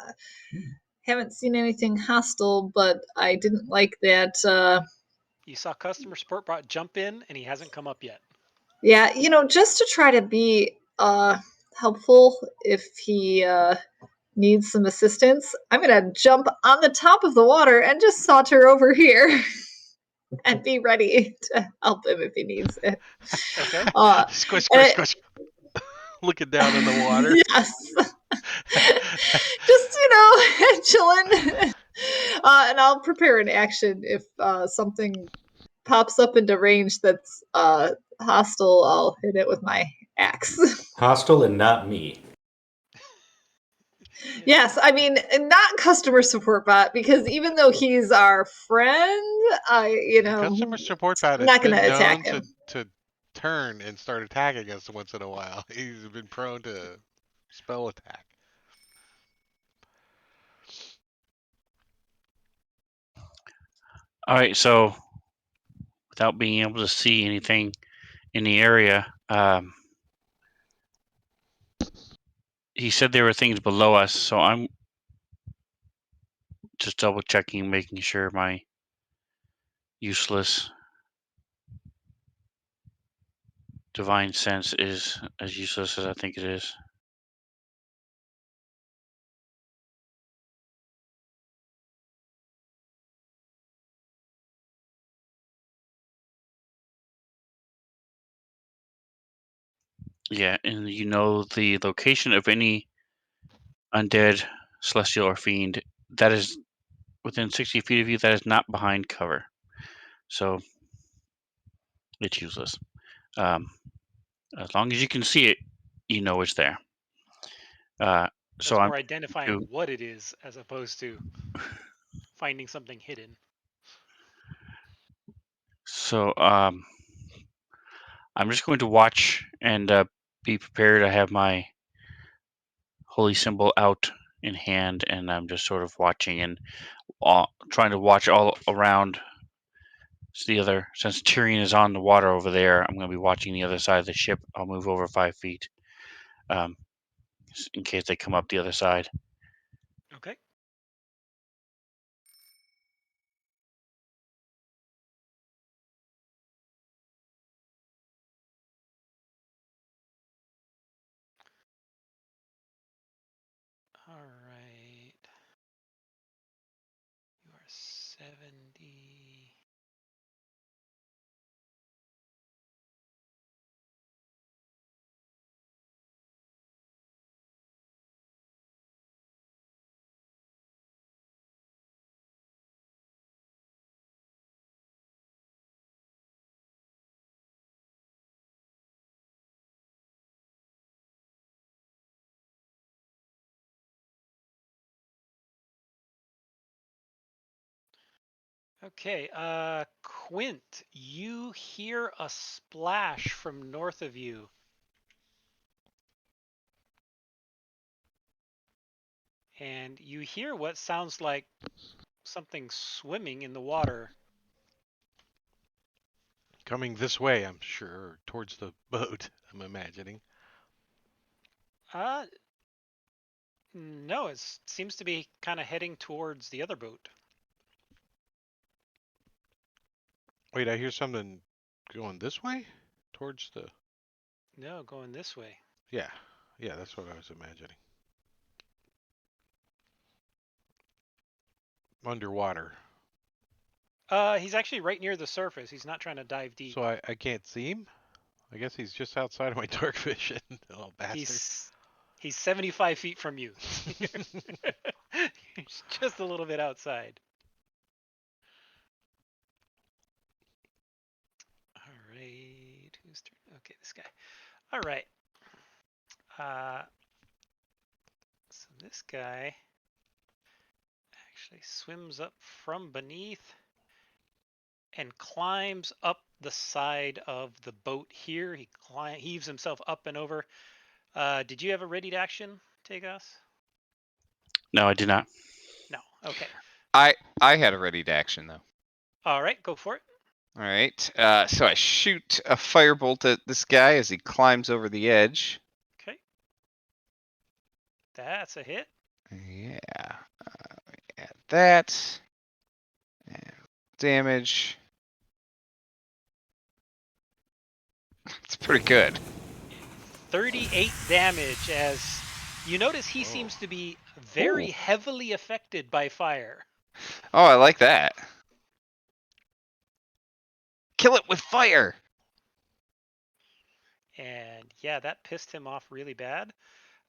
haven't seen anything hostile, but I didn't like that. You saw customer support bot jump in, and he hasn't come up yet. Yeah, just to try to be helpful if he needs some assistance, I'm gonna jump on the top of the water and just saunter over here and be ready to help him if he needs it. Okay. Squish, and squish, squish. Looking down in the water. Yes. Just, chilling. And I'll prepare an action if something pops up into range that's hostile. I'll hit it with my axe. Hostile and not me. Yes, I mean, not customer support bot, because even though he's our friend, Customer support bot I'm has not going been to known attack him. to turn and start attacking us once in a while. He's been prone to spell attack. All right, so without being able to see anything in the area, he said there were things below us, so I'm just double checking, making sure my useless divine sense is as useless as I think it is. Yeah, and you know the location of any undead, celestial, or fiend that is within 60 feet of you that is not behind cover. So it's useless. As long as you can see it, you know it's there. So That's I'm more identifying to, what it is as opposed to finding something hidden. so I'm just going to watch and be prepared. I have my holy symbol out in hand, and I'm just sort of watching and trying to watch all around. Since Tyrion is on the water over there, I'm going to be watching the other side of the ship. I'll move over 5 feet, um, in case they come up the other side. Okay. All right. You are 70. Okay, Quint, you hear a splash from north of you. And you hear what sounds like something swimming in the water. Coming this way, I'm sure, towards the boat, I'm imagining. Uh, no, it seems to be kind of heading towards the other boat. Wait, I hear something going this way? Towards the... No, going this way. Yeah, yeah, that's what I was imagining. Underwater. He's actually right near the surface. He's not trying to dive deep. So I can't see him? I guess he's just outside of my dark vision. Little bastard. He's 75 feet from you. He's just a little bit outside. All right, who's turn? Okay, this guy. All right. So this guy actually swims up from beneath and climbs up the side of the boat here. He heaves himself up and over. Did you have a ready to action, Tagos? No, I did not. No. Okay. I had a ready to action though. All right, go for it. All right. So I shoot a firebolt at this guy as he climbs over the edge. Okay. That's a hit. Yeah. Add that. And damage. It's pretty good. 38 damage as you notice he Whoa. seems to be very Ooh. heavily affected by fire. Oh, I like that. Kill it with fire. And yeah, that pissed him off really bad.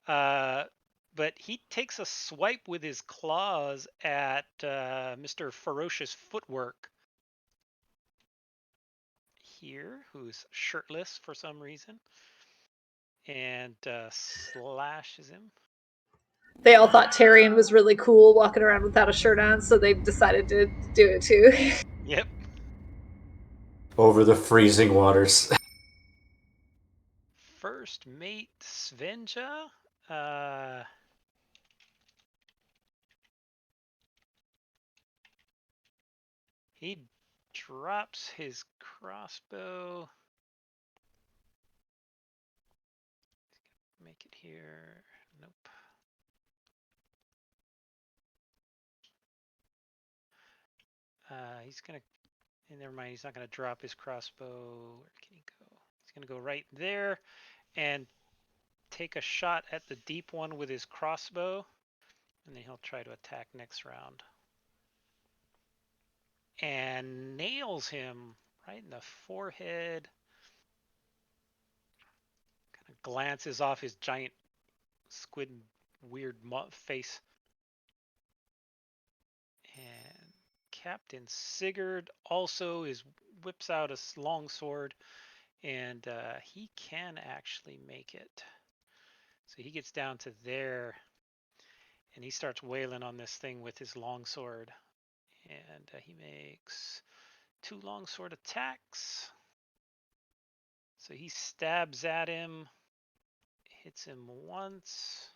But he takes a swipe with his claws at Mr. Ferocious Footwork here, who's shirtless for some reason, and slashes him. They all thought Tyrion was really cool walking around without a shirt on, so they decided to do it too. Yep. Over the freezing waters. First mate Svenja. He drops his crossbow. Make it here. Nope. He's gonna. Never mind. He's not gonna drop his crossbow. Where can he go? He's gonna go right there and take a shot at the deep one with his crossbow, and then he'll try to attack next round. And nails him right in the forehead. Kind of glances off his giant squid weird face. And Captain Sigurd also whips out a long sword, and he can actually make it. So he gets down to there, and he starts wailing on this thing with his long sword. And he makes 2 longsword attacks. So he stabs at him, hits him once.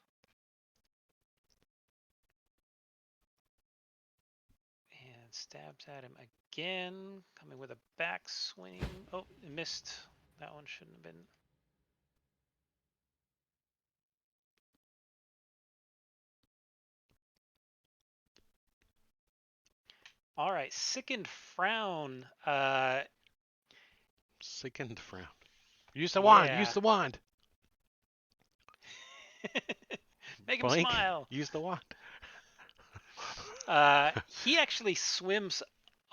And stabs at him again, coming with a backswing. Oh, it missed. That one shouldn't have been. All right, Sickened Frown. Sickened frown. Use the wand. Yeah. Use the wand. Make him Blink. smile. Use the wand. He actually swims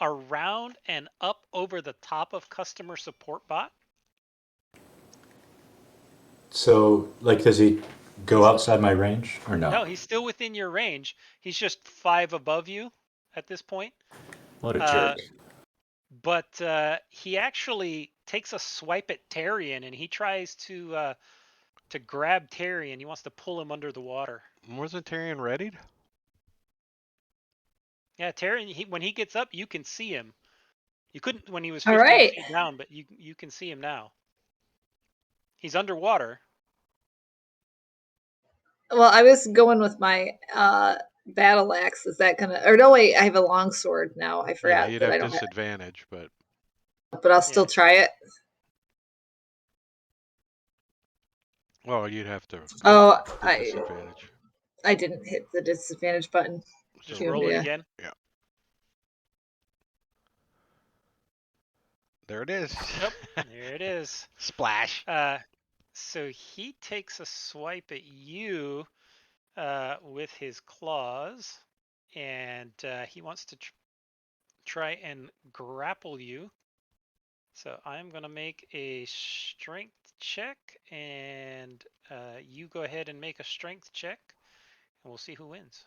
around and up over the top of customer support bot. So, like, does he go outside my range or no? No, he's still within your range. He's just 5 above you at this point. What a jerk. But he actually takes a swipe at Tarian, and he tries to grab Tarian. He wants to pull him under the water. Wasn't Tyrion readied? Yeah, Tarian. When he gets up, you can see him. You couldn't when he was All 15 right. feet down, but you can see him now. He's underwater. Well, I was going with my battle axe. Is that gonna? Or no, wait. I have a long sword now. I Yeah, forgot you'd that I have don't have. disadvantage, but But I'll still try it. well, you'd have to. Oh, hit disadvantage. I didn't hit the disadvantage button. Just So, roll it again. Yeah. There it is. Yep, there it is. Splash. So he takes a swipe at you with his claws, and he wants to try and grapple you. So I'm going to make a strength check, and you go ahead and make a strength check, and we'll see who wins.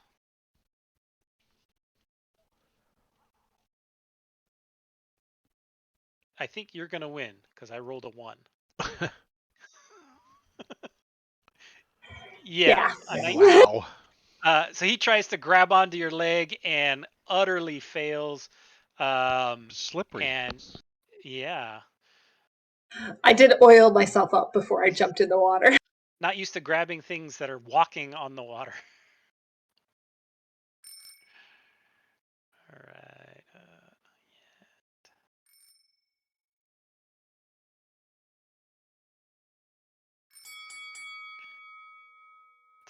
I think you're going to win because I rolled a 1. Yeah. Wow. So he tries to grab onto your leg and utterly fails. Slippery. And yeah. I did oil myself up before I jumped in the water. Not used to grabbing things that are walking on the water. All right.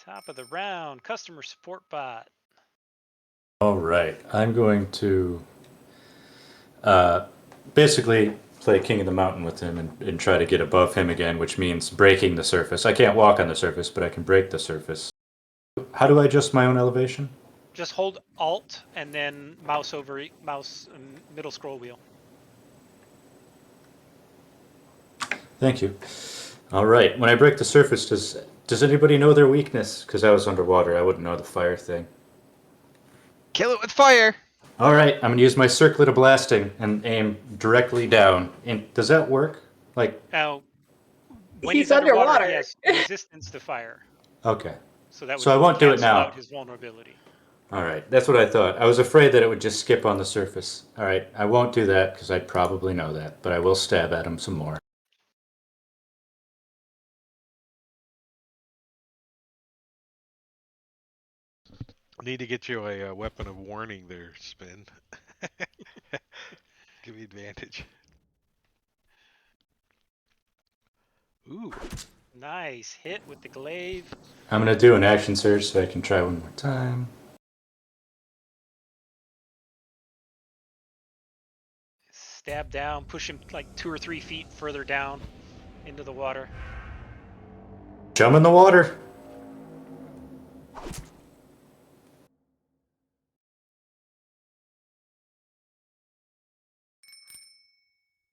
Top of the round, customer support bot. All right. I'm going to basically play King of the Mountain with him and try to get above him again, which means breaking the surface. I can't walk on the surface, but I can break the surface. How do I adjust my own elevation? Just hold Alt and then mouse middle scroll wheel. Thank you. All right. When I break the surface, does anybody know their weakness? Because I was underwater, I wouldn't know the fire thing. Kill it with fire. All right. I'm gonna use my circlet of blasting and aim directly down. And does that work? Like, Now, when He's he's underwater, underwater. he has resistance to fire. okay. So that would So I won't do it cancel now. out his vulnerability. All right. That's what I thought. I was afraid that it would just skip on the surface. All right. I won't do that because I probably know that, but I will stab at him some more. Need to get you a weapon of warning there, Spin. Give me advantage. Ooh. Nice hit with the glaive. I'm gonna do an action surge so I can try one more time. Stab down, push him like 2 or 3 feet further down into the water. Jump in the water.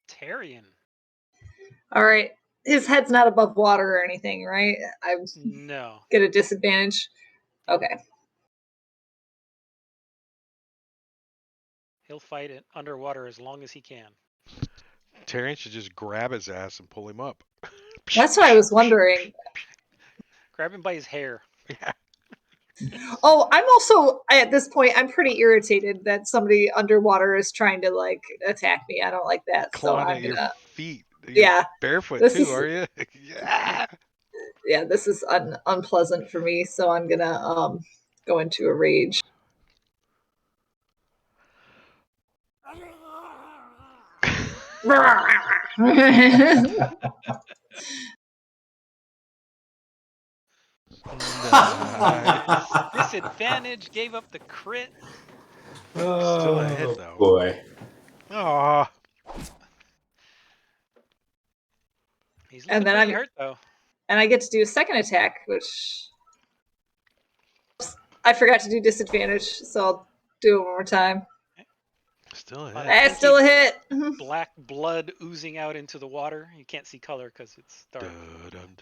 Tarian. All right. His head's not above water or anything, right? I No. get a disadvantage. Okay. He'll fight it underwater as long as he can. Tarian should just grab his ass and pull him up. That's what I was wondering. Grab him by his hair. Yeah. Oh, I'm also at this point. I'm pretty irritated that somebody underwater is trying to like attack me. I don't like that. So Clawing I'm at your gonna. feet. You're Yeah. barefoot This too, is are you? Yeah. yeah. This is unpleasant for me. So I'm gonna go into a rage. Nice. Disadvantage, gave up the crit. Still a hit Oh though. boy. Aw. He's And looking then pretty I'm hurt though. and I get to do a second attack, which I forgot to do disadvantage. So I'll do it one more time. Still a On a hit. That's still a hit. black blood oozing out into the water. You can't see color because it's dark. Dun,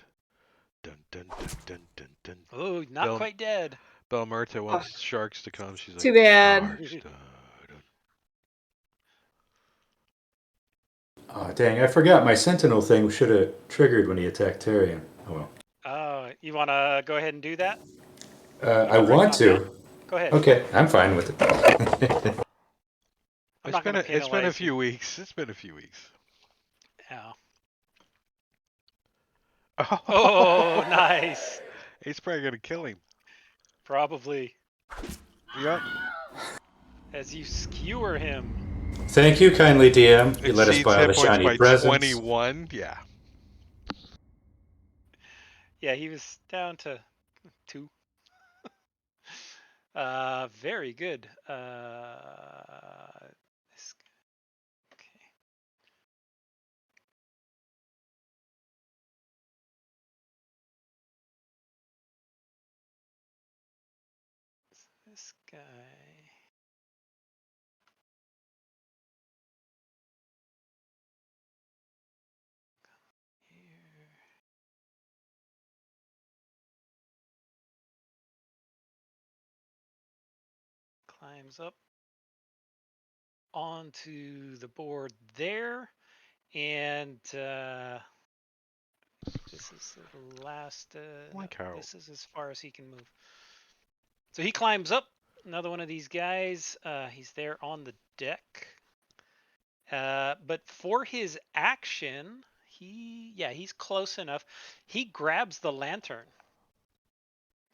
dun, dun, dun, dun, dun, dun. Oh, not Bel- quite dead. Belmerta wants sharks to come. She's like, Too bad. sharks. Dun, dun. Oh dang! I forgot my sentinel thing should have triggered when he attacked Tarian. Oh well. Oh, you want to go ahead and do that? I want to. Go ahead. Okay, I'm fine with it. I'm not going to It's been a penalize few you. weeks. It's been a few weeks. Oh. Oh, nice. He's probably gonna kill him. Probably. Yep. As you skewer him. Thank you kindly, DM. You let us Exceeds buy all hit the points shiny by presents. 21. Yeah. Yeah, he was down to 2. Very good. Okay. This guy. Here. Climbs up onto the board there, and this is the last. Like how- This is as far as he can move. So he climbs up. Another one of these guys. He's there on the deck. But for his action, he's close enough. He grabs the lantern.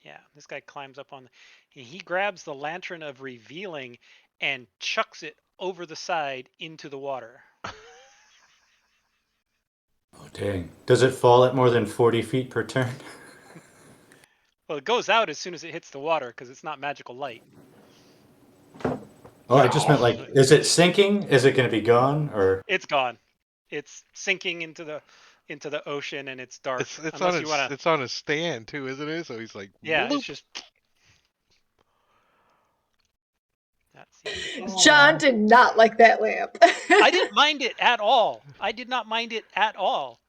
Yeah, this guy climbs up on. He grabs the lantern of revealing and chucks it over the side into the water. Oh dang! Does it fall at more than 40 feet per turn? Well, it goes out as soon as it hits the water because it's not magical light. Oh, I just meant like, is it sinking? Is it going to be gone or? It's gone. It's sinking into the ocean and it's dark. It's on a stand too, isn't it? So he's like, yeah, bloop. it's just. John did not like that lamp. I didn't mind it at all. I did not mind it at all.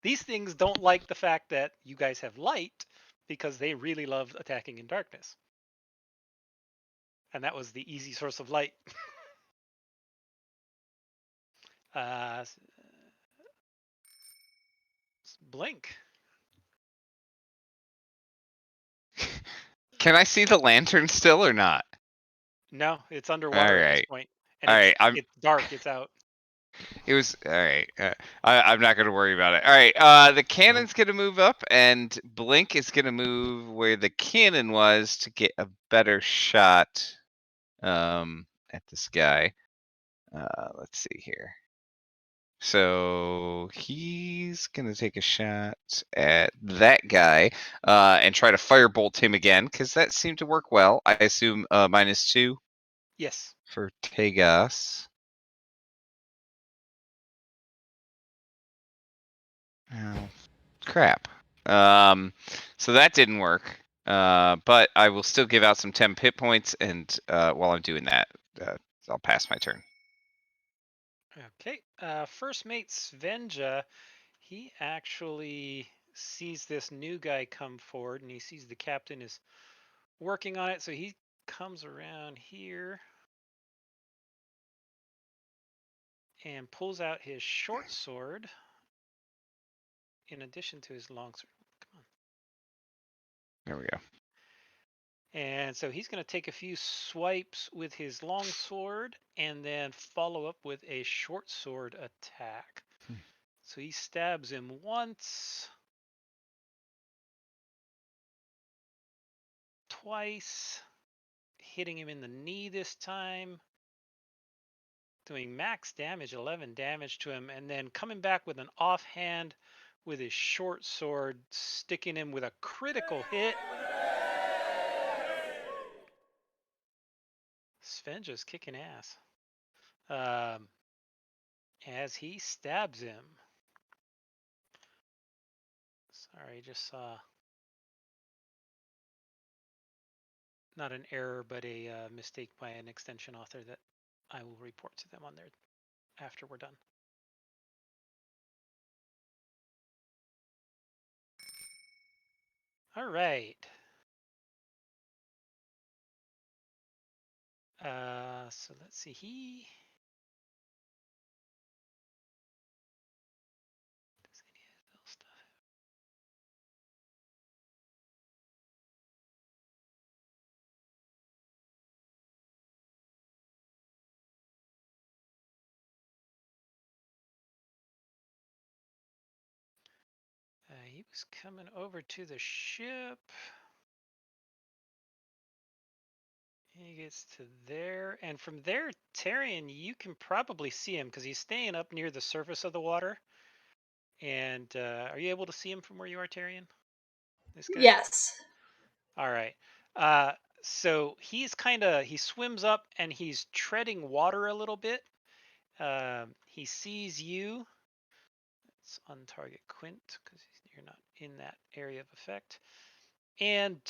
These things don't like the fact that you guys have light because they really love attacking in darkness. And that was the easy source of light. Blink. Can I see the lantern still or not? No, it's underwater at this Alright. point. And Alright, it's dark. It's out. It was alright. I'm not gonna worry about it. Alright, the cannon's gonna move up, and Blink is gonna move where the cannon was to get a better shot. at this guy. Let's see here. So he's gonna take a shot at that guy and try to firebolt him again because that seemed to work well. I assume -2 Yes. for Tegas. Oh, crap. So that didn't work. But I will still give out some temp hit points, and while I'm doing that, I'll pass my turn. Okay. First mate Svenja, he actually sees this new guy come forward, and he sees the captain is working on it, so he comes around here and pulls out his short sword in addition to his long sword. Come on. There we go. And so he's going to take a few swipes with his long sword and then follow up with a short sword attack. So he stabs him once, twice, hitting him in the knee this time, doing max damage, 11 damage to him, and then coming back with an offhand with his short sword, sticking him with a critical hit. Svenja's kicking ass. As he stabs him. Sorry, just saw not an error, but a mistake by an extension author that I will report to them on there after we're done. All right. So let's see. Does any of those stuff? He was coming over to the ship. He gets to there, and from there, Tyrion, you can probably see him because he's staying up near the surface of the water. And are you able to see him from where you are, Tyrion? This guy? Yes. All right. So he swims up and he's treading water a little bit. He sees you. Let's untarget Quint because you're not in that area of effect. And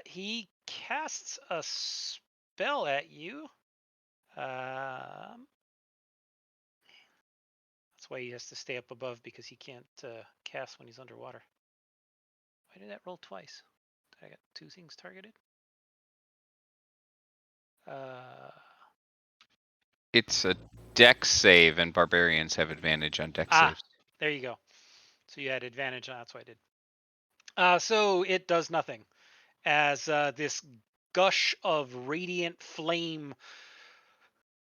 he casts a spell at you. That's why he has to stay up above because he can't cast when he's underwater. Why did that roll twice? Did I got two things targeted? It's a dex save, and barbarians have advantage on dex saves. There you go. So you had advantage. That's what I did. So it does nothing as this gush of radiant flame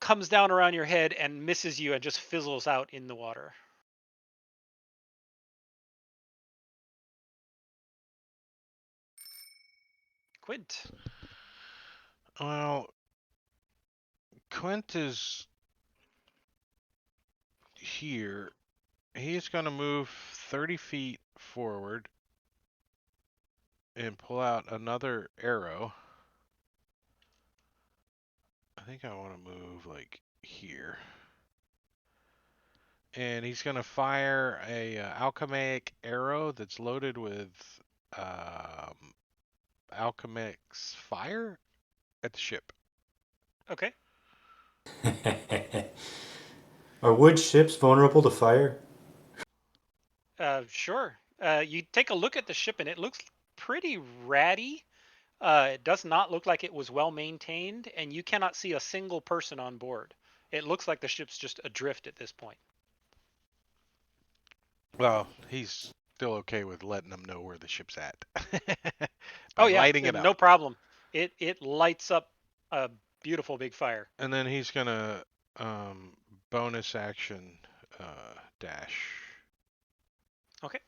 comes down around your head and misses you and just fizzles out in the water. Quint. Well, Quint is here. He's going to move 30 feet forward and pull out another arrow. I think I want to move like here. And he's going to fire a alchemic arrow that's loaded with alchemic's fire at the ship. Okay. Are wood ships vulnerable to fire? Sure. You take a look at the ship and it looks pretty ratty. It does not look like it was well maintained, and you cannot see a single person on board. It looks like the ship's just adrift at this point. Well, he's still okay with letting them know where the ship's at. Oh By yeah, lighting it up. no problem. It lights up a beautiful big fire. And then he's gonna bonus action dash. Okay.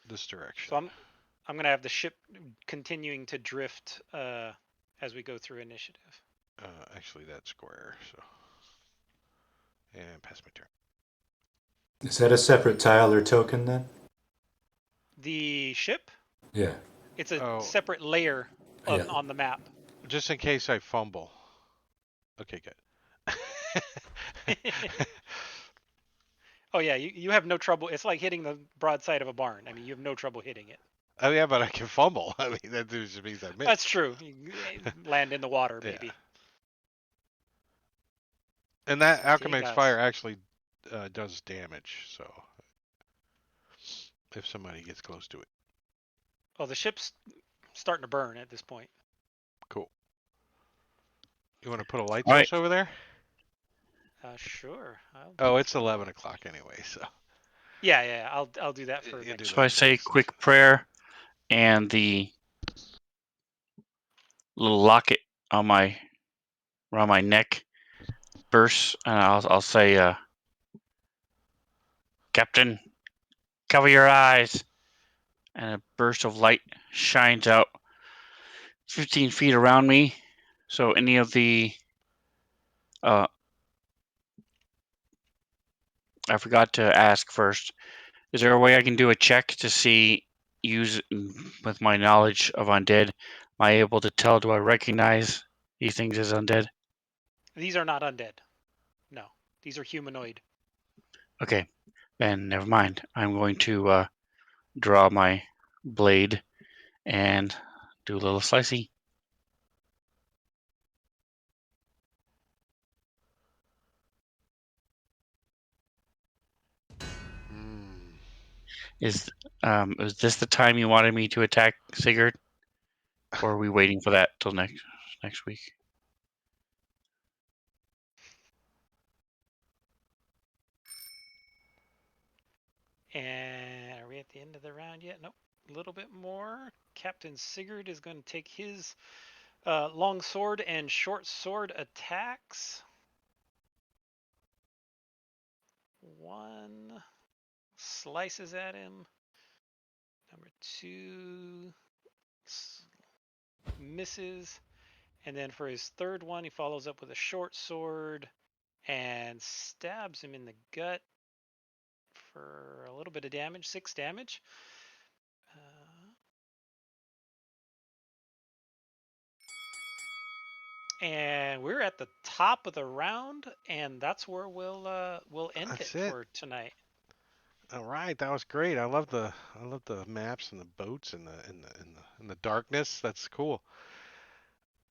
This direction. So I'm gonna have the ship continuing to drift as we go through initiative. Actually, that's square. So, and pass my turn. Is that a separate tile or token then? The ship? Yeah. It's a Oh, separate layer Yeah. on the map. just in case I fumble. Okay, good. Oh yeah, you have no trouble. It's like hitting the broadside of a barn. I mean, you have no trouble hitting it. Oh yeah, but I can fumble. I mean, that just means I missed. That's true. You land in the water, Yeah. maybe. And that Take Alchemist us. Fire actually does damage. So if somebody gets close to it, Oh, the ship's starting to burn at this point. cool. You want to put a light All right. source over there? Sure. Oh, it's 11 o'clock anyway, so Yeah. I'll do that for you do next So I that week. for say a next session. quick prayer and the little locket on my around my neck bursts, and I'll say, Captain, cover your eyes, and a burst of light shines out 15 feet around me. So any of the I forgot to ask first. Is there a way I can do a check to see use with my knowledge of undead? Am I able to tell? Do I recognize these things as undead? These are not undead. No, these are humanoid. Okay, then never mind. I'm going to draw my blade and do a little slicey. Mm. Is this the time you wanted me to attack Sigurd, or are we waiting for that till next week? And are we at the end of the round yet? Nope. A little bit more. Captain Sigurd is going to take his long sword and short sword attacks. One slices at him. Number two misses. And then for his third one, he follows up with a short sword and stabs him in the gut for a little bit of damage, 6 damage. And we're at the top of the round, and that's where we'll end it That's it. for tonight. All right, that was great. I love the maps and the boats and the darkness. That's cool.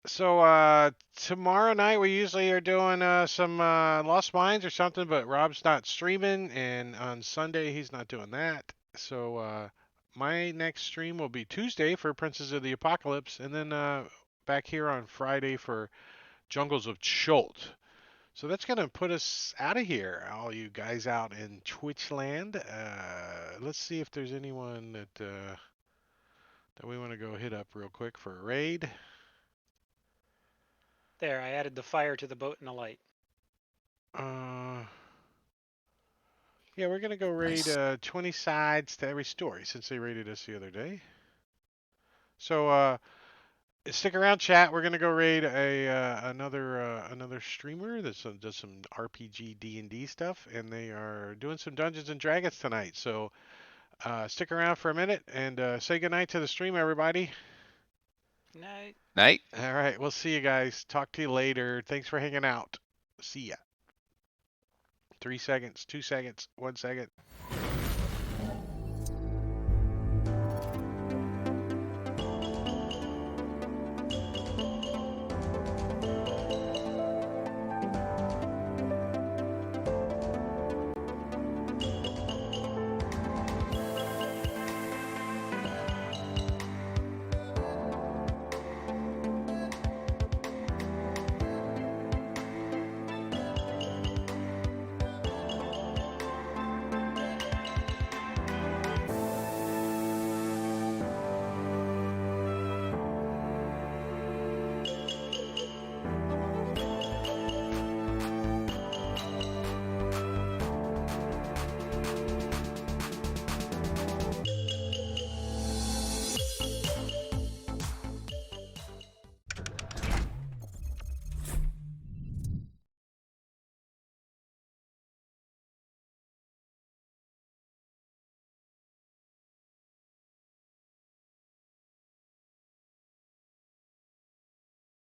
So tomorrow night we usually are doing some Lost Mines or something, but Rob's not streaming, and on Sunday he's not doing that. So my next stream will be Tuesday for Princes of the Apocalypse, and then back here on Friday for Jungles of Chult. So that's gonna put us out of here, all you guys out in Twitch land. Let's see if there's anyone that we want to go hit up real quick for a raid. There, I added the fire to the boat and the light. Yeah, we're gonna go raid Nice. 20 sides to every story since they raided us the other day. So stick around, chat. We're gonna go raid another streamer that does some RPG D&D stuff, and they are doing some Dungeons and Dragons tonight. So stick around for a minute and say goodnight to the stream, everybody. Night. Night. All right, we'll see you guys. Talk to you later. Thanks for hanging out. See ya. 3 seconds, 2 seconds, 1 second.